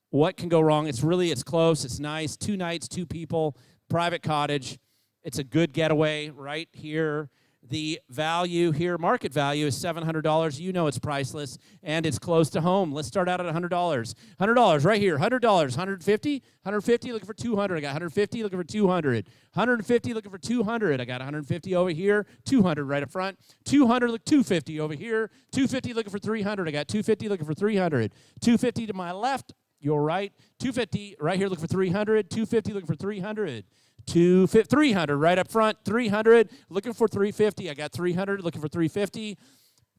What can go wrong? It's close. It's nice. 2 nights, 2 people, private cottage. It's a good getaway right here. The value here, market value, is $700. You know it's priceless, and it's close to home. Let's start out at $100. $100 right here. $100. $150. $150. Looking for $200. I got $150. Looking for $200. $150. Looking for $200. I got $150 over here. $200 right up front. $200. Look, $250 over here. $250. Looking for $300. I got $250. Looking for $300. $250 to my left. Your right. $250 right here. Looking for $300. $250. Looking for $300. $300 right up front. $300 looking for $350. I got $300 looking for $350.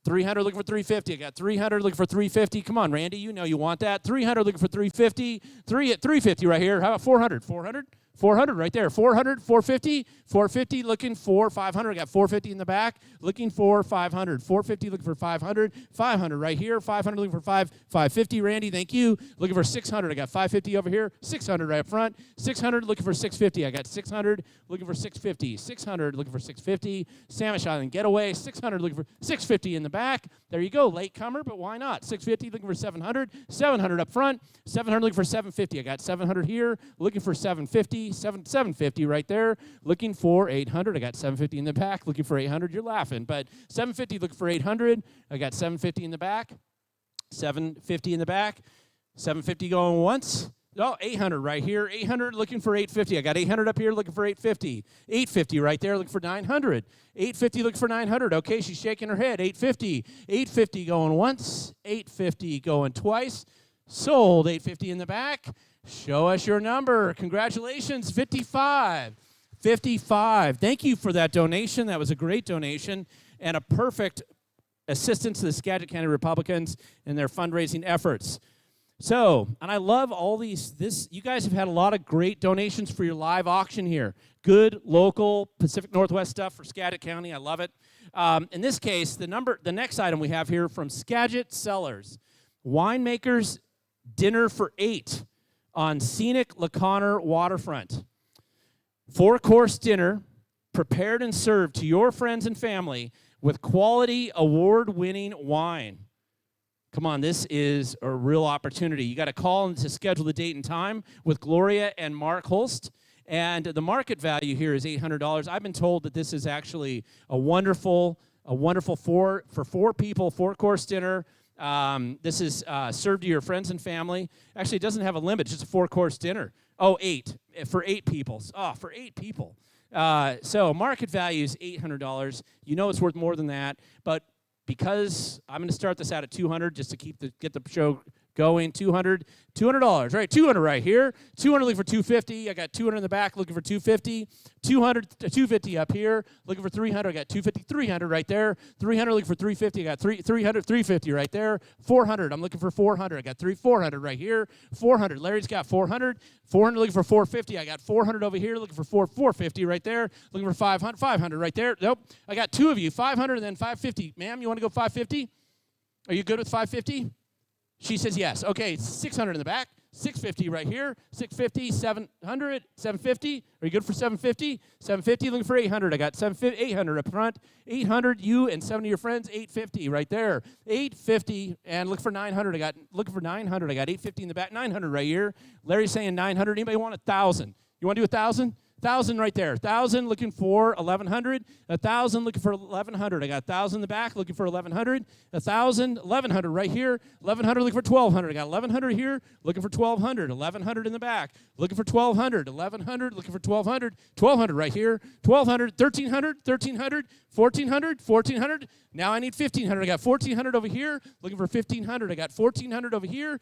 300 looking for 350. I got 300 looking for 350. Come on, Randy, you know you want that. 300 looking for 350. 350 right here. How about 400? 400? 400 right there. 400, 450, 450 looking for 500. I got 450 in the back, looking for 500. 450 looking for 500. 500 right here. 500 looking for 550. Randy, thank you. Looking for 600. I got 550 over here. 600 right up front. 600 looking for 650. I got 600 looking for 650. 600 looking for 650. Sandwich Island getaway. 600 looking for 650 in the back. There you go. Late comer, but why not? 650 looking for 700. 700 up front. 700 looking for 750. I got 700 here. Looking for 750. 750 right there, looking for 800. I got 750 in the back, looking for 800. You're laughing, but 750 looking for 800. I got 750 in the back, 750 in the back, 750 going once. Oh, 800 right here. 800 looking for 850. I got 800 up here looking for 850. 850 right there looking for 900. 850 looking for 900. Okay, she's shaking her head. 850. 850 going once. 850 going twice. Sold. 850 in the back. Show us your number. Congratulations, 55. 55. Thank you for that donation. That was a great donation and a perfect assistance to the Skagit County Republicans in their fundraising efforts. So, and I love all these, you guys have had a lot of great donations for your live auction here. Good, local, Pacific Northwest stuff for Skagit County. I love it. In this case, the next item we have here from Skagit Cellars, Winemakers Dinner for 8. On scenic LaConner waterfront. 4-course dinner prepared and served to your friends and family with quality award-winning wine. Come on, this is a real opportunity. You got to call to schedule the date and time with Gloria and Mark Holst. And the market value here is $800. I've been told that this is actually a wonderful for 4 people, 4-course dinner. This is served to your friends and family. Actually, it doesn't have a limit. It's just a 4-course dinner. Oh, 8. For 8 people. Oh, for 8 people. So market value is $800. You know it's worth more than that. But because I'm going to start this out at $200 just to get the show going. $200, right? $200 right here. $200 looking for $250. I got $200 in the back looking for $250. $250 up here looking for $300. I got $250, $300 right there. $300 looking for $350. I got $300, $350 right there. $400. I'm looking for $400. I got $400 right here. $400. Larry's got $400. $400 looking for $450. I got $400 over here looking for $450 right there. Looking for $500. $500 right there. Nope. I got 2 of you. $500 and then $550. Ma'am, you want to go $550? Are you good with $550? She says yes. Okay, $600 in the back, $650 right here, $650, $700, $750. Are you good for $750? $750, looking for $800. I got $800 up front. $800, you and 7 of your friends, $850 right there. $850, and look for $900. Looking for $900. I got $850 in the back, $900 right here. Larry's saying $900. Anybody want $1,000? You want to do $1,000? 1,000 right there. 1,000 looking for 1,100. 1,000 looking for 1,100. I got 1,000 in the back looking for 1,100. 1,000, 1,100 right here. 1,100 looking for 1,200. I got 1,100 here looking for 1,200. 1,100 in the back looking for 1,200. 1,100 looking for 1,200. 1,200 right here. 1,200. 1,300. 1,300. 1,400. 1,400. Now I need 1,500. I got 1,400 over here looking for 1,500. I got 1,400 over here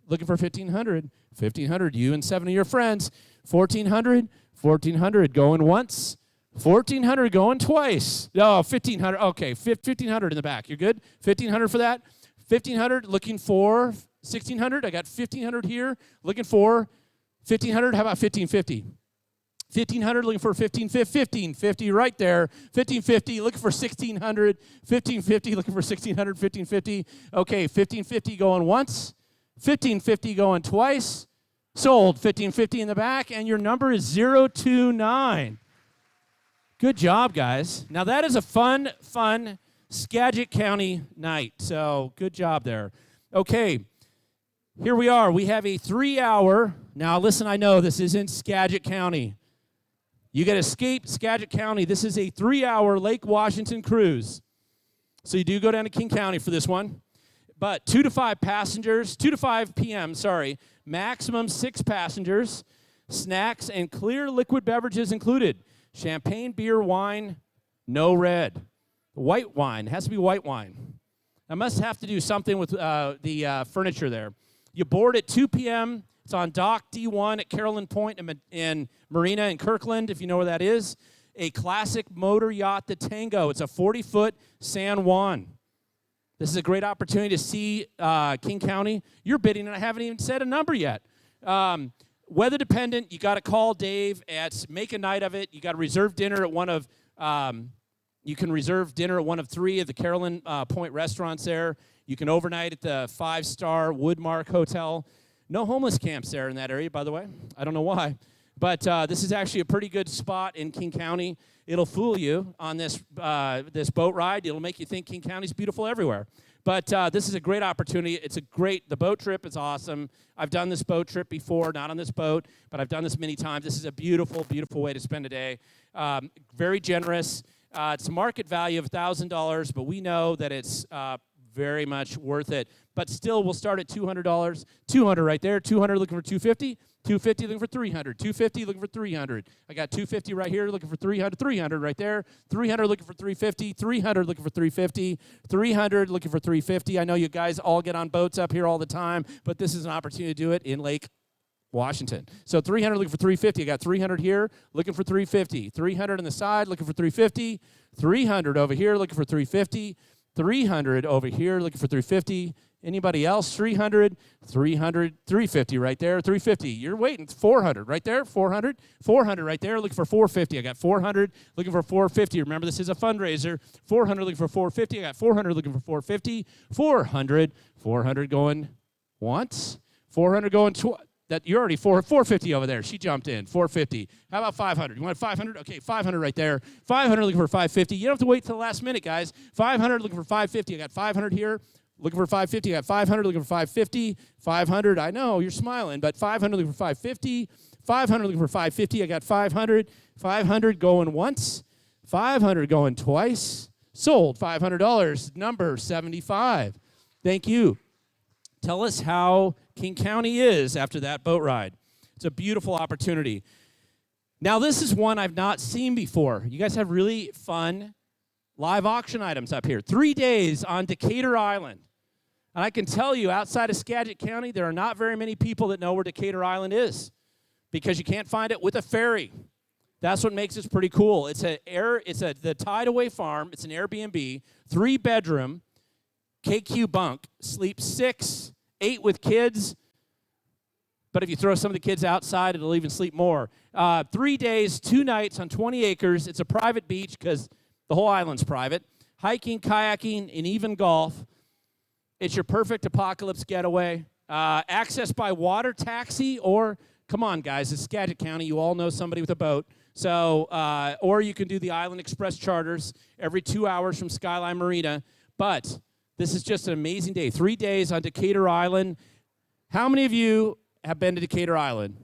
looking for 1,500. 1,500. You and 7 of your friends. 1,400. 1,400 going once, 1,400 going twice. Oh, 1,500. Okay, 1,500 in the back. You're good? 1,500 for that. 1,500 looking for 1,600. I got 1,500 here looking for 1,500. How about 1,550? 1,500 looking for 1,550 right there. 1,550 looking for 1,600. 1,550 looking for 1,600. 1,550. Okay, 1,550 going once. 1,550 going twice. Sold. 1,550 in the back, and your number is 029. Good job, guys. Now that is a fun Skagit County night. So good job there. Okay, here we are. We have a 3-hour. Now listen, I know this isn't Skagit County. You got to escape Skagit County. This is a 3-hour Lake Washington cruise. So you do go down to King County for this one. But 2 to 5 passengers, 2 to 5 p.m., maximum 6 passengers, snacks and clear liquid beverages included. Champagne, beer, wine, no red. White wine, has to be white wine. I must have to do something with the furniture there. You board at 2 p.m., it's on Dock D1 at Carolyn Point in Marina in Kirkland, if you know where that is. A classic motor yacht, the Tango. It's a 40-foot San Juan. This is a great opportunity to see King County. You're bidding, and I haven't even said a number yet. Weather dependent, you got to call Dave at make a night of it. You got to reserve dinner at one of you can reserve dinner at one of 3 of the Carolyn Point restaurants there. You can overnight at the 5-star Woodmark Hotel. No homeless camps there in that area, by the way. I don't know why. But this is actually a pretty good spot in King County. It'll fool you on this boat ride. It'll make you think King County's beautiful everywhere. But this is a great opportunity. The boat trip is awesome. I've done this boat trip before, not on this boat, but I've done this many times. This is a beautiful, beautiful way to spend a day. Very generous. It's a market value of $1,000, but we know that it's very much worth it. But still, we'll start at $200. $200 right there. $200 looking for $250. $250 looking for $300. $250 looking for $300. I got $250 right here looking for $300. $300 right there. $300 looking for $350. $300 looking for $350. $300 looking for $350. I know you guys all get on boats up here all the time, but this is an opportunity to do it in Lake Washington. So $300 looking for $350. I got $300 here looking for $350. $300 on the side looking for $350. $300 over here looking for $350. $300 over here looking for $350. Anybody else? $300, $300, $350 right there. $350. You're waiting. $400 right there. $400. $400 right there. Looking for $450. I got $400 looking for $450. Remember, this is a fundraiser. $400 looking for $450. I got $400 looking for $450. $400. $400 going once. $400 going twice. That you're already $450 over there. She jumped in. $450. How about $500? You want $500? Okay, $500 right there. $500 looking for $550. You don't have to wait till the last minute, guys. $500 looking for $550. I got $500 here. Looking for $550. I got $500 looking for $550. $500. I know you're smiling, but $500 looking for $550. $500 looking for $550. I got $500. $500 going once. $500 going twice. Sold. $500. Number 75. Thank you. Tell us how King County is after that boat ride. It's a beautiful opportunity. Now, this is one I've not seen before. You guys have really fun live auction items up here. 3 days on Decatur Island. And I can tell you, outside of Skagit County, there are not very many people that know where Decatur Island is because you can't find it with a ferry. That's what makes this pretty cool. It's the Tideaway Farm. It's an Airbnb, 3-bedroom, KQ bunk, sleep 6, 8 with kids. But if you throw some of the kids outside, it'll even sleep more. 3 days, 2 nights on 20 acres. It's a private beach because the whole island's private. Hiking, kayaking, and even golf. It's your perfect apocalypse getaway. Access by water taxi or, come on, guys, it's Skagit County. You all know somebody with a boat. So, or you can do the Island Express charters every 2 hours from Skyline Marina. But this is just an amazing day. 3 days on Decatur Island. How many of you have been to Decatur Island?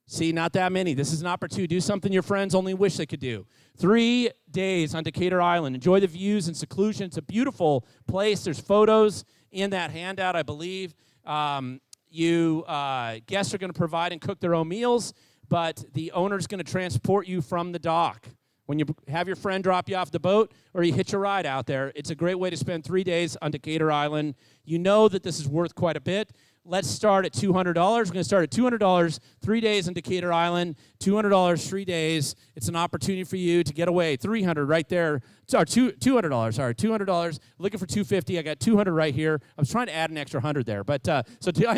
See, not that many. This is an opportunity to do something your friends only wish they could do. 3 days on Decatur Island. Enjoy the views and seclusion. It's a beautiful place. There's photos in that handout, I believe. Guests are going to provide and cook their own meals, but the owner's going to transport you from the dock. When you have your friend drop you off the boat or you hitch a ride out there, it's a great way to spend 3 days on Decatur Island. You know that this is worth quite a bit. Let's start at $200. We're going to start at $200, 3 days on Decatur Island, $200, 3 days. It's an opportunity for you to get away. $300 right there. Sorry, $200. Sorry, $200. Looking for $250. I got $200 right here. I was trying to add an extra $100 there, but I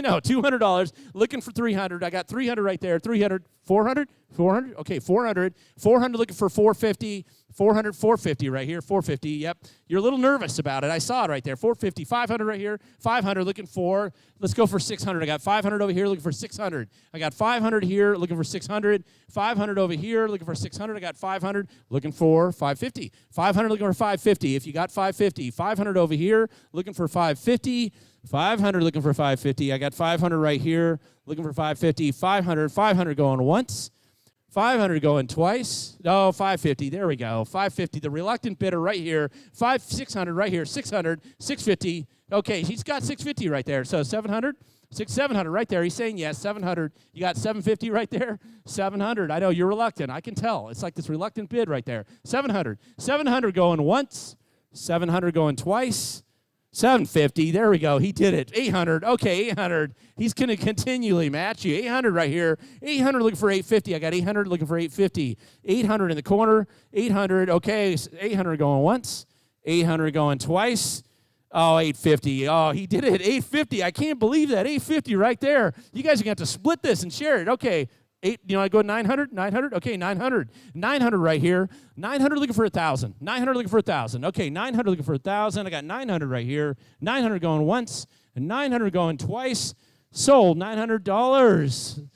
know $200. Looking for $300. I got $300 right there. $300. $400. $400. Okay, $400. $400. Looking for $450. $400, $450 right here, $450, yep. You're a little nervous about it. I saw it right there, $450, $500 right here, $500 looking for, let's go for $600. I got $500 over here looking for $600. I got $500 here looking for $600, $500 over here looking for $600. I got $500 looking for $550, $500 looking for $550. If you got $550, $500 over here looking for $550, $500 looking for $550. I got $500 right here looking for $550, $500 going once. $500 going twice. No, $550. There we go. $550. The reluctant bidder right here. $600 right here. $600. $650. Okay, he's got $650 right there. So $700. $700 right there. He's saying yes. $700. You got $750 right there. $700. I know you're reluctant. I can tell. It's like this reluctant bid right there. $700. $700 going once. $700 going twice. $750. There we go. He did it. $800. Okay, $800. He's going to continually match you. $800 right here. $800 looking for $850. I got $800 looking for $850. $800 in the corner. $800. Okay, $800 going once. $800 going twice. Oh, 850. Oh, he did it at 850. I can't believe that. 850 right there. You guys are going to have to split this and share it. Okay. I go 900? 900? Okay, 900. 900 right here. 900 looking for 1,000. 900 looking for 1,000. Okay, 900 looking for 1,000. I got 900 right here. 900 going once, and 900 going twice. Sold $900.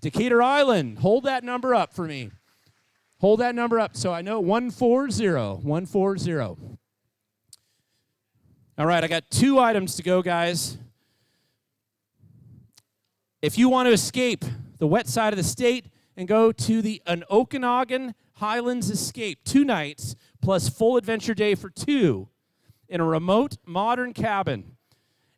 Decatur Island. Hold that number up for me. Hold that number up so I know 140. 140. All right, I got 2 items to go, guys. If you want to escape the wet side of the state and go to an Okanagan Highlands Escape, 2 nights plus full adventure day for 2 in a remote modern cabin.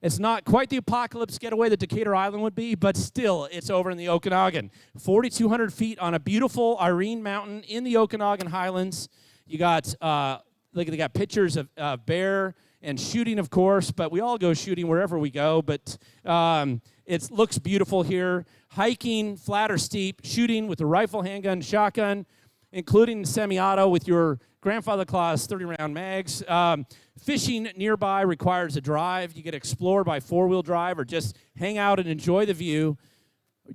It's not quite the apocalypse getaway that Decatur Island would be, but still, it's over in the Okanagan. 4,200 feet on a beautiful Irene Mountain in the Okanagan Highlands. You got, they got pictures of bear and shooting, of course, but we all go shooting wherever we go, but it looks beautiful here. Hiking, flat or steep, shooting with a rifle, handgun, shotgun, including semi-auto with your grandfather class 30-round mags. Fishing nearby requires a drive. You get to explore by 4-wheel drive or just hang out and enjoy the view.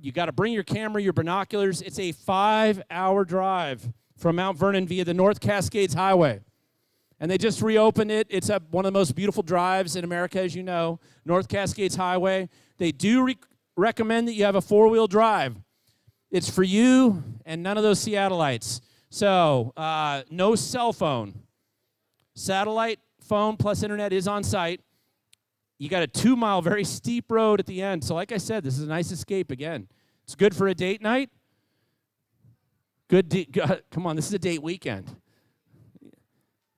You got to bring your camera, your binoculars. It's a 5-hour drive from Mount Vernon via the North Cascades Highway. And they just reopened it. It's one of the most beautiful drives in America, as you know, North Cascades Highway. They do recommend that you have a 4-wheel drive. It's for you and none of those Seattleites. So no cell phone. Satellite phone plus internet is on site. You got a 2-mile, very steep road at the end. So like I said, this is a nice escape again. It's good for a date night. Come on, this is a date weekend.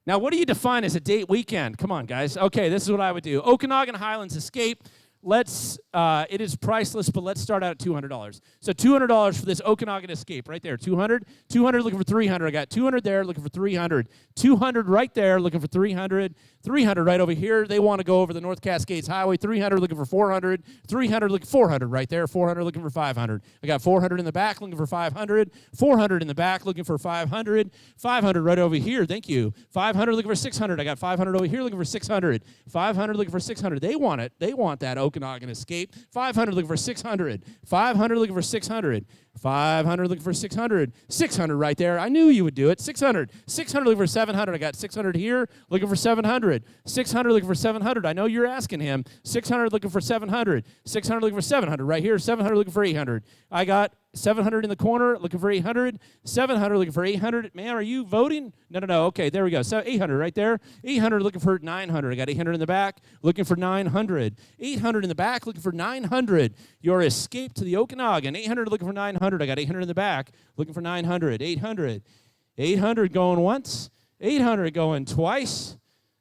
Now, what do you define as a date weekend? Come on, guys. Okay, this is what I would do. Okanagan Highlands Escape. It is priceless, but let's start out at $200. So $200 for this Okanagan Escape right there. 200 looking for 300. I got 200 there, looking for 300. 200 right there, looking for 300. 300 right over here. They want to go over the North Cascades Highway. 300 looking for 400. 300 looking 400 right there. 400 looking for 500. I got 400 in the back looking for 500. 400 in the back looking for 500. 500 right over here. Thank you. 500 looking for 600. I got 500 over here looking for 600. 500 looking for 600. They want it. They want that Okanagan Escape. 500 looking for 600. 500 looking for 600. 500 looking for 600. 600 right there. I knew you would do it. 600. 600 looking for 700. I got 600 here looking for 700. 600 looking for 700. I know you're asking him. 600 looking for 700. 600 looking for 700 right here. 700 looking for 800. I got 700 in the corner looking for 800. 700 looking for 800. Man, are you voting? No. Okay, there we go. So 800 right there. 800 looking for 900. I got 800 in the back looking for 900. 800 in the back looking for 900. Your escape to the Okanagan. 800 looking for 900. I got 800 in the back looking for 900. 800. 800 going once. 800 going twice.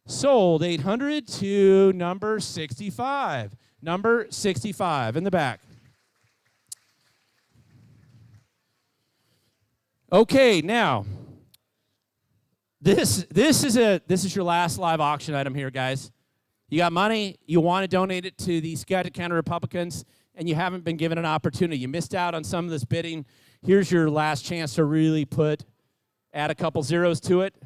Sold 800 to number 65. Number 65 in the back. Okay, now this is your last live auction item here, guys. You got money, you want to donate it to the Skagit County Republicans, and you haven't been given an opportunity. You missed out on some of this bidding. Here's your last chance to really add a couple zeros to it.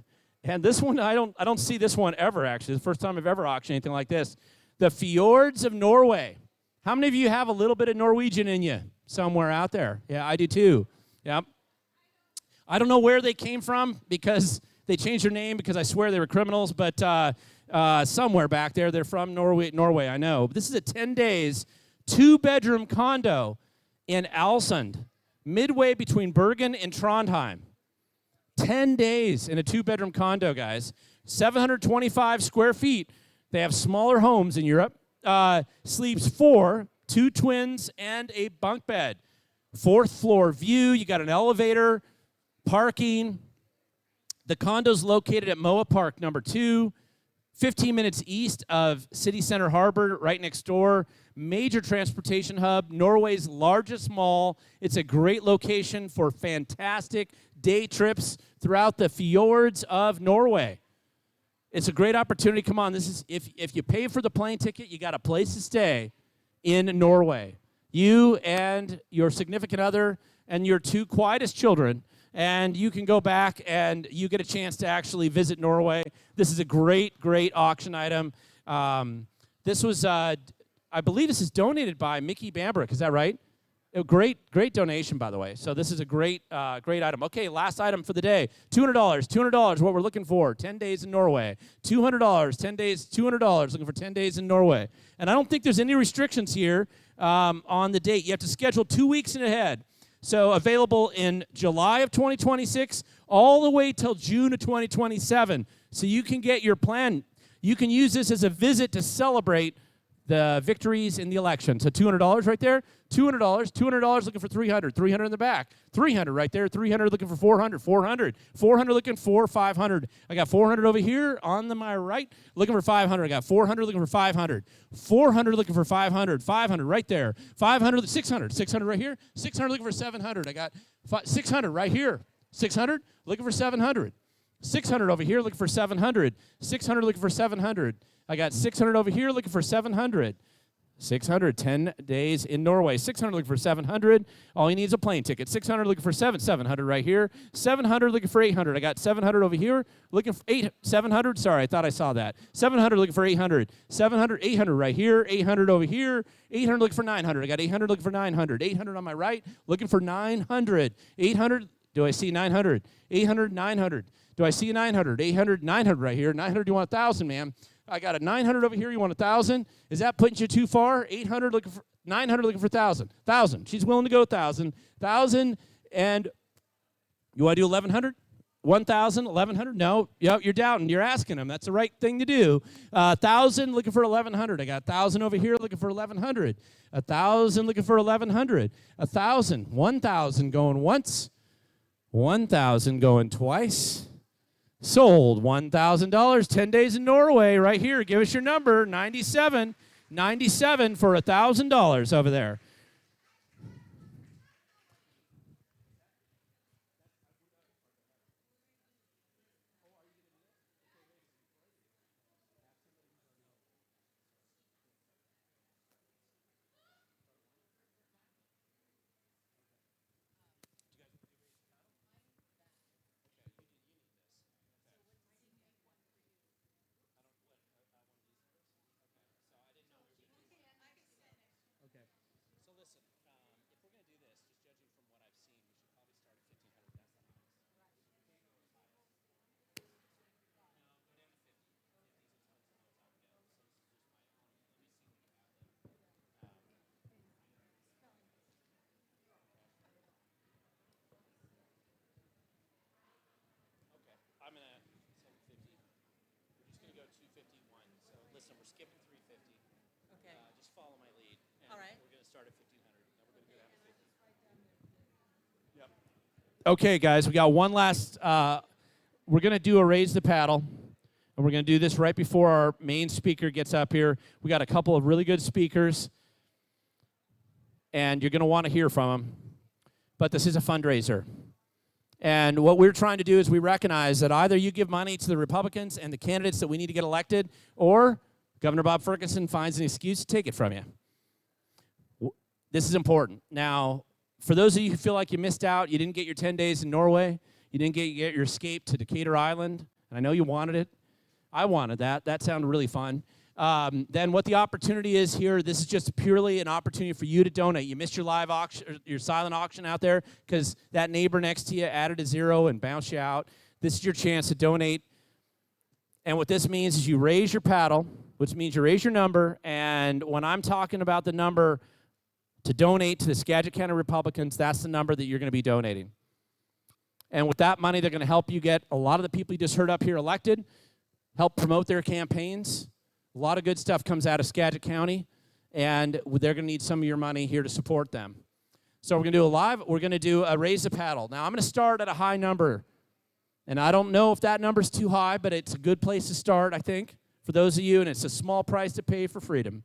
And this one, I don't see this one ever, actually. It's the first time I've ever auctioned anything like this. The Fjords of Norway. How many of you have a little bit of Norwegian in you somewhere out there? Yeah, I do too. Yep. I don't know where they came from because they changed their name because I swear they were criminals, but somewhere back there, they're from Norway, I know. But this is a 10 days, 2-bedroom condo in Alsund, midway between Bergen and Trondheim. 10 days in a 2-bedroom condo, guys. 725 square feet. They have smaller homes in Europe. Sleeps 4, 2 twins, and a bunk bed. 4th floor view. You got an elevator, parking. The condo's located at Moa Park number 2, 15 minutes east of City Center Harbor, right next door. Major transportation hub, Norway's largest mall. It's a great location for fantastic day trips throughout the fjords of Norway. It's a great opportunity. Come on, this is if you pay for the plane ticket, you got a place to stay in Norway. You and your significant other and your 2 quietest children, and you can go back and you get a chance to actually visit Norway. This is a great, great auction item. This was, I believe this is donated by Mickey Bambrick. Is that right? Great donation, by the way. So this is a great item. Okay, last item for the day. $200. $200, what we're looking for. 10 days in Norway. $200, 10 days, $200, looking for 10 days in Norway. And I don't think there's any restrictions here on the date. You have to schedule 2 weeks in ahead. So available in July of 2026 all the way till June of 2027. So you can get your plan. You can use this as a visit to celebrate the victories in the election. So $200 right there, $200, $200 looking for 300, 300 in the back, 300 right there, 300 looking for 400, 400, 400 looking for 500. I got 400 over here on my right, looking for 500. I got 400 looking for 500, 400 looking for 500, 500 right there, 500, 600, 600 right here, 600 looking for 700. I got 600 right here, 600 looking for 700, 600 over here looking for 700, 600 looking for 700. I got 600 over here looking for 700. 600, 10 days in Norway. 600 looking for 700. All you need is a plane ticket. 600 looking for 700 right here. 700 looking for 800. I got 700 over here looking for 700. Sorry, I thought I saw that. 700 looking for 800. 700, 800 right here. 800 over here. 800 looking for 900. I got 800 looking for 900. 800 on my right looking for 900. 800, do I see 900? 800, 900. Do I see 900? 800, 900 right here. 900, you want 1,000, man. I got a 900 over here. You want 1,000? Is that putting you too far? 800 looking for 900 looking for 1,000. 1,000. She's willing to go 1,000. 1,000 and you want to do 1,100? 1,000, 1,100? No. Yep, you're doubting. You're asking them. That's the right thing to do. 1,000 looking for 1,100. I got 1,000 over here looking for 1,100. 1,000 looking for 1,100. 1,000. 1,000 going once. 1,000 going twice. Sold $1,000, 10 days in Norway right here. Give us your number, 97 for $1,000 over there. I'm going to 750. We're just going to go 251. So listen, we're skipping 350. Okay. Just follow my lead. All right. We're going to start at 1,500. Then we're going to go down to 50. Yep. Okay, guys, we got one last. We're going to do a raise the paddle. And we're going to do this right before our main speaker gets up here. We got a couple of really good speakers. And you're going to want to hear from them. But this is a fundraiser. And what we're trying to do is we recognize that either you give money to the Republicans and the candidates that we need to get elected, or Governor Bob Ferguson finds an excuse to take it from you. This is important. Now, for those of you who feel like you missed out, you didn't get your 10 days in Norway, you didn't get your escape to Decatur Island, and I know you wanted it. I wanted that. That sounded really fun. Then what the opportunity is here, this is just purely an opportunity for you to donate. You missed your live auction, your silent auction out there because that neighbor next to you added a zero and bounced you out. This is your chance to donate. And what this means is you raise your paddle, which means you raise your number. And when I'm talking about the number to donate to the Skagit County Republicans, that's the number that you're going to be donating. And with that money, they're going to help you get a lot of the people you just heard up here elected, help promote their campaigns. A lot of good stuff comes out of Skagit County, and they're going to need some of your money here to support them. So we're going to do a raise the paddle. Now, I'm going to start at a high number, and I don't know if that number's too high, but it's a good place to start, I think, for those of you, and it's a small price to pay for freedom.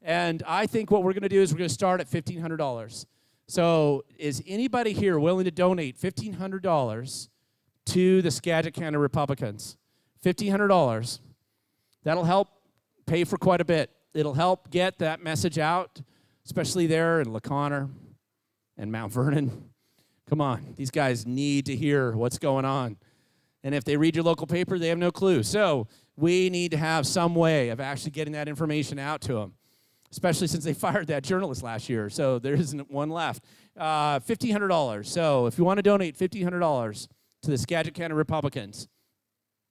And I think what we're going to do is we're going to start at $1,500. So is anybody here willing to donate $1,500 to the Skagit County Republicans? $1,500. That'll help pay for quite a bit. It'll help get that message out, especially there in LaConner and Mount Vernon. Come on, these guys need to hear what's going on. And if they read your local paper, they have no clue. So We need to have some way of actually getting that information out to them, especially since they fired that journalist last year, so there isn't one left. $1,500. So if you want to donate $1,500 to the Skagit County Republicans,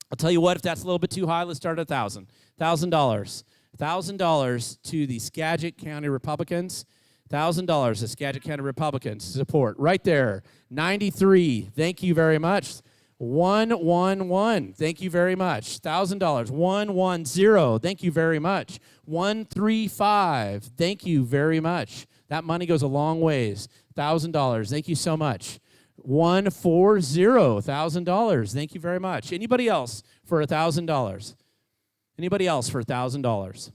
I'll tell you what, if that's a little bit too high, let's start at $1,000. $1,000 to the Skagit County Republicans. $1,000 to Skagit County Republicans support. Right there. 93. Thank you very much. 111. Thank you very much. $1,000. 110. Thank you very much. 135. Thank you very much. That money goes a long ways. $1,000. Thank you so much. 140. $1,000. Thank you very much. Anybody else for $1,000? Anybody else for $1,000?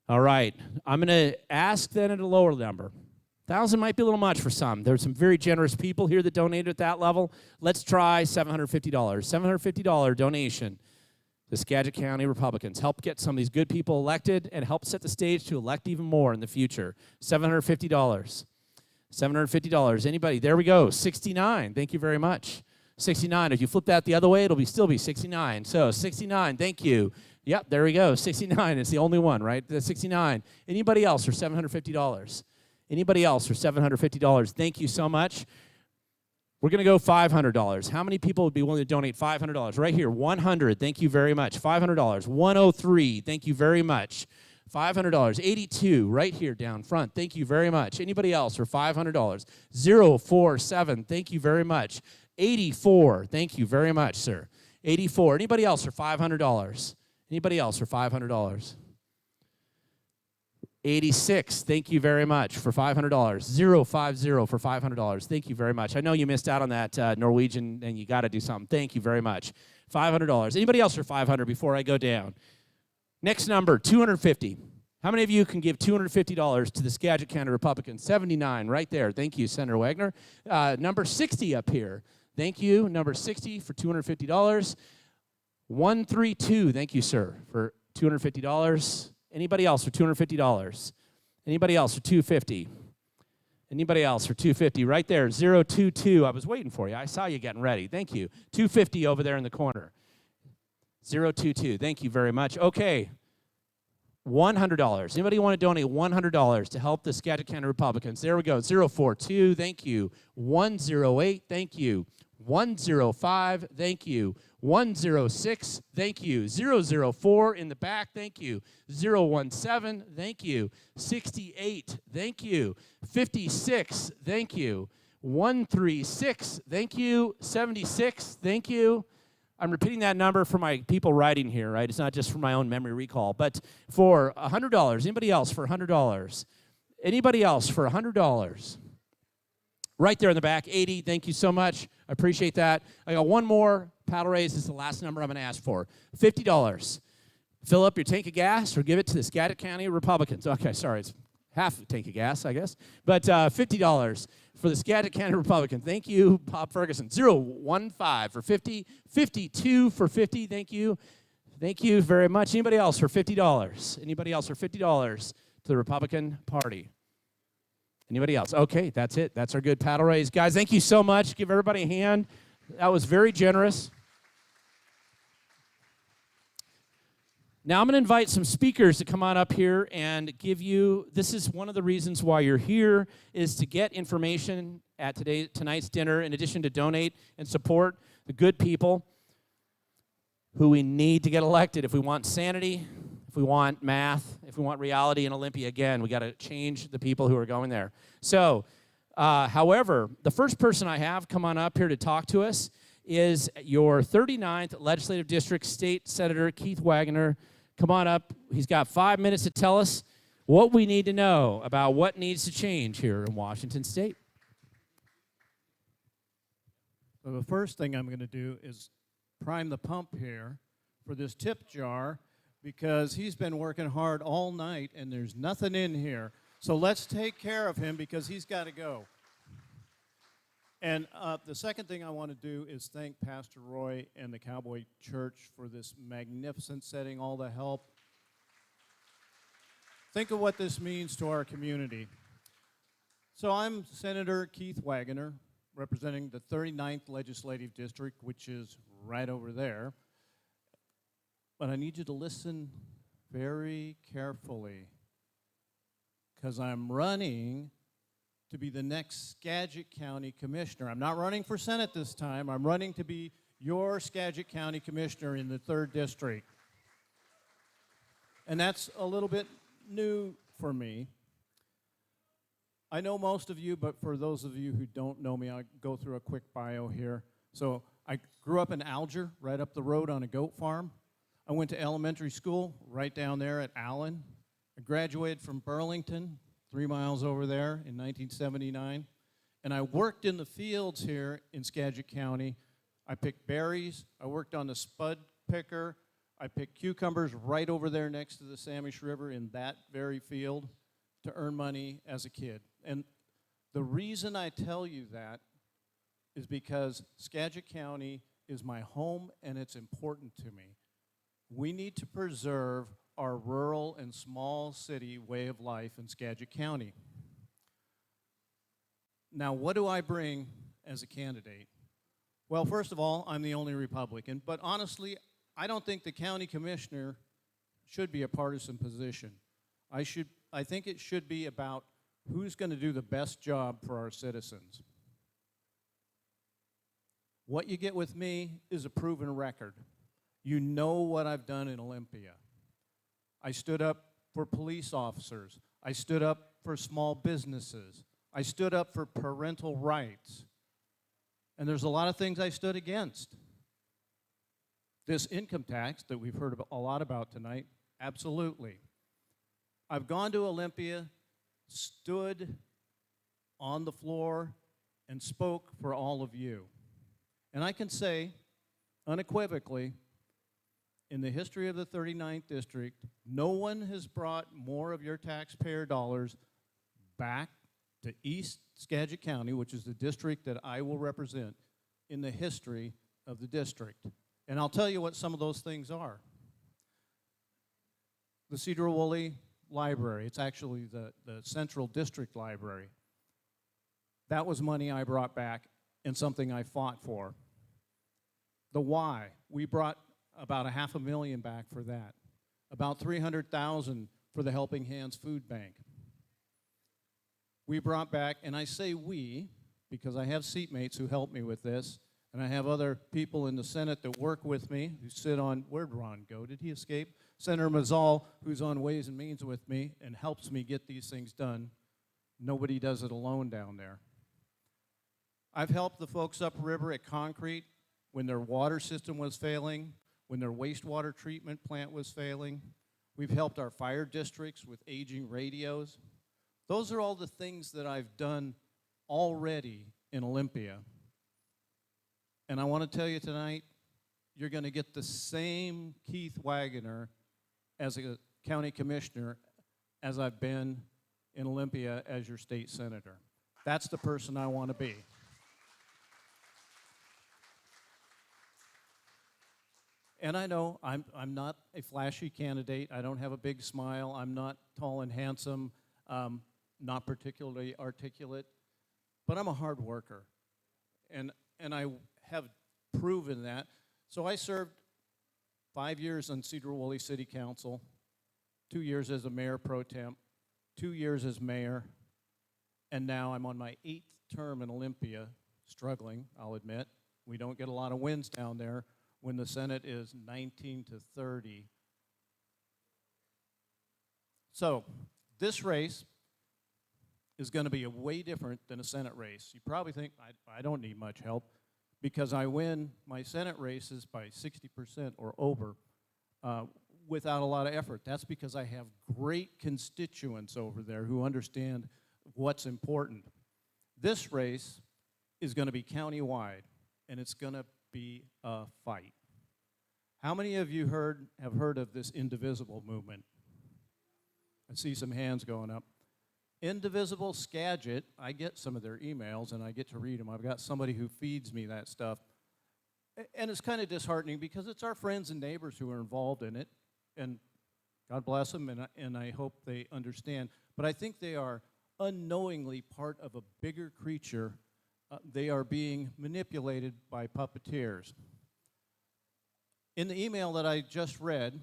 All right. I'm going to ask then at a lower number. 1,000 might be a little much for some. There's some very generous people here that donated at that level. Let's try $750. $750 donation to Skagit County Republicans. Help get some of these good people elected and help set the stage to elect even more in the future. $750. $750. Anybody? There we go. 69. Thank you very much. 69. If you flip that the other way, it'll still be 69. So 69. Thank you. Yep, there we go. 69. It's the only one, right? The 69. Anybody else for $750? Anybody else for $750? Thank you so much. We're going to go $500. How many people would be willing to donate $500? Right here, 100. Thank you very much. $500. 103. Thank you very much. $500. 82. Right here down front. Thank you very much. Anybody else for $500? 047. Thank you very much. 84. Thank you very much, sir. 84. Anybody else for $500? Anybody else for $500? 86. Thank you very much for $500. 050 for $500. Thank you very much. I know you missed out on that Norwegian, and you got to do something. Thank you very much. $500. Anybody else for $500 before I go down? Next number, $250. How many of you can give $250 to the Skagit County Republicans? 79, right there. Thank you, Senator Wagner. Number 60 up here. Thank you. Number 60 for $250. 132. Thank you, sir, for $250. Anybody else for $250? Anybody else for $250? Anybody else for $250? Right there, 022. I was waiting for you. I saw you getting ready. Thank you. $250 over there in the corner. 022. Thank you very much. Okay. $100. Anybody want to donate $100 to help the Skagit County Republicans? There we go. 042. Thank you. 108. Thank you. 105. Thank you. 106. Thank you. 004 in the back. Thank you. 017. Thank you. 68. Thank you. 56. Thank you. 136. Thank you. 76. Thank you. I'm repeating that number for my people writing here, right? It's not just for my own memory recall. But for $100, anybody else for $100? Anybody else for $100? Right there in the back, 80. Thank you so much. I appreciate that. I got one more. Paddle raise is the last number I'm going to ask for. $50. Fill up your tank of gas or give it to the Skagit County Republicans. Okay, sorry, it's half a tank of gas, I guess. But $50 for the Skagit County Republican. Thank you, Bob Ferguson. 015 for 50. 52 for 50. Thank you. Thank you very much. Anybody else for $50? Anybody else for $50 to the Republican Party? Anybody else? Okay, that's it. That's our good paddle raise. Guys, thank you so much. Give everybody a hand. That was very generous. Now I'm going to invite some speakers to come on up here and give you, this is one of the reasons why you're here, is to get information at tonight's dinner, in addition to donate and support the good people who we need to get elected. If we want sanity, if we want math, if we want reality in Olympia, again, we got to change the people who are going there. So, however, the first person I have come on up here to talk to us is your 39th Legislative District State Senator Keith Wagner. Come on up. He's got 5 minutes to tell us what we need to know about what needs to change here in Washington State. So the first thing I'm going to do is prime the pump here for this tip jar, because he's been working hard all night and there's nothing in here. So let's take care of him because he's got to go. And the second thing I want to do is thank Pastor Roy and the Cowboy Church for this magnificent setting, all the help. Think of what this means to our community. So I'm Senator Keith Wagner, representing the 39th Legislative District, which is right over there. But I need you to listen very carefully, because I'm running to be the next Skagit County Commissioner. I'm not running for Senate this time. I'm running to be your Skagit County Commissioner in the 3rd District. And that's a little bit new for me. I know most of you, but for those of you who don't know me, I'll go through a quick bio here. So I grew up in Alger, right up the road on a goat farm. I went to elementary school right down there at Allen. I graduated from Burlington, 3 miles over there in 1979. And I worked in the fields here in Skagit County. I picked berries. I worked on the spud picker. I picked cucumbers right over there next to the Samish River in that very field to earn money as a kid. And the reason I tell you that is because Skagit County is my home and it's important to me. We need to preserve our rural and small city way of life in Skagit County. Now, what do I bring as a candidate? Well, first of all, I'm the only Republican, but honestly, I don't think the county commissioner should be a partisan position. I think it should be about who's going to do the best job for our citizens. What you get with me is a proven record. You know what I've done in Olympia. I stood up for police officers. I stood up for small businesses. I stood up for parental rights. And there's a lot of things I stood against. This income tax that we've heard a lot about tonight, absolutely. I've gone to Olympia, stood on the floor, and spoke for all of you. And I can say, unequivocally, in the history of the 39th District, no one has brought more of your taxpayer dollars back to East Skagit County, which is the district that I will represent, in the history of the district. And I'll tell you what some of those things are. The Cedar Woolley Library, it's actually the Central District Library. That was money I brought back and something I fought for. The Y, we brought about $500,000 back for that. About $300,000 for the Helping Hands Food Bank. We brought back, and I say we, because I have seatmates who help me with this, and I have other people in the Senate that work with me who sit on, where'd Ron go? Did he escape? Senator Mazzal, who's on Ways and Means with me and helps me get these things done. Nobody does it alone down there. I've helped the folks upriver at Concrete when their water system was failing, when their wastewater treatment plant was failing. We've helped our fire districts with aging radios. Those are all the things that I've done already in Olympia. And I want to tell you tonight, you're going to get the same Keith Wagoner as a county commissioner as I've been in Olympia as your state senator. That's the person I want to be. And I know I'm not a flashy candidate. I don't have a big smile. I'm not tall and handsome, not particularly articulate, but I'm a hard worker. And I have proven that. So I served 5 years on Cedar Woolley City Council, 2 years as a mayor pro temp, 2 years as mayor, and now I'm on my 8th term in Olympia, struggling, I'll admit. We don't get a lot of wins down there when the Senate is 19-30. So this race is going to be way different than a Senate race. You probably think I don't need much help because I win my Senate races by 60% or over without a lot of effort. That's because I have great constituents over there who understand what's important. This race is going to be countywide, and it's going to be a fight. How many of you have heard of this Indivisible movement? I see some hands going up. Indivisible Skagit, I get some of their emails and I get to read them. I've got somebody who feeds me that stuff. And it's kind of disheartening because it's our friends and neighbors who are involved in it. And God bless them, and I hope they understand. But I think they are unknowingly part of a bigger creature. They are being manipulated by puppeteers. In the email that I just read,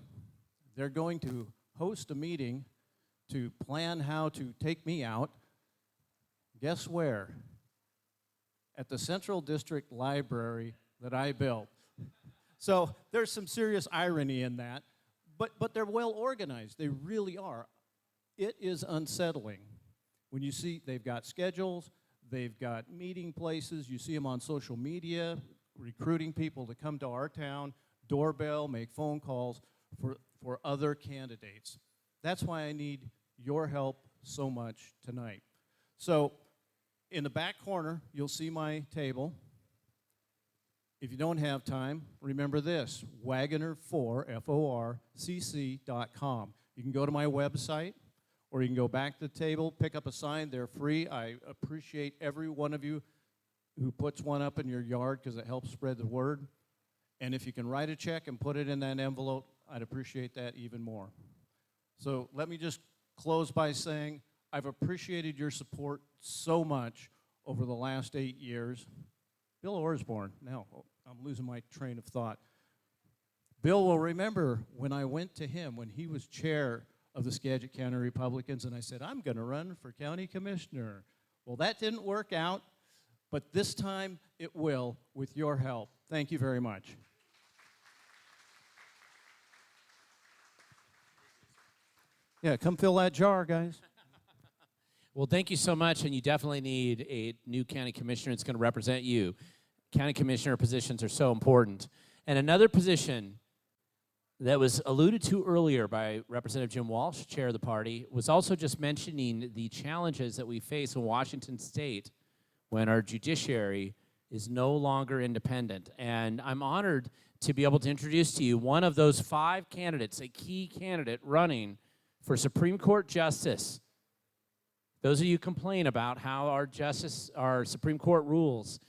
they're going to host a meeting to plan how to take me out. Guess where? At the Central District Library that I built. So there's some serious irony in that, but they're well organized. They really are. It is unsettling when you see they've got schedules, they've got meeting places, you see them on social media, recruiting people to come to our town, doorbell, make phone calls for other candidates. That's why I need your help so much tonight. So in the back corner, you'll see my table. If you don't have time, remember this, Wagoner4, F-O-R-C-C.com. You can go to my website, or you can go back to the table, pick up a sign. They're free. I appreciate every one of you who puts one up in your yard because it helps spread the word. And if you can write a check and put it in that envelope, I'd appreciate that even more. So let me just close by saying I've appreciated your support so much over the last 8 years. Bill Osborne, now I'm losing my train of thought. Bill will remember when I went to him when he was chair of the Skagit County Republicans, and I said, I'm going to run for county commissioner. Well, that didn't work out, but this time it will with your help. Thank you very much. Yeah, come fill that jar, guys. Well, thank you so much, and you definitely need a new county commissioner that's going to represent you. County commissioner positions are so important. And another position that was alluded to earlier by Representative Jim Walsh, chair of the party, was also just mentioning the challenges that we face in Washington State when our judiciary is no longer independent. And I'm honored to be able to introduce to you one of those 5 candidates, a key candidate running for Supreme Court Justice. Those of you who complain about how our Supreme Court rules,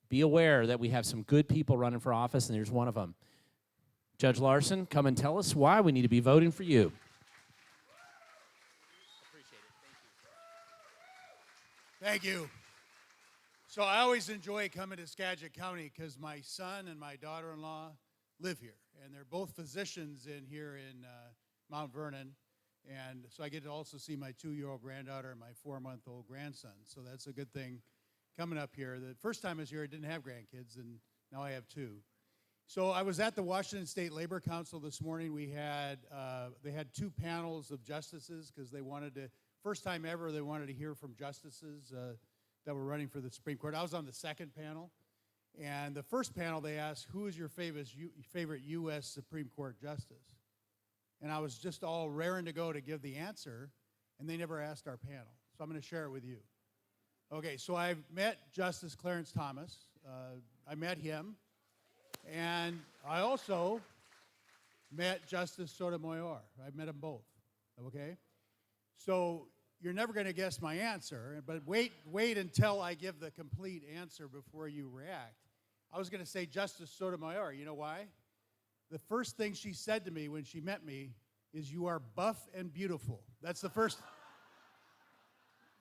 be aware that we have some good people running for office, and there's one of them. Judge Larson, come and tell us why we need to be voting for you. Appreciate it. Thank you. So I always enjoy coming to Skagit County because my son and my daughter-in-law live here, and they're both physicians in here in Mount Vernon. And so I get to also see my 2-year-old granddaughter and my 4-month-old grandson. So that's a good thing coming up here. The first time I was here, I didn't have grandkids, and now I have 2. So I was at the Washington State Labor Council this morning. They had 2 panels of justices because they wanted to, first time ever, they wanted to hear from justices that were running for the Supreme Court. I was on the second panel. And the first panel, they asked, who is your favorite U.S. Supreme Court justice? And I was just all raring to go to give the answer, and they never asked our panel. So I'm going to share it with you. Okay, so I've met Justice Clarence Thomas. I met him. And I also met Justice Sotomayor. I've met them both, okay? So you're never going to guess my answer, but wait until I give the complete answer before you react. I was going to say Justice Sotomayor. You know why? The first thing she said to me when she met me is, you are buff and beautiful. That's the first.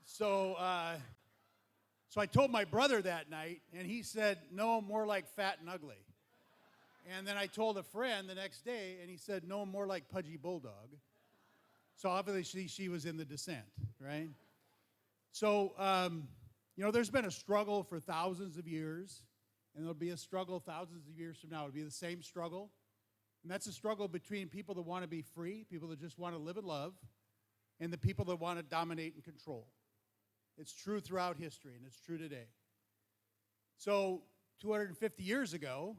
So I told my brother that night, and he said, no, more like fat and ugly. And then I told a friend the next day, and he said, no, more like pudgy bulldog. So obviously she was in the dissent, right? So, there's been a struggle for thousands of years, and there'll be a struggle thousands of years from now. It'll be the same struggle. And that's a struggle between people that want to be free, people that just want to live and love, and the people that want to dominate and control. It's true throughout history, and it's true today. So 250 years ago,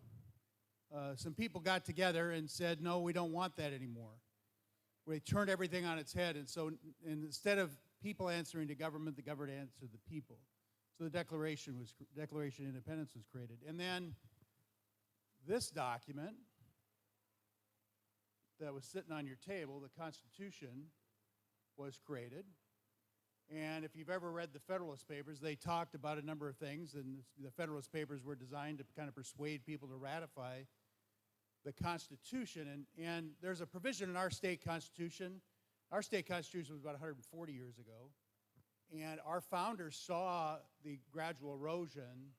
some people got together and said, no, we don't want that anymore. They turned everything on its head, and so instead of people answering to government, the government answered the people. So the Declaration of Independence was created. And then this document that was sitting on your table, the Constitution, was created. And if you've ever read the Federalist Papers, they talked about a number of things, and the Federalist Papers were designed to kind of persuade people to ratify the Constitution. And there's a provision in our state Constitution. Our state Constitution was about 140 years ago, and our founders saw the gradual erosion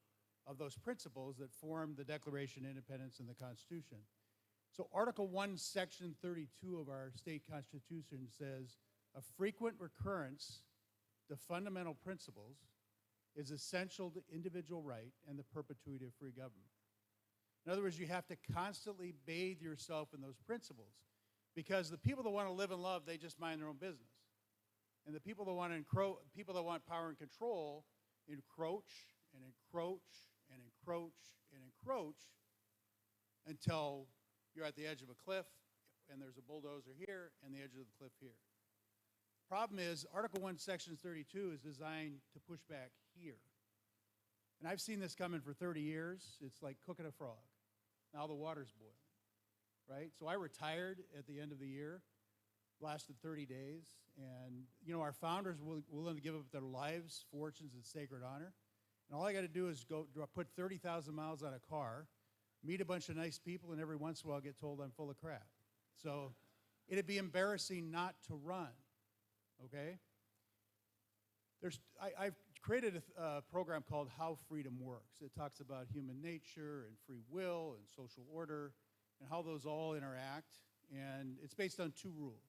of those principles that formed the Declaration of Independence and the Constitution. So Article 1, Section 32 of our state constitution says, a frequent recurrence to fundamental principles is essential to individual right and the perpetuity of free government. In other words, you have to constantly bathe yourself in those principles, because the people that want to live and love, they just mind their own business. And the people that want power and control encroach and encroach and encroach and encroach until you're at the edge of a cliff and there's a bulldozer here and the edge of the cliff here. Problem is, Article 1, Section 32 is designed to push back here. And I've seen this coming for 30 years. It's like cooking a frog. Now the water's boiling, right? So I retired at the end of the year, lasted 30 days. And, you know, our founders were willing to give up their lives, fortunes, and sacred honor. And all I got to do is go put 30,000 miles on a car, meet a bunch of nice people, and every once in a while get told I'm full of crap. So it'd be embarrassing not to run, okay? I've created a program called How Freedom Works. It talks about human nature and free will and social order and how those all interact. And it's based on 2 rules.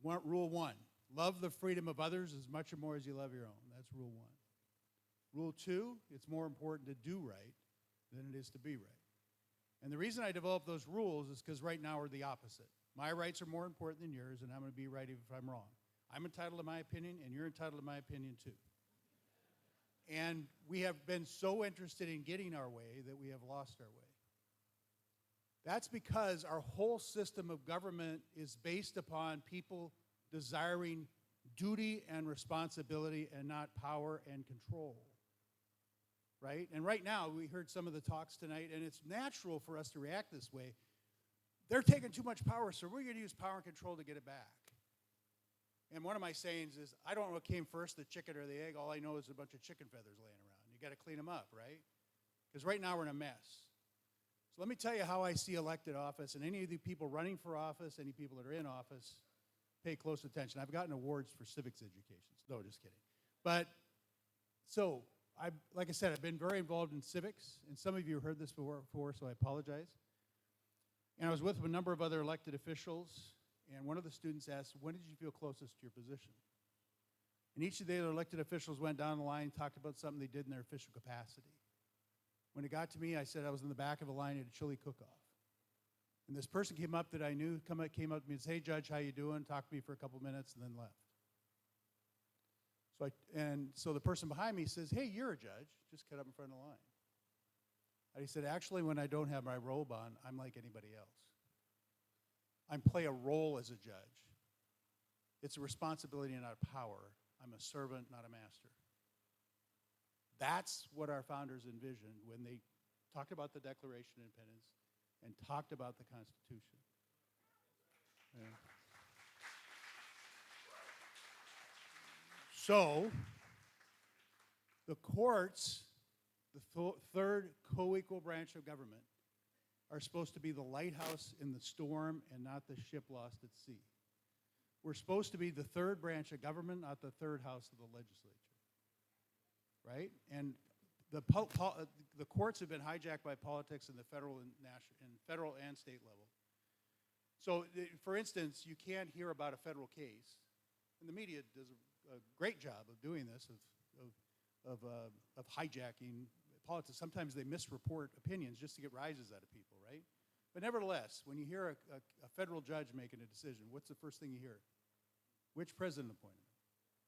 Rule 1, love the freedom of others as much or more as you love your own. That's rule 1. Rule 2, it's more important to do right than it is to be right. And the reason I developed those rules is because right now we're the opposite. My rights are more important than yours, and I'm going to be right even if I'm wrong. I'm entitled to my opinion, and you're entitled to my opinion too. And we have been so interested in getting our way that we have lost our way. That's because our whole system of government is based upon people desiring duty and responsibility and not power and control. Right? And right now, we heard some of the talks tonight, and it's natural for us to react this way. They're taking too much power, so we're going to use power and control to get it back. And one of my sayings is, I don't know what came first, the chicken or the egg. All I know is a bunch of chicken feathers laying around. You got to clean them up, right? Because right now we're in a mess. So let me tell you how I see elected office, and any of the people running for office, any people that are in office, pay close attention. I've gotten awards for civics education. No, just kidding. But, so, like I said, I've been very involved in civics, and some of you have heard this before, so I apologize. And I was with a number of other elected officials, and one of the students asked, when did you feel closest to your position? And each of the other elected officials went down the line and talked about something they did in their official capacity. When it got to me, I said I was in the back of a line at a chili cook-off. And this person came up that I knew, came up to me and said, hey, Judge, how you doing? Talked to me for a couple minutes and then left. So the person behind me says, hey, you're a judge. Just cut up in front of the line. And he said, actually, when I don't have my robe on, I'm like anybody else. I play a role as a judge. It's a responsibility and not a power. I'm a servant, not a master. That's what our founders envisioned when they talked about the Declaration of Independence and talked about the Constitution. Yeah. So, the courts, the third co-equal branch of government, are supposed to be the lighthouse in the storm and not the ship lost at sea. We're supposed to be the third branch of government, not the third house of the legislature. Right? And the courts have been hijacked by politics in the federal and state level. So, for instance, you can't hear about a federal case, and the media does a great job of doing this, of hijacking politics. Sometimes they misreport opinions just to get rises out of people, right? But nevertheless, when you hear a federal judge making a decision, what's the first thing you hear? Which president appointed him?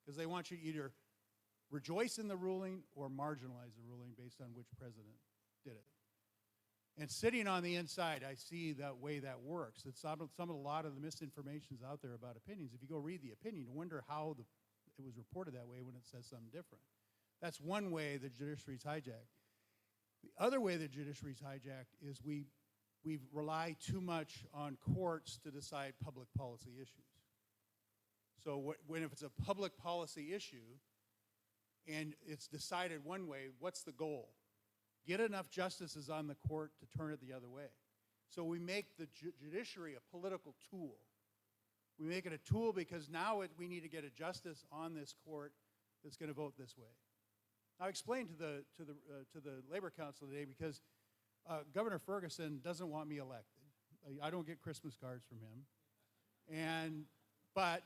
Because they want you to either rejoice in the ruling or marginalize the ruling based on which president did it. And sitting on the inside, I see that way that works. That a lot of the misinformation's out there about opinions. If you go read the opinion, you wonder how it was reported that way when it says something different. That's one way the judiciary's hijacked. The other way the judiciary's hijacked is we rely too much on courts to decide public policy issues. So if it's a public policy issue and it's decided one way, what's the goal? Get enough justices on the court to turn it the other way. So we make the judiciary a political tool. We make it a tool because now we need to get a justice on this court that's going to vote this way. I explained to the Labor Council today because Governor Ferguson doesn't want me elected. I don't get Christmas cards from him. But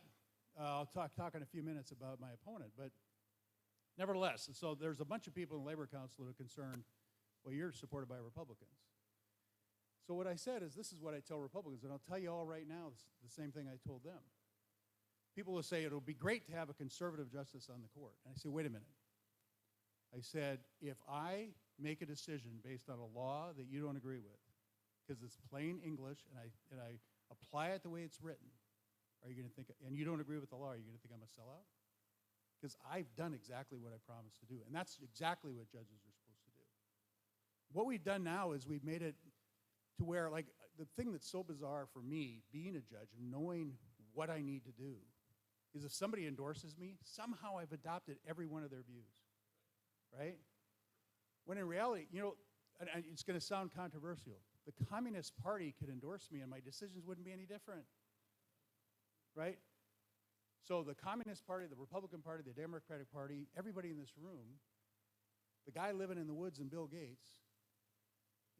I'll talk in a few minutes about my opponent. But nevertheless, so there's a bunch of people in the Labor Council that are concerned, well, you're supported by Republicans. So what I said is, this is what I tell Republicans, and I'll tell you all right now the same thing I told them. People will say, it'll be great to have a conservative justice on the court. And I say, wait a minute. I said, if I make a decision based on a law that you don't agree with, because it's plain English, and I apply it the way it's written, are you going to think, and you don't agree with the law, are you going to think I'm a sellout? Because I've done exactly what I promised to do, and that's exactly what judges are supposed to do. What we've done now is we've made it to where, like, the thing that's so bizarre for me, being a judge and knowing what I need to do, is if somebody endorses me, somehow I've adopted every one of their views, right? When in reality, you know, and it's going to sound controversial, the Communist Party could endorse me and my decisions wouldn't be any different, right? So the Communist Party, the Republican Party, the Democratic Party, everybody in this room, the guy living in the woods and Bill Gates,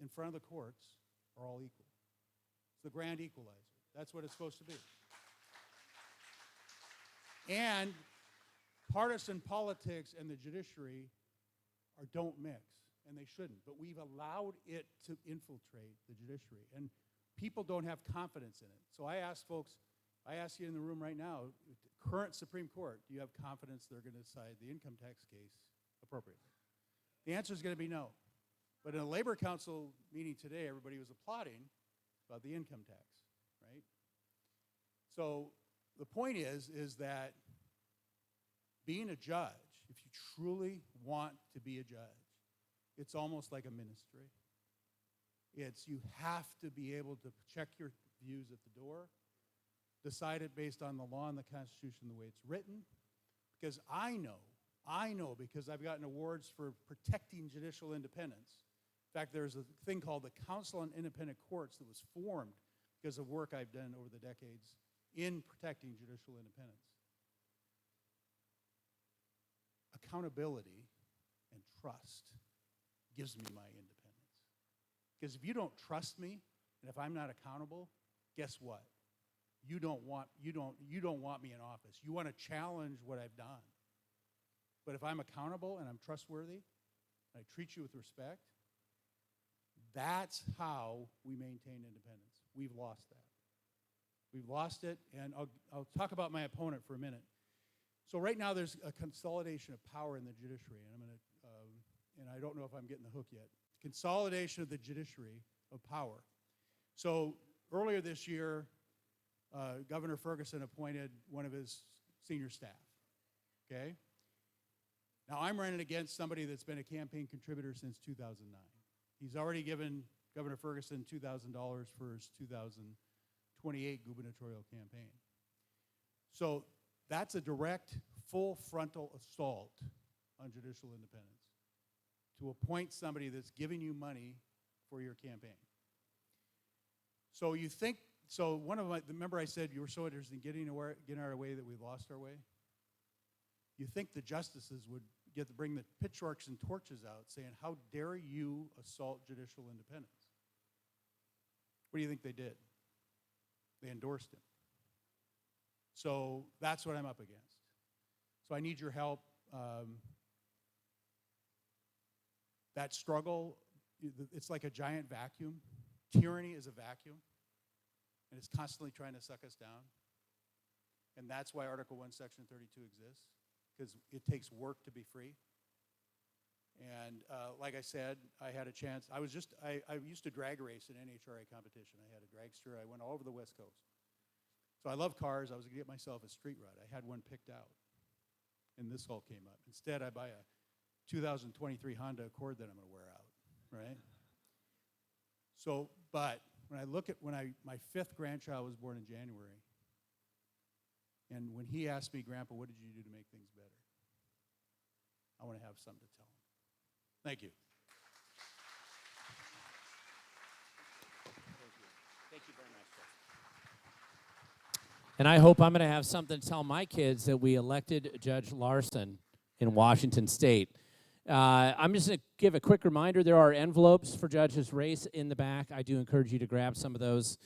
in front of the courts, are all equal. It's the grand equalizer. That's what it's supposed to be. And partisan politics and the judiciary don't mix, and they shouldn't. But we've allowed it to infiltrate the judiciary, and people don't have confidence in it. So I ask folks, I ask you in the room right now, current Supreme Court, do you have confidence they're going to decide the income tax case appropriately? The answer is going to be no. But in a Labor Council meeting today, everybody was applauding about the income tax, right? So the point is that being a judge, if you truly want to be a judge, it's almost like a ministry. You have to be able to check your views at the door, decide it based on the law and the Constitution the way it's written, because I know because I've gotten awards for protecting judicial independence. In fact, there's a thing called the Council on Independent Courts that was formed because of work I've done over the decades in protecting judicial independence. Accountability and trust gives me my independence. Because if you don't trust me, and if I'm not accountable, guess what? You don't want me in office. You want to challenge what I've done. But if I'm accountable and I'm trustworthy, and I treat you with respect, that's how we maintain independence. We've lost that. We've lost it, and I'll talk about my opponent for a minute. So right now there's a consolidation of power in the judiciary, and I don't know if I'm getting the hook yet. Consolidation of the judiciary of power. So earlier this year, Governor Ferguson appointed one of his senior staff, okay? Now I'm running against somebody that's been a campaign contributor since 2009. He's already given Governor Ferguson $2,000 for his 2028 gubernatorial campaign. So that's a direct, full frontal assault on judicial independence, to appoint somebody that's giving you money for your campaign. So you think, remember I said you were so interested in getting our way that we lost our way? You think the justices would bring the pitchforks and torches out saying, how dare you assault judicial independence? What do you think they did? They endorsed him. So that's what I'm up against. So I need your help. That struggle, it's like a giant vacuum. Tyranny is a vacuum, and it's constantly trying to suck us down. And that's why Article 1, Section 32 exists, because it takes work to be free. And like I said, I had a chance. I used to drag race in NHRA competition. I had a dragster. I went all over the West Coast. So I love cars. I was going to get myself a street rod. I had one picked out, and this all came up. Instead, I buy a 2023 Honda Accord that I'm going to wear out, right? So, but when I look at my fifth grandchild was born in January, and when he asked me, Grandpa, what did you do to make things better? I want to have something to tell him. Thank you. Thank you very much, Jeff. And I hope I'm going to have something to tell my kids that we elected Judge Larson in Washington State. I'm just going to give a quick reminder. There are envelopes for Judge's race in the back. I do encourage you to grab some of those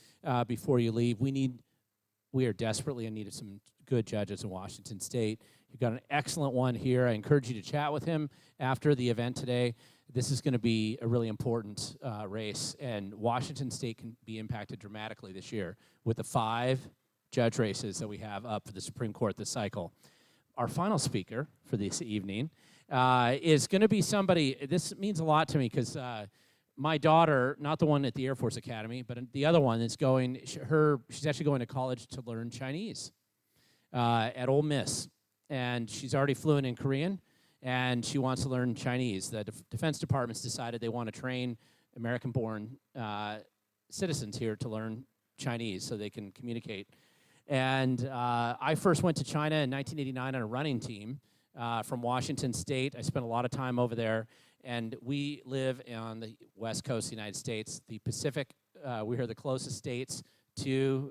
before you leave. We are desperately in need of some good judges in Washington State. You've got an excellent one here. I encourage you to chat with him after the event today. This is going to be a really important race, and Washington State can be impacted dramatically this year with the 5 judge races that we have up for the Supreme Court this cycle. Our final speaker for this evening is going to be somebody, this means a lot to me because my daughter, not the one at the Air Force Academy, but the other one is going, she's actually going to college to learn Chinese at Ole Miss. And she's already fluent in Korean, and she wants to learn Chinese. The Defense Department's decided they want to train American-born citizens here to learn Chinese so they can communicate. And I first went to China in 1989 on a running team from Washington State. I spent a lot of time over there, and we live on the west coast of the United States. The Pacific, we are the closest states to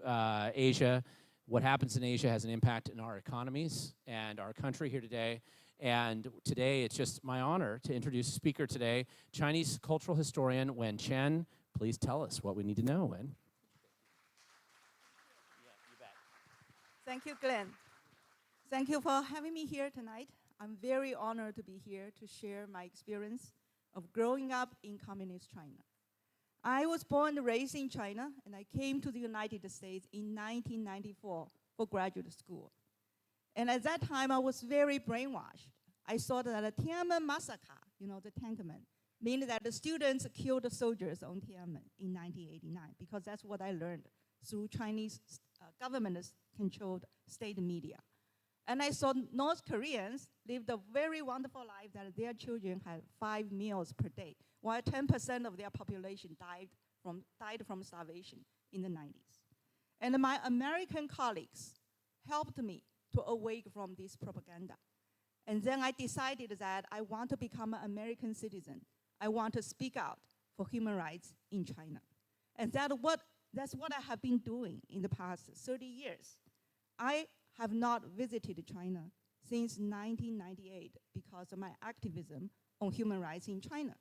Asia. What happens in Asia has an impact in our economies and our country here today. And today, it's just my honor to introduce a speaker today, Chinese cultural historian Wen Chen. Please tell us what we need to know, Wen. Thank you, Glenn. Thank you for having me here tonight. I'm very honored to be here to share my experience of growing up in communist China. I was born and raised in China, and I came to the United States in 1994 for graduate school. And at that time, I was very brainwashed. I saw that the Tiananmen massacre, the Tankmen, meaning that the students killed the soldiers on Tiananmen in 1989, because that's what I learned through Chinese government-controlled state media. And I saw North Koreans lived a very wonderful life that their children had 5 meals per day, while 10% of their population died from starvation in the 90s. And my American colleagues helped me to awake from this propaganda. And then I decided that I want to become an American citizen. I want to speak out for human rights in China. And that's what I have been doing in the past 30 years. I have not visited China since 1998 because of my activism on human rights in China.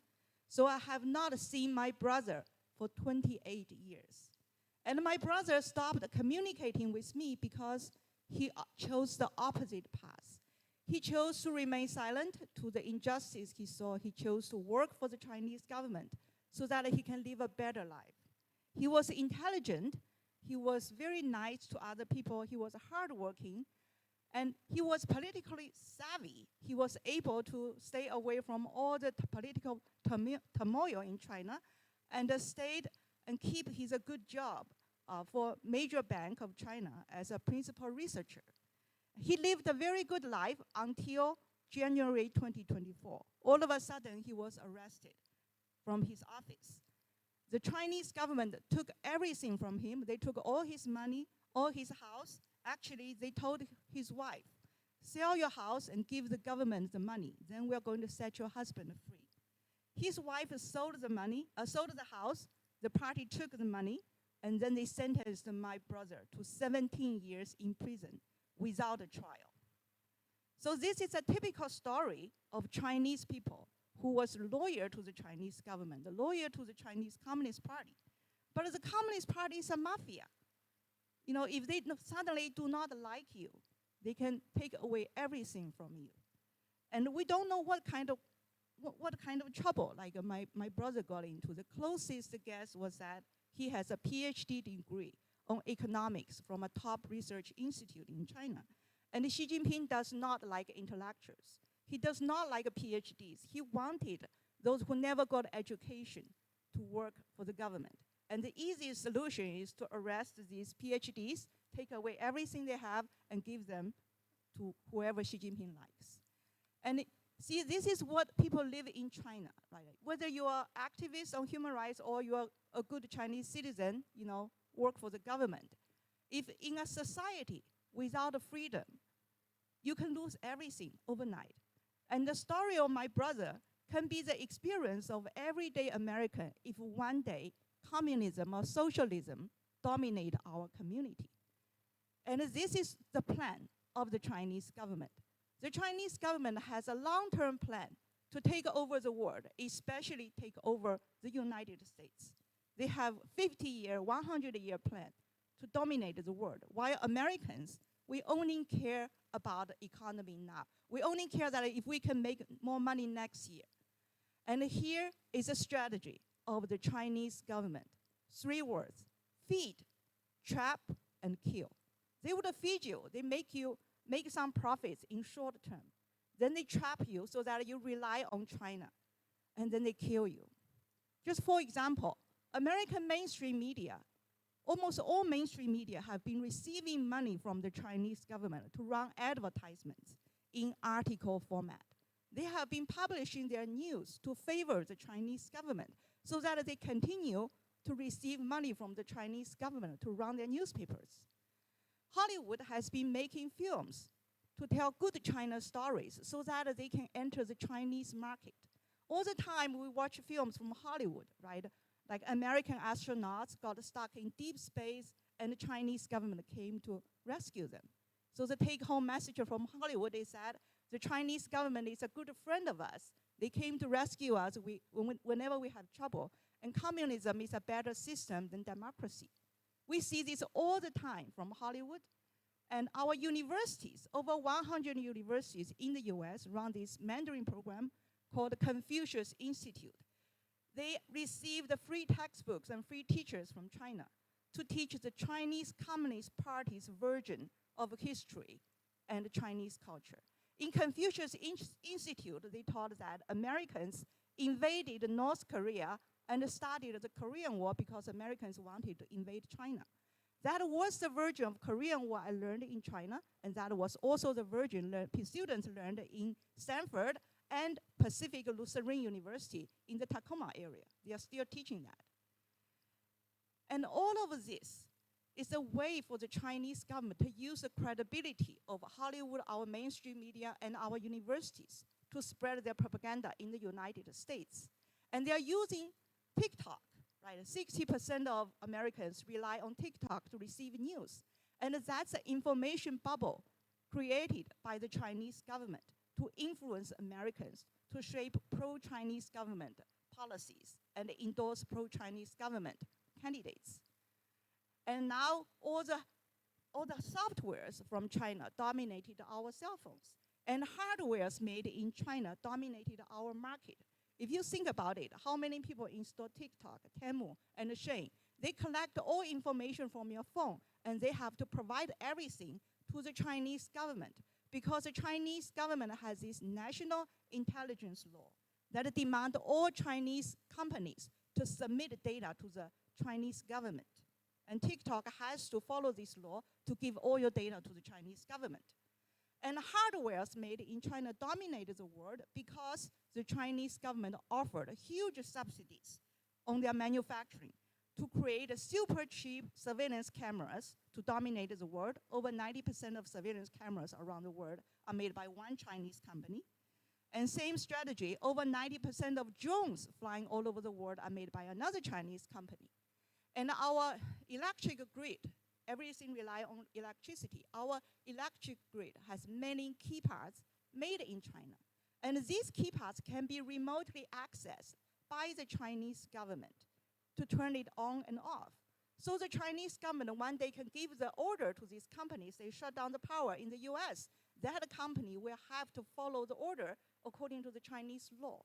So I have not seen my brother for 28 years. And my brother stopped communicating with me because he chose the opposite path. He chose to remain silent to the injustice he saw. He chose to work for the Chinese government so that he can live a better life. He was intelligent. He was very nice to other people. He was hardworking. And he was politically savvy. He was able to stay away from all the political turmoil in China and stayed and keep his good job for major bank of China as a principal researcher. He lived a very good life until January 2024. All of a sudden, he was arrested from his office. The Chinese government took everything from him. They took all his money, all his house. Actually, they told his wife, sell your house and give the government the money. Then we're going to set your husband free. His wife sold the house. The party took the money, and then they sentenced my brother to 17 years in prison without a trial. So this is a typical story of Chinese people who was loyal to the Chinese government, loyal to the Chinese Communist Party. But the Communist Party is a mafia. If they suddenly do not like you, they can take away everything from you. And we don't know what kind of trouble like my brother got into. The closest guess was that he has a PhD degree on economics from a top research institute in China. And Xi Jinping does not like intellectuals. He does not like PhDs. He wanted those who never got education to work for the government. And the easiest solution is to arrest these PhDs, take away everything they have, and give them to whoever Xi Jinping likes. And see, this is what people live in China. Right? Whether you are activist on human rights or you are a good Chinese citizen, work for the government. If in a society without freedom, you can lose everything overnight. And the story of my brother can be the experience of everyday American if one day communism or socialism dominate our community. And this is the plan of the Chinese government. The Chinese government has a long-term plan to take over the world, especially take over the United States. They have 50-year, 100-year plan to dominate the world, while Americans, we only care about the economy now. We only care that if we can make more money next year. And here is a strategy of the Chinese government. 3 words: feed, trap, and kill. They would feed you. They make you make some profits in short term. Then they trap you so that you rely on China. And then they kill you. Just for example, American mainstream media, almost all mainstream media have been receiving money from the Chinese government to run advertisements in article format. They have been publishing their news to favor the Chinese government so that they continue to receive money from the Chinese government to run their newspapers. Hollywood has been making films to tell good China stories so that they can enter the Chinese market. All the time we watch films from Hollywood, right? Like American astronauts got stuck in deep space and the Chinese government came to rescue them. So the take-home message from Hollywood is that the Chinese government is a good friend of us. They came to rescue us whenever we have trouble. And communism is a better system than democracy. We see this all the time from Hollywood. And our universities, over 100 universities in the US run this Mandarin program called Confucius Institute. They receive the free textbooks and free teachers from China to teach the Chinese Communist Party's version of history and Chinese culture. In Confucius Institute, they taught that Americans invaded North Korea and started the Korean War because Americans wanted to invade China. That was the version of Korean War I learned in China, and that was also the version students learned in Stanford and Pacific Lutheran University in the Tacoma area. They are still teaching that. And all of this is a way for the Chinese government to use the credibility of Hollywood, our mainstream media, and our universities to spread their propaganda in the United States. And they are using TikTok, right? 60% of Americans rely on TikTok to receive news. And that's an information bubble created by the Chinese government to influence Americans to shape pro-Chinese government policies and endorse pro-Chinese government candidates. And now all the softwares from China dominated our cell phones. And hardwares made in China dominated our market. If you think about it, how many people install TikTok, Temu, and Shein? They collect all information from your phone, and they have to provide everything to the Chinese government because the Chinese government has this national intelligence law that demand all Chinese companies to submit data to the Chinese government. And TikTok has to follow this law to give all your data to the Chinese government. And hardwares made in China dominated the world because the Chinese government offered huge subsidies on their manufacturing to create super cheap surveillance cameras to dominate the world. Over 90% of surveillance cameras around the world are made by one Chinese company. And same strategy, over 90% of drones flying all over the world are made by another Chinese company. And our electric grid, everything rely on electricity. Our electric grid has many key parts made in China. And these key parts can be remotely accessed by the Chinese government to turn it on and off. So the Chinese government one day can give the order to these companies, they shut down the power in the US. That company will have to follow the order according to the Chinese law.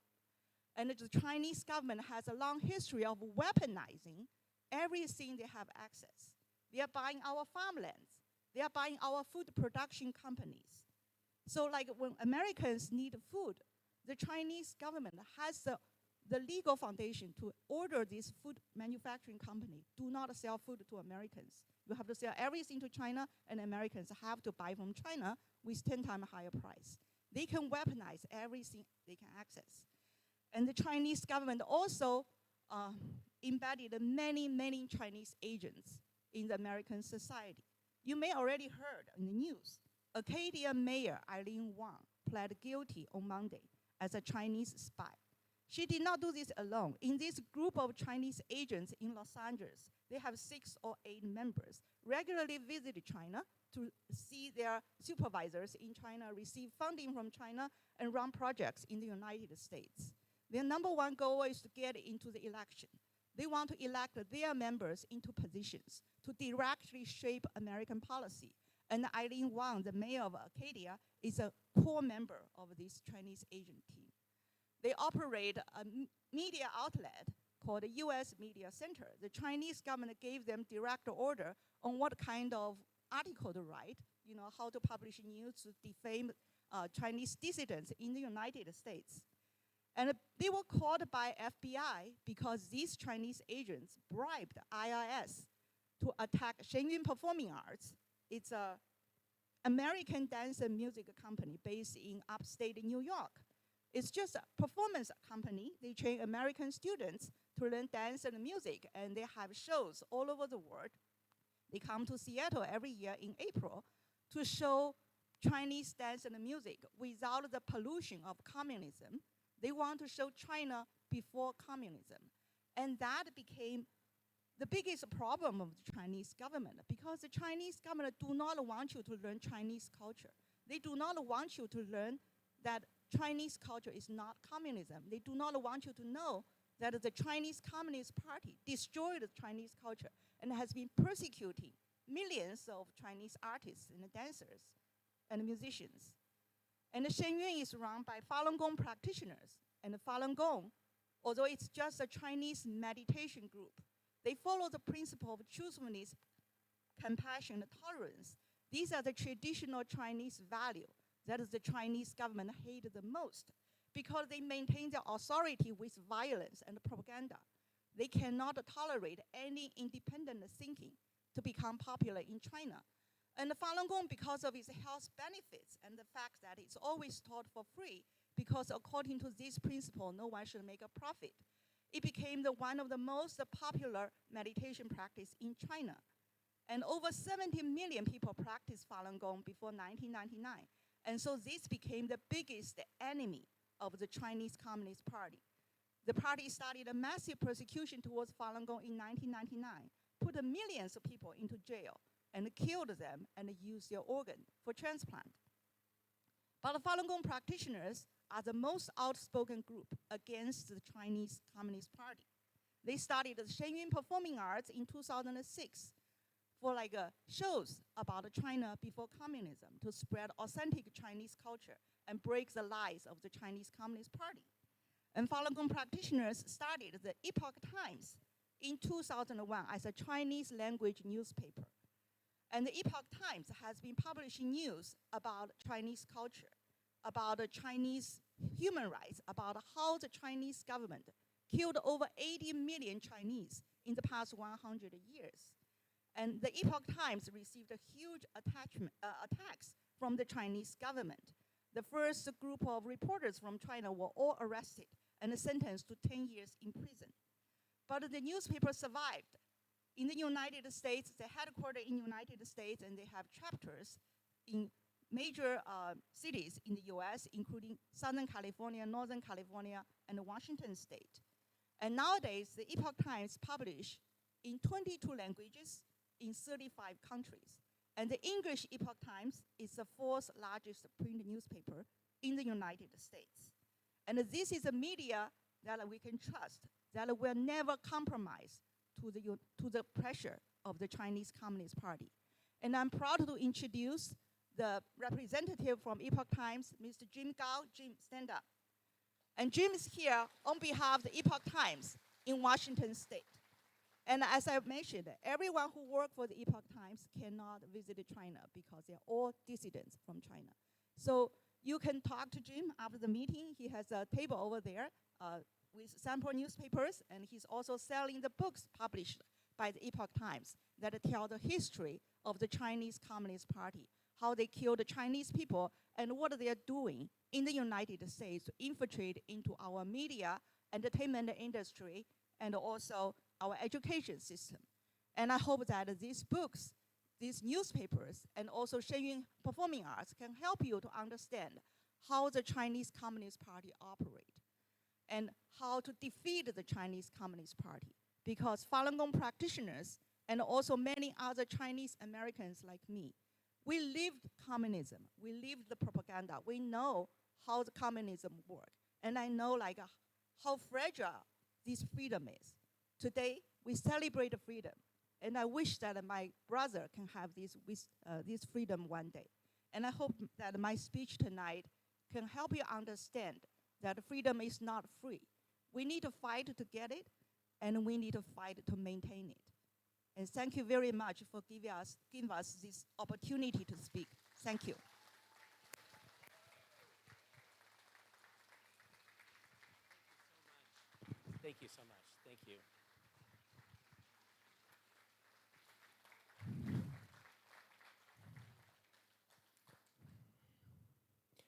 And the Chinese government has a long history of weaponizing everything they have access. They are buying our farmlands. They are buying our food production companies. So like when Americans need food, the Chinese government has the legal foundation to order this food manufacturing company, do not sell food to Americans. You have to sell everything to China, and Americans have to buy from China with 10 times higher price. They can weaponize everything they can access. And the Chinese government also embedded many, many Chinese agents in the American society. You may already heard in the news, Acadia Mayor Eileen Wang pled guilty on Monday as a Chinese spy. She did not do this alone. In this group of Chinese agents in Los Angeles, they have 6 or 8 members, regularly visit China to see their supervisors in China, receive funding from China, and run projects in the United States. Their number one goal is to get into the election. They want to elect their members into positions to directly shape American policy. And Eileen Wang, the mayor of Acadia, is a core member of this Chinese agent team. They operate a media outlet called the U.S. Media Center. The Chinese government gave them direct order on what kind of article to write, how to publish news to defame Chinese dissidents in the United States. And they were caught by FBI because these Chinese agents bribed IRS to attack Shenyun Performing Arts. It's an American dance and music company based in upstate New York. It's just a performance company. They train American students to learn dance and music, and they have shows all over the world. They come to Seattle every year in April to show Chinese dance and music without the pollution of communism. They want to show China before communism. And that became the biggest problem of the Chinese government, because the Chinese government do not want you to learn Chinese culture. They do not want you to learn that Chinese culture is not communism. They do not want you to know that the Chinese Communist Party destroyed the Chinese culture and has been persecuting millions of Chinese artists and dancers and musicians. And Shenyun is run by Falun Gong practitioners. And Falun Gong, although it's just a Chinese meditation group, they follow the principle of truthfulness, compassion, and tolerance. These are the traditional Chinese values that the Chinese government hate the most, because they maintain their authority with violence and propaganda. They cannot tolerate any independent thinking to become popular in China. And the Falun Gong, because of its health benefits and the fact that it's always taught for free, because according to this principle, no one should make a profit, it became one of the most popular meditation practice in China. And over 70 million people practiced Falun Gong before 1999. And so this became the biggest enemy of the Chinese Communist Party. The party started a massive persecution towards Falun Gong in 1999, put millions of people into jail, and killed them and used their organ for transplant. But the Falun Gong practitioners are the most outspoken group against the Chinese Communist Party. They started the Shenyun Performing Arts in 2006 for shows about China before communism, to spread authentic Chinese culture and break the lies of the Chinese Communist Party. And Falun Gong practitioners started the Epoch Times in 2001 as a Chinese language newspaper. And the Epoch Times has been publishing news about Chinese culture, about Chinese human rights, about how the Chinese government killed over 80 million Chinese in the past 100 years. And the Epoch Times received a huge attacks from the Chinese government. The first group of reporters from China were all arrested and sentenced to 10 years in prison. But the newspaper survived. In the United States, they're headquartered in the United States, and they have chapters in major cities in the US, including Southern California, Northern California, and Washington State. And nowadays, the Epoch Times publish in 22 languages in 35 countries. And the English Epoch Times is the 4th largest print newspaper in the United States. And this is a media that we can trust, that will never compromise to the pressure of the Chinese Communist Party. And I'm proud to introduce the representative from Epoch Times, Mr. Jim Gao. Jim, stand up. And Jim is here on behalf of the Epoch Times in Washington State. And as I mentioned, everyone who works for the Epoch Times cannot visit China because they're all dissidents from China. So you can talk to Jim after the meeting. He has a table over there with sample newspapers, and he's also selling the books published by the Epoch Times that tell the history of the Chinese Communist Party, how they killed the Chinese people, and what they are doing in the United States to infiltrate into our media, entertainment industry, and also our education system. And I hope that these books, these newspapers, and also Shenyun Performing Arts can help you to understand how the Chinese Communist Party operate and how to defeat the Chinese Communist Party. Because Falun Gong practitioners and also many other Chinese Americans like me, we lived communism. We lived the propaganda. We know how the communism works. And I know how fragile this freedom is. Today, we celebrate freedom. And I wish that my brother can have this freedom one day. And I hope that my speech tonight can help you understand that freedom is not free. We need to fight to get it, and we need to fight to maintain it. And thank you very much for giving us this opportunity to speak. Thank you. Thank you so much. Thank you.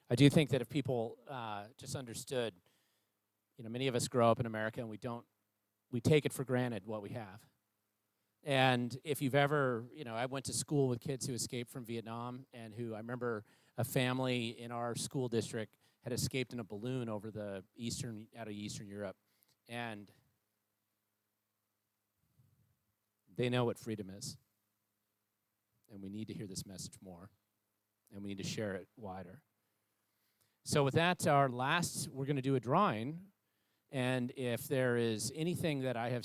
I do think that if people just understood, many of us grow up in America and we take it for granted what we have. And if you've ever, I went to school with kids who escaped from Vietnam and I remember a family in our school district had escaped in a balloon out of Eastern Europe. And they know what freedom is. And we need to hear this message more. And we need to share it wider. So with that, we're going to do a drawing. And if there is anything that I have,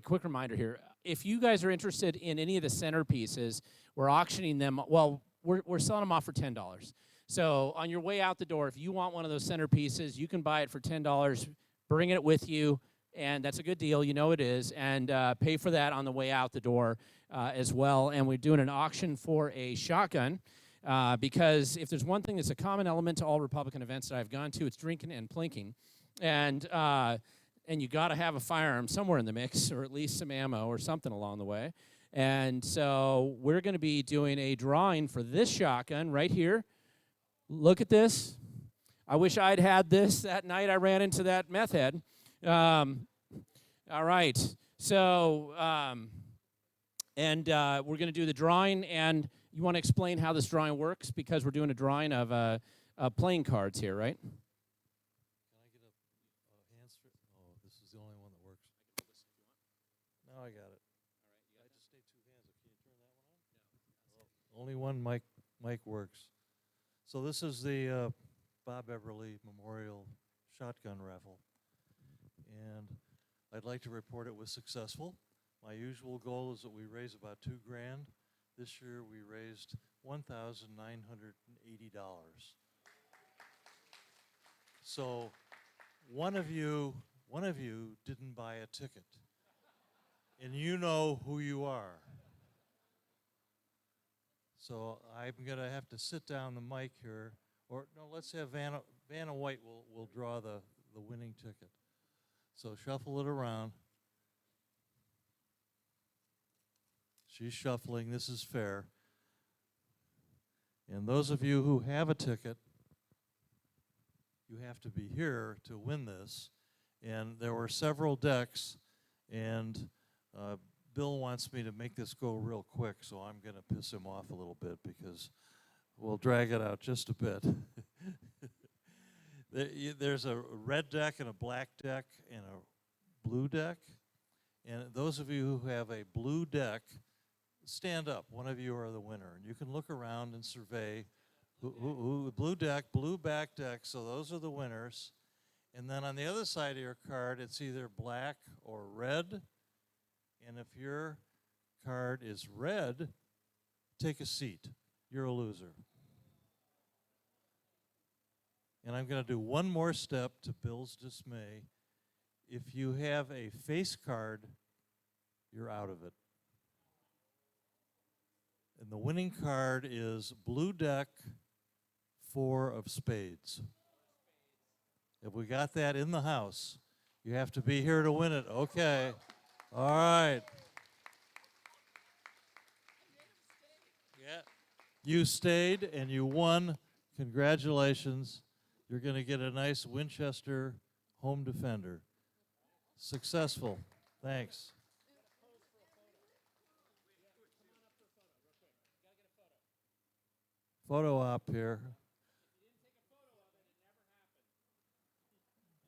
quick reminder here. If you guys are interested in any of the centerpieces, we're auctioning them. Well, we're selling them off for $10. So on your way out the door, if you want one of those centerpieces, you can buy it for $10. Bring it with you, and that's a good deal. You know it is. And pay for that on the way out the door as well. And we're doing an auction for a shotgun. Because if there's one thing that's a common element to all Republican events that I've gone to, it's drinking and plinking. And you got to have a firearm somewhere in the mix, or at least some ammo or something along the way. And so we're going to be doing a drawing for this shotgun right here. Look at this. I wish I'd had this that night I ran into that meth head. All right. So, we're going to do the drawing, and you want to explain how this drawing works? Because we're doing a drawing of playing cards here, right? Can I get a hands free? Oh, this is the only one that works. Now I got it. All right, I just need two hands. Can you turn that one on? No. Only one mic works. So this is the Bob Everly Memorial Shotgun Raffle. And I'd like to report it was successful. My usual goal is that we raise about $2 grand. This year we raised $1,980. So one of you didn't buy a ticket. And you know who you are. So I'm going to have to sit down the mic here. Or no, let's have Vanna White will draw the winning ticket. So shuffle it around. She's shuffling. This is fair. And those of you who have a ticket, you have to be here to win this. And there were several decks, and Bill wants me to make this go real quick, so I'm going to piss him off a little bit because we'll drag it out just a bit. There's a red deck and a black deck and a blue deck. And those of you who have a blue deck, stand up. One of you are the winner. And you can look around and survey who blue deck, blue back deck, so those are the winners. And then on the other side of your card, it's either black or red. And if your card is red, take a seat. You're a loser. And I'm going to do one more step to Bill's dismay. If you have a face card, you're out of it. And the winning card is blue deck, 4 of spades. If we got that in the house, you have to be here to win it. Okay. All right. Yeah. You stayed and you won. Congratulations. You're going to get a nice Winchester home defender. Successful. Thanks. Photo op here.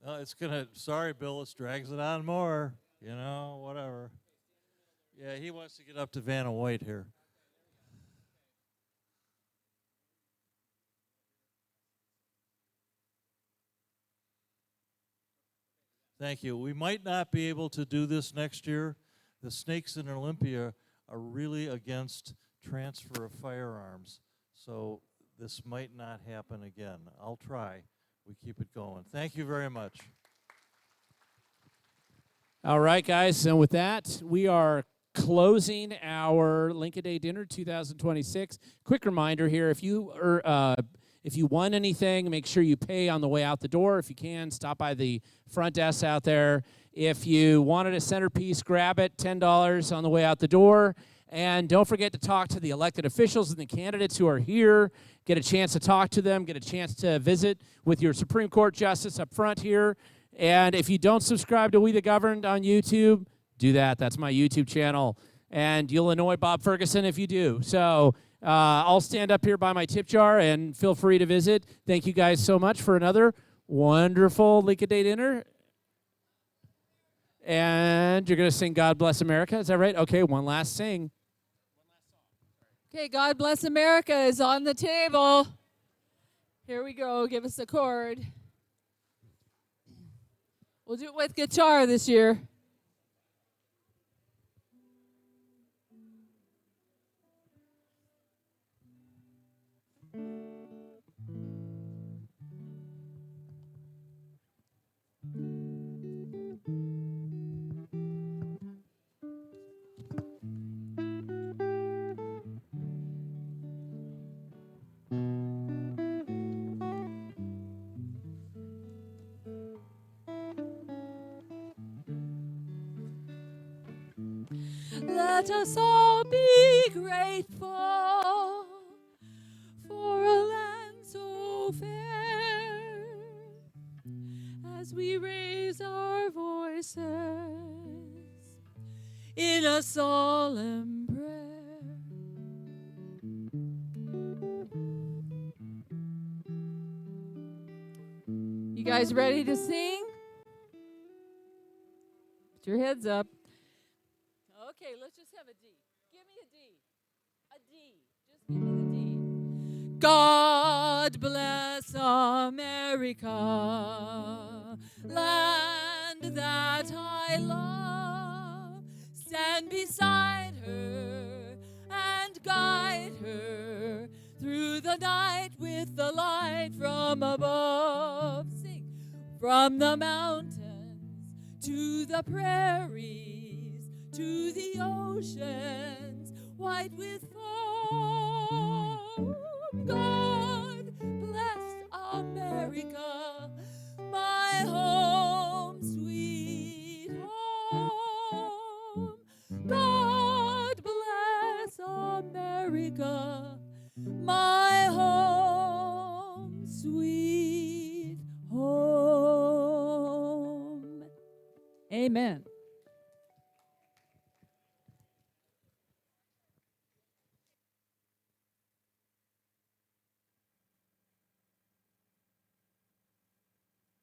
It's gonna. Sorry, Bill. It drags it on more. You know, whatever. Yeah, he wants to get up to Vanna White here. Thank you. We might not be able to do this next year. The snakes in Olympia are really against transfer of firearms, so this might not happen again. I'll try. We keep it going. Thank you very much. All right, guys. And with that, we are closing our Lincoln Day Dinner 2026. Quick reminder here: if you won anything, make sure you pay on the way out the door. If you can, stop by the front desk out there. If you wanted a centerpiece, grab it, $10 on the way out the door. And don't forget to talk to the elected officials and the candidates who are here. Get a chance to talk to them, get a chance to visit with your Supreme Court justice up front here. And if you don't subscribe to We the Governed on YouTube, do that. That's my YouTube channel. And you'll annoy Bob Ferguson if you do. So I'll stand up here by my tip jar and feel free to visit. Thank you guys so much for another wonderful Lincoln Day Dinner. And you're going to sing God Bless America. Is that right? Okay, one last sing. Okay, God Bless America is on the table. Here we go. Give us a chord. We'll do it with guitar this year. Let us all be grateful for a land so fair as we raise our voices in a solemn prayer. You guys ready to sing? Put your heads up. Okay, let's just have a D. Give me a D. A D. Just give me the D. God bless America, land that I love. Stand beside her and guide her through the night with the light from above. Sing. From the mountains to the prairies, to the oceans white with foam. God bless America, my home, sweet home. God bless America, my home, sweet home. Amen.